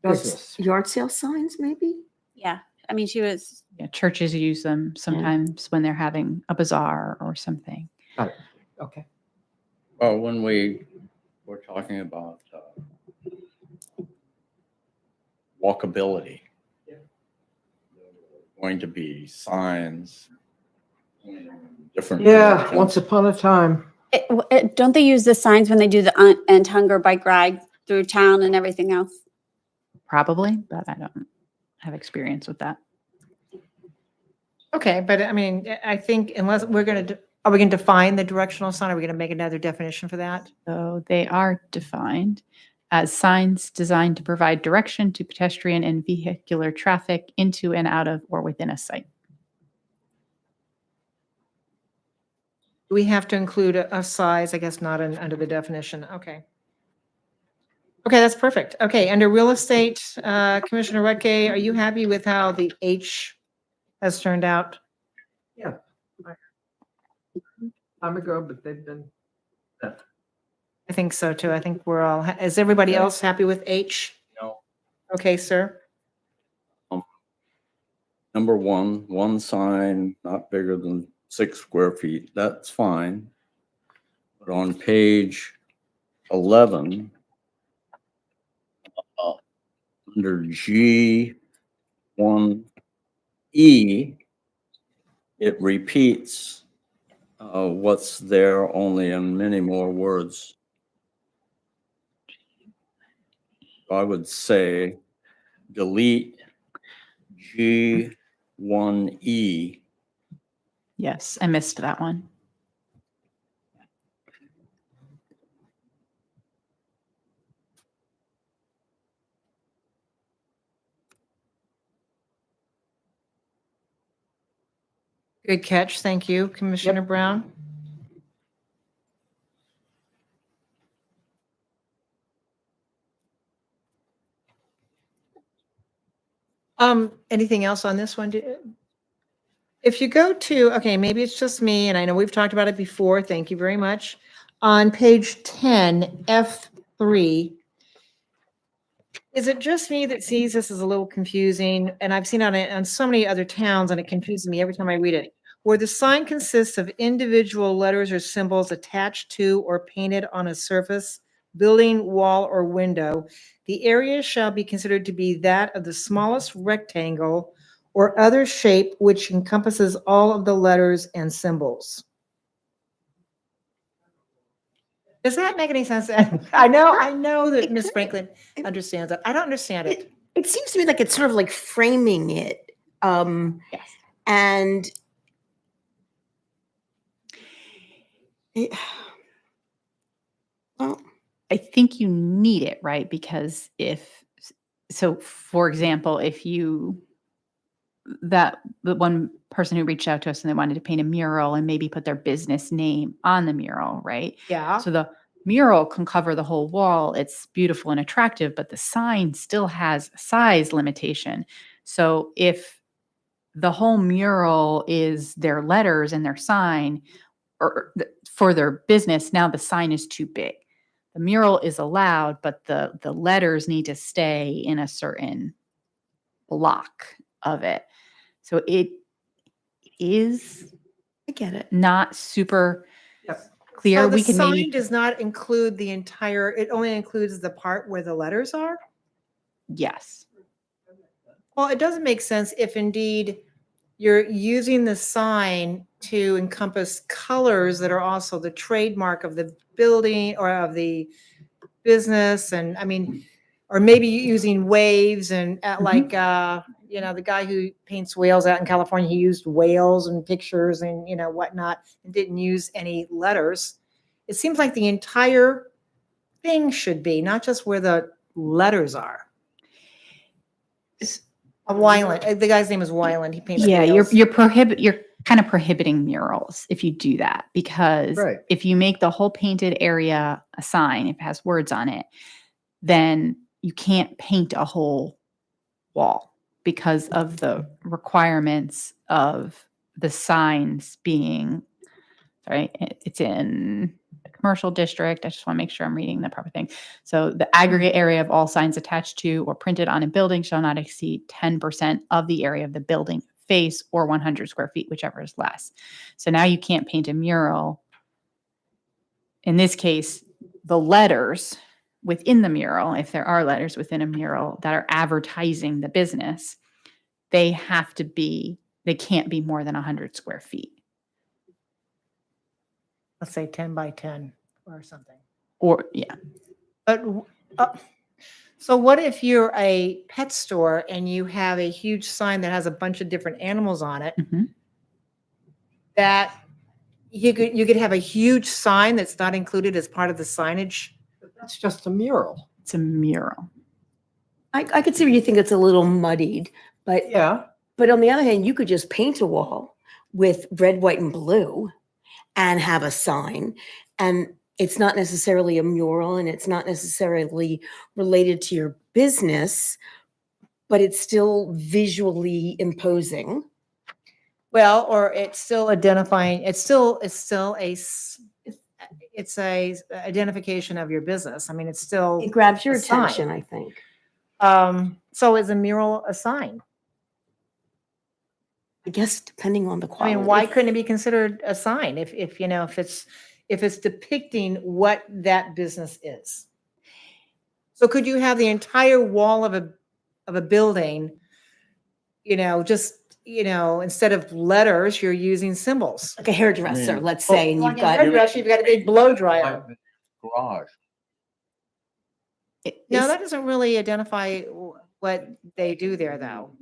business? Yard sale signs, maybe? Yeah, I mean, she was, Yeah, churches use them sometimes when they're having a bazaar or something. Okay. Well, when we were talking about walkability, going to be signs. in different Yeah, directions. once upon a time. don't they use the signs when they do the End Hunger bike ride through town and everything else? Probably, but I don't have experience with that. Okay, but I mean, I think unless we're going to, are we going to define the directional sign? Are we going to make another definition for that? So they are defined as signs designed to provide direction to pedestrian and vehicular traffic into and out of or within a site. Do we have to include a size? I guess not under the definition. Okay. Okay, that's perfect. Okay, under real estate, Commissioner Redke, are you happy with how the H has turned out? Time ago, but they've been. I think so too. I think we're all, is everybody else happy with H? No. Okay, sir. Number one sign not bigger than 6 square feet, that's fine. But on page 11, under G1E, it repeats what's there only in many more words. I would say delete G1E. Yes, I missed that one. Good catch. Thank you, Commissioner Brown. Anything else on this one? If you go to, okay, maybe it's just me, and I know we've talked about it before. Thank you very much. On page 10, F3, is it just me that sees this as a little confusing? And I've seen it on so many other towns, and it confuses me every time I read it. Where the sign consists of individual letters or symbols attached to or painted on a surface, building, wall, or window, the area shall be considered to be that of the smallest rectangle or other shape which encompasses all of the letters and symbols. Does that make any sense? I know that Ms. Franklin understands that. I don't understand it. It seems to me like it's sort of like framing it. Yes. And well, I think you need it, right? Because for example, if the one person who reached out to us and they wanted to paint a mural and maybe put their business name on the mural, right? Yeah. So mural can cover the whole wall. It's beautiful and attractive, but the sign still has a size limitation. So if the whole mural is their letters and their sign for their business, now the sign is too big. The mural is allowed, but the letters need to stay in a certain block of it. So it is I get it. not super Yep. clear. So the We can sign maybe, does not include the entire, it only includes the part where the letters are? yes. Well, it doesn't make sense if indeed you're using the sign to encompass colors that are also the trademark of the building or of the business. And I mean, or maybe using waves and like, you know, the guy who paints whales out in California, he used whales and pictures and, you know, whatnot, and didn't use any letters. It seems like the entire thing should be, not just where the letters are. Wyland, the guy's name is Wyland. He paints Yeah, whales. you're kind of prohibiting murals if you do that, because Right. if you make the whole painted area a sign, if it has words on it, then you can't paint a whole wall because of the requirements of the signs being, sorry, it's in a commercial district. I just want to make sure I'm reading the proper thing. So the aggregate area of all signs attached to or printed on a building shall not exceed 10% of the area of the building face or 100 square feet, whichever is less. So now you can't paint a mural. In this case, the letters within the mural, if there are letters within a mural that are advertising the business, they can't be more than 100 square feet. Let's say 10 by 10 or something. Or, yeah. But, so what if you're a pet store and you have a huge sign that has a bunch of different animals on it, Mhm. that you could have a huge sign that's not included as part of the signage? That's just a mural. It's a mural. I could see where you think it's a little muddied, but Yeah. But on the other hand, you could just paint a wall with red, white, and blue and have a sign. And it's not necessarily a mural and it's not necessarily related to your business, but it's still visually imposing. Well, or it's still identifying, it's a identification of your business. I mean, it's still, It grabs your a sign. attention, I think. so is a mural a sign? I guess depending on the I quality. mean, why couldn't it be considered a sign if you know, if it's depicting what that business is? So could you have the entire wall of a building, you know, just, you know, instead of letters, you're using symbols? Like a hairdresser, mean- let's say, and Like you've in got hairdresser, you've got a big blow dryer. Garage. No, that doesn't really identify what they do there, though.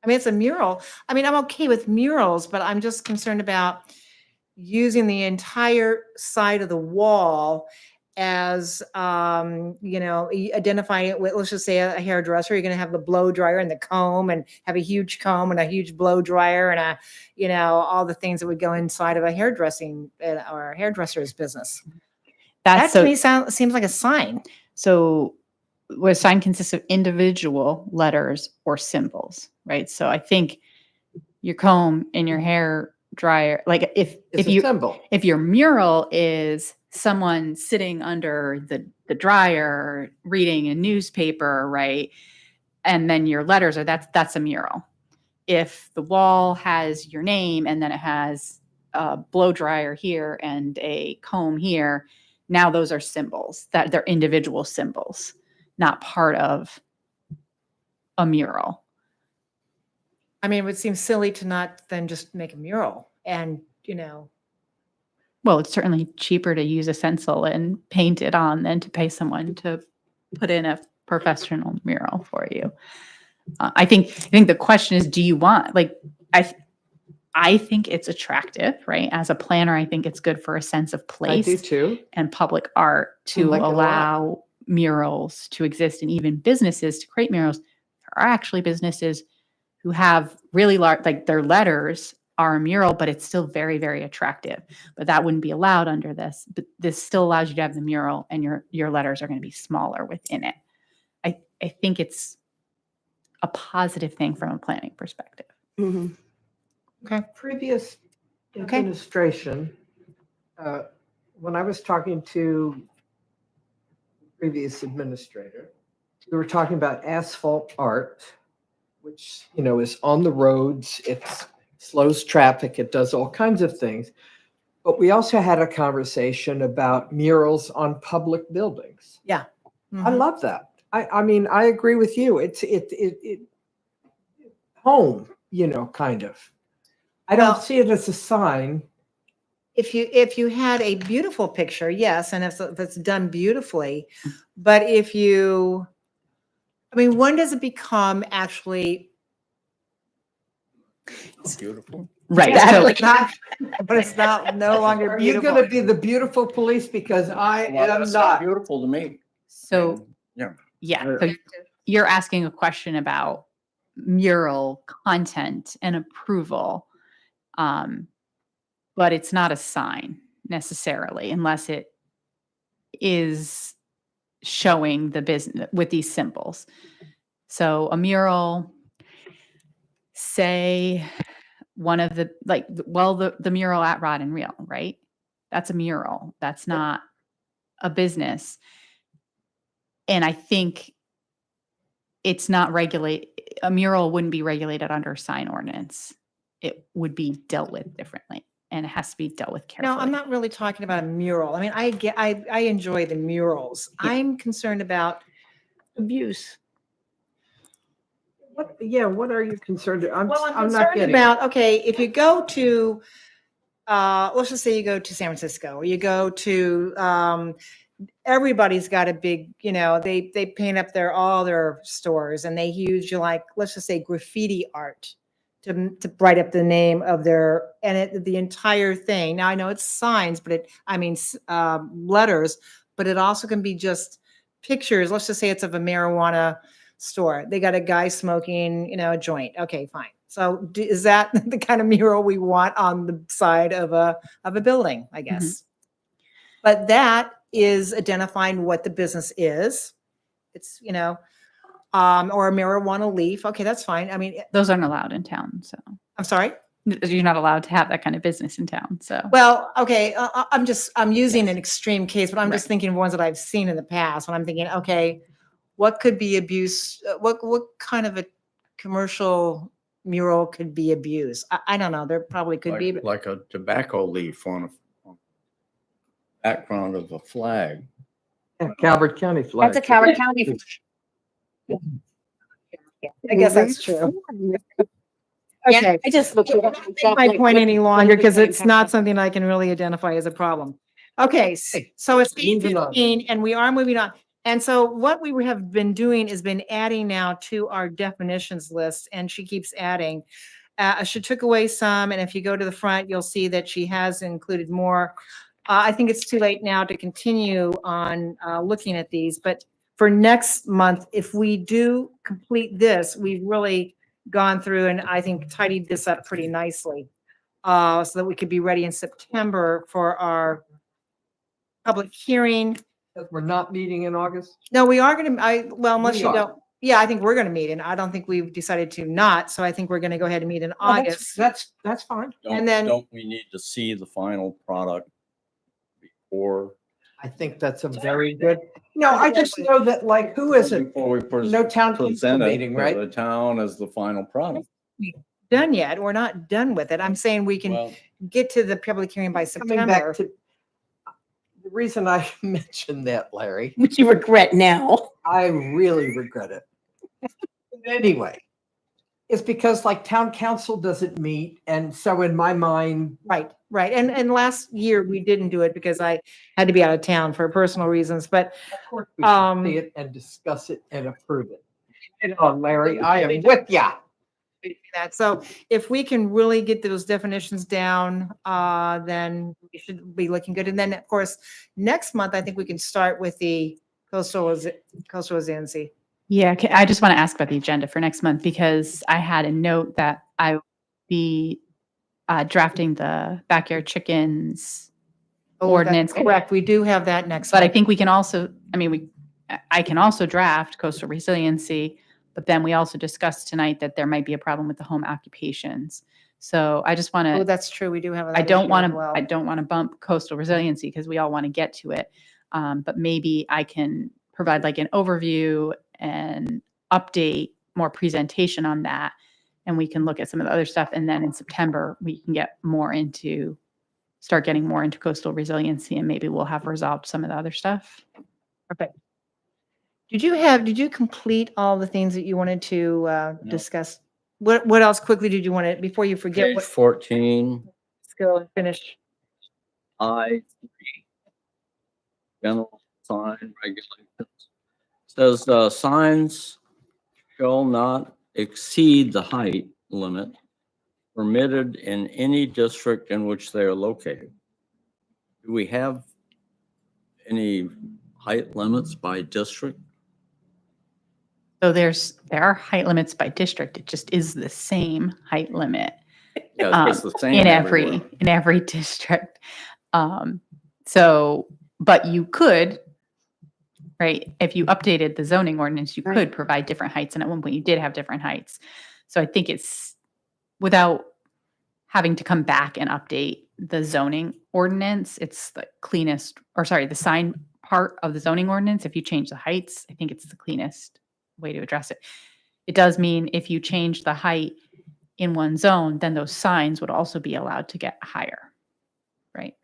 I mean, it's a mural. I mean, I'm okay with murals, but I'm just concerned about using the entire side of the wall as, you know, identifying it with, let's just say a hairdresser. You're going to have the blow dryer and the comb and have a huge comb and a huge blow dryer and a, you know, all the things that would go inside of a hairdressing or a hairdresser's business. That That's to me seems like a sign. so where a sign consists of individual letters or symbols, right? So I think your comb and your hair dryer, like It's if a you symbol. if your mural is someone sitting under the dryer reading a newspaper, right? And then your letters are that's a mural. If the wall has your name and then it has a blow dryer here and a comb here, now those are symbols, that they're individual symbols, not part of a mural. I mean, it would seem silly to not then just make a mural and, you know, Well, it's certainly cheaper to use a stencil and paint it on than to pay someone to put in a professional mural for you. I think the question is, do you want, like, I think it's attractive, right? As a planner, I think it's good for a sense of I place do too. and public art to like it a lot. allow murals to exist, and even businesses to create murals. There are actually businesses who have really large, like their letters are a mural, but it's still very, very attractive. But that wouldn't be allowed under this. But this still allows you to have the mural, and your letters are going to be smaller within it. I think it's a positive thing from a planning perspective. Mhm. Previous Okay. administration, when I was talking to the previous administrator, we were talking about asphalt art, which, is on the roads, it slows traffic, it does all kinds of things. But we also had a conversation about murals on public buildings. I Mhm. love that. I mean, I agree with you. It's home, kind of. I Well- don't see it as a sign. If you had a beautiful picture, yes, and if it's done beautifully, but when does it become actually? Beautiful. Right. Yeah, So it's not, but it's not no longer Are you beautiful. going to be the beautiful police? Because I Well, am that's not. beautiful to me. so Yeah. yeah. So you're asking a question about mural content and approval. But it's not a sign necessarily unless it is showing the business with these symbols. So a mural, say one of the the mural at Rod and Reel, right? That's a mural. That's not a business. And I think it's not a mural wouldn't be regulated under sign ordinance. It would be dealt with differently, and it has to be dealt with carefully. No, I'm not really talking about a mural. I mean, I enjoy the murals. Yeah. I'm concerned about Abuse. What are you concerned? I'm Well, I'm not concerned getting it. about, okay, if you go to, let's just say you go to San Francisco, or you go to, everybody's got a big, they paint up all their stores, and they use let's just say graffiti art to write up the name of the entire thing. Now I know it's signs, but letters, but it also can be just pictures. Let's just say it's of a marijuana store. They got a guy smoking, a joint. Okay, fine. So is that the kind of mural we want on the side of a building, I guess? But that is identifying what the business is. It's, or a marijuana leaf. Okay, that's fine. I mean, Those aren't allowed in town. So I'm sorry. you're not allowed to have that kind of business in town. So Well, okay, I'm using an extreme case, but I'm just Right. thinking of ones that I've seen in the past when I'm thinking, okay, what could be abuse? What kind of a commercial mural could be abused? I don't know. There probably could be. but- Like a tobacco leaf on a background of a flag. Yeah, Calvert County flag. That's a Calvert County. I guess that's true. Okay. I just looked it up. Make my point any longer because it's not something I can really identify as a problem. Okay, so it's Moving on. 8:15 and we are moving on. And so what we have been doing is been adding now to our definitions list, and she keeps adding. She took away some, and if you go to the front, you'll see that she has included more. I think it's too late now to continue on looking at these, but for next month, if we do complete this, we've really gone through and I think tidied this up pretty nicely. So that we could be ready in September for our public hearing. We're not meeting in August. No, we are gonna, unless We you are. don't, yeah, I think we're gonna meet, and I don't think we've decided to not, so I think we're gonna go ahead and meet in No, August. That's fine. And then- Don't we need to see the final product before? I think that's a very good. No, I just know that who isn't? Before we No town council present it meeting, to right? the town as the final product. Done yet, we're not done with it. I'm saying we can Well, get to the public hearing by Coming September. back to, the reason I mentioned that, Larry, Which you regret now. I really regret it. Anyway, it's because town council doesn't meet. And so in my mind, Right. And last year we didn't do it because I had to be out of town for personal reasons, but of course, we should see it and discuss it and approve it. Get on, Larry, I am with ya. that. So if we can really get those definitions down, then we should be looking good. And then, of course, next month, I think we can start with the coastal resiliency. yeah, I just want to ask about the agenda for next month because I had a note that I would be drafting the backyard chickens Oh, that's ordinance. correct. We do have that next But I month. think we can also, I mean, I can also draft coastal resiliency, but then we also discussed tonight that there might be a problem with the home occupations. So I just want Oh, to, that's true. We do have that I don't issue want as to, well. I don't want to bump coastal resiliency because we all want to get to it. But maybe I can provide like an overview and update, more presentation on that. And we can look at some of the other stuff. And then in September, we can get more into, start getting more into coastal resiliency, and maybe we'll have resolved some of the other stuff. Perfect. Did you complete all the things that you wanted to discuss? What else quickly did you want to, before you forget, Page what, 14, let's go and finish. I3, general sign regulations. Says, signs shall not exceed the height limit permitted in any district in which they are located. Do we have any height limits by district? So there are height limits by district. It just is the same height limit Yeah, it's the same in everywhere. every district. So, but you could, right? If you updated the zoning ordinance, you Right. could provide different heights. And at one point you did have different heights. So I think it's without having to come back and update the zoning ordinance, it's the cleanest, or sorry, the sign part of the zoning ordinance. If you change the heights, I think it's the cleanest way to address it. It does mean if you change the height in one zone, then those signs would also be allowed to get higher, right?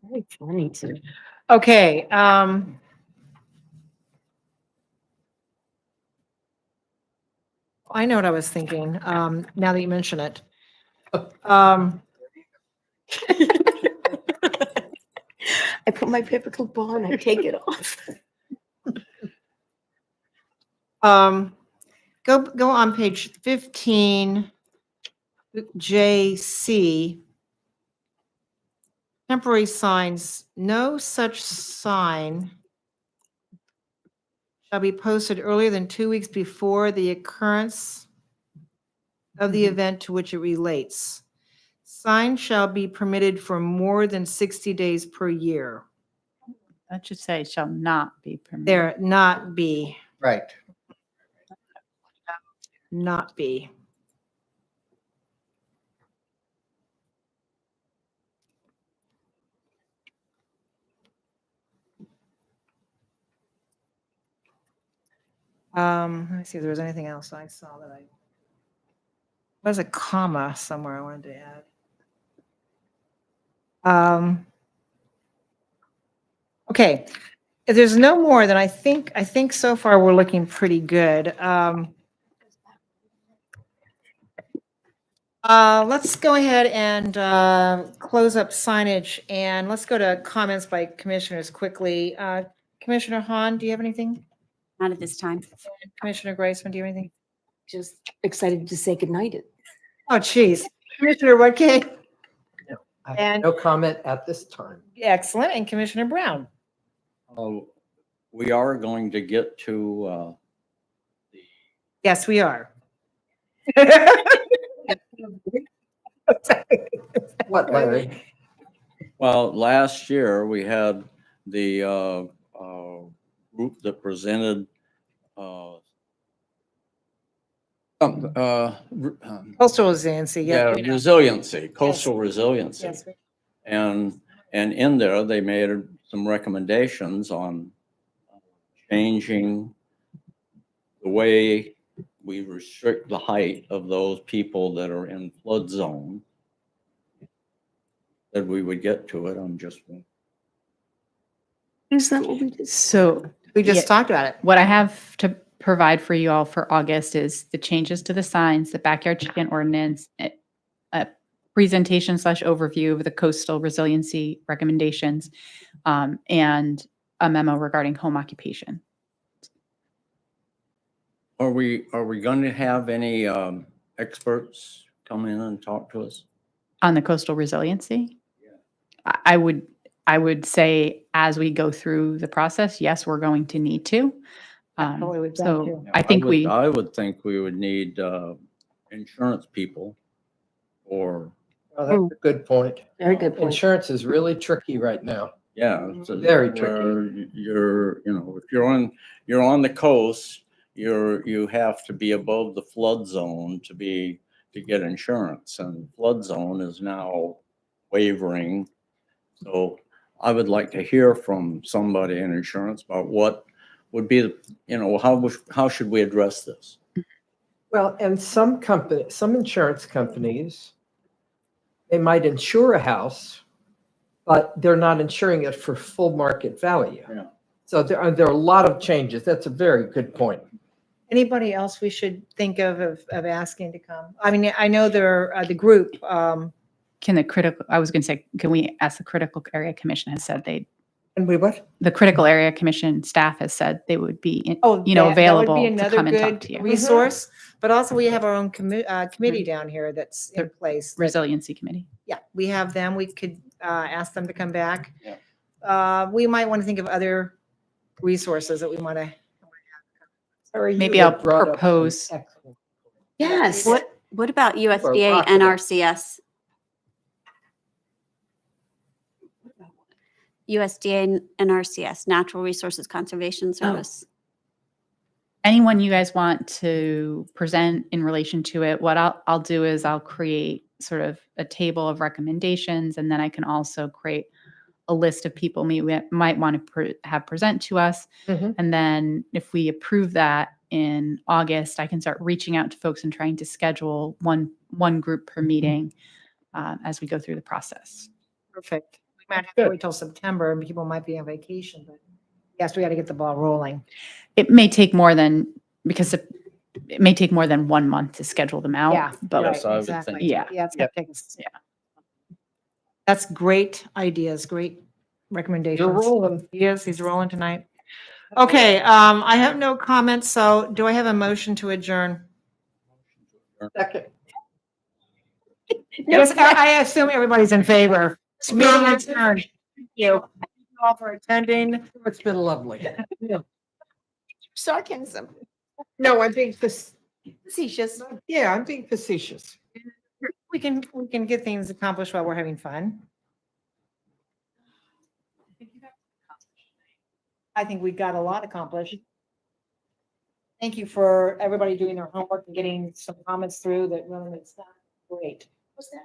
Very funny too. Okay, I know what I was thinking, now that you mention it. I put my paper clip on, I take it off. Go on page 15, JC. Temporary signs, no such sign shall be posted earlier than 2 weeks before the occurrence of the event to which it relates. Sign shall be permitted for more than 60 days per year. That should say shall not be permitted. There, not be, Right. not be. Let me see if there was anything else I saw that I, there's a comma somewhere I wanted to add. Okay, if there's no more, then I think so far we're looking pretty good. Let's go ahead and close up signage, and let's go to comments by commissioners quickly. Commissioner Hahn, do you have anything? Not at this time. Commissioner Graceman, do you have anything? Just excited to say goodnight. Oh, geez. Commissioner Woodkey? I have And- no comment at this time. Excellent. And Commissioner Brown? We are going to get to, Yes, we are. What, Larry? well, last year we had the group that presented Coastal resiliency, yeah, yeah. resiliency, coastal resiliency. Yes. And in there, they made some recommendations on changing the way we restrict the height of those people that are in flood zone. That we would get to it, I'm just. Is that what we did? So We just Yeah. talked about it. what I have to provide for you all for August is the changes to the signs, the backyard chicken ordinance, a presentation / overview of the coastal resiliency recommendations, and a memo regarding home occupation. Are we going to have any experts come in and talk to us? On the coastal resiliency? I would say as we go through the process, yes, we're going to need to. Absolutely, we've got So to. I think I would think we would need insurance people or, Well, that's a good point. Very good point. Insurance is really tricky right now. yeah. it's a- Very tricky. where You're, if you're on the coast, you have to be above the flood zone to get insurance, and flood zone is now wavering. So I would like to hear from somebody in insurance about what would be, how should we address this? Well, and some insurance companies, they might insure a house, but they're not insuring it for full market value. Yeah. So there are a lot of changes. That's a very good point. Anybody else we should think of asking to come? I mean, I know the group, I was going to say, can we ask the Critical Area Commission has said And we what? the Critical Area Commission staff has said they would be, oh, available that would be to another come and talk good to you. resource. But also we have our own committee down here that's in place. that- Resiliency Committee. Yeah, we have them. We could ask them to come back. Yeah. We might want to think of other resources that we want to. Maybe I'll propose- Yes. What about USDA rocking it. NRCS? USDA NRCS, Natural Resources Conservation Service. Anyone you guys want to present in relation to it, what I'll do is I'll create sort of a table of recommendations, and then I can also create a list of people we might want to have present to us. Mhm. And then if we approve that in August, I can start reaching out to folks and trying to schedule one group per meeting as we go through the process. Perfect. We might have to wait till September and people might be on vacation, but yes, we got to get the ball rolling. It may take more than, because it may take more than 1 month to schedule them out. Yeah, But Yes, I would exactly. think Yeah. Yeah, it's gonna take us. Yeah. That's great ideas, great recommendations. You're rolling. Yes, he's rolling tonight. Okay, I have no comments, so do I have a motion to adjourn? Second. Yes, I assume everybody's in favor. It's meeting adjourned. Thank you. Thank you all for attending. It's been lovely. Sarcasm. No, I'm being Facetious. yeah, I'm being facetious. We can get things accomplished while we're having fun. I think we got a lot accomplished. Thank you for everybody doing their homework and getting some comments through that really makes that great. What's that?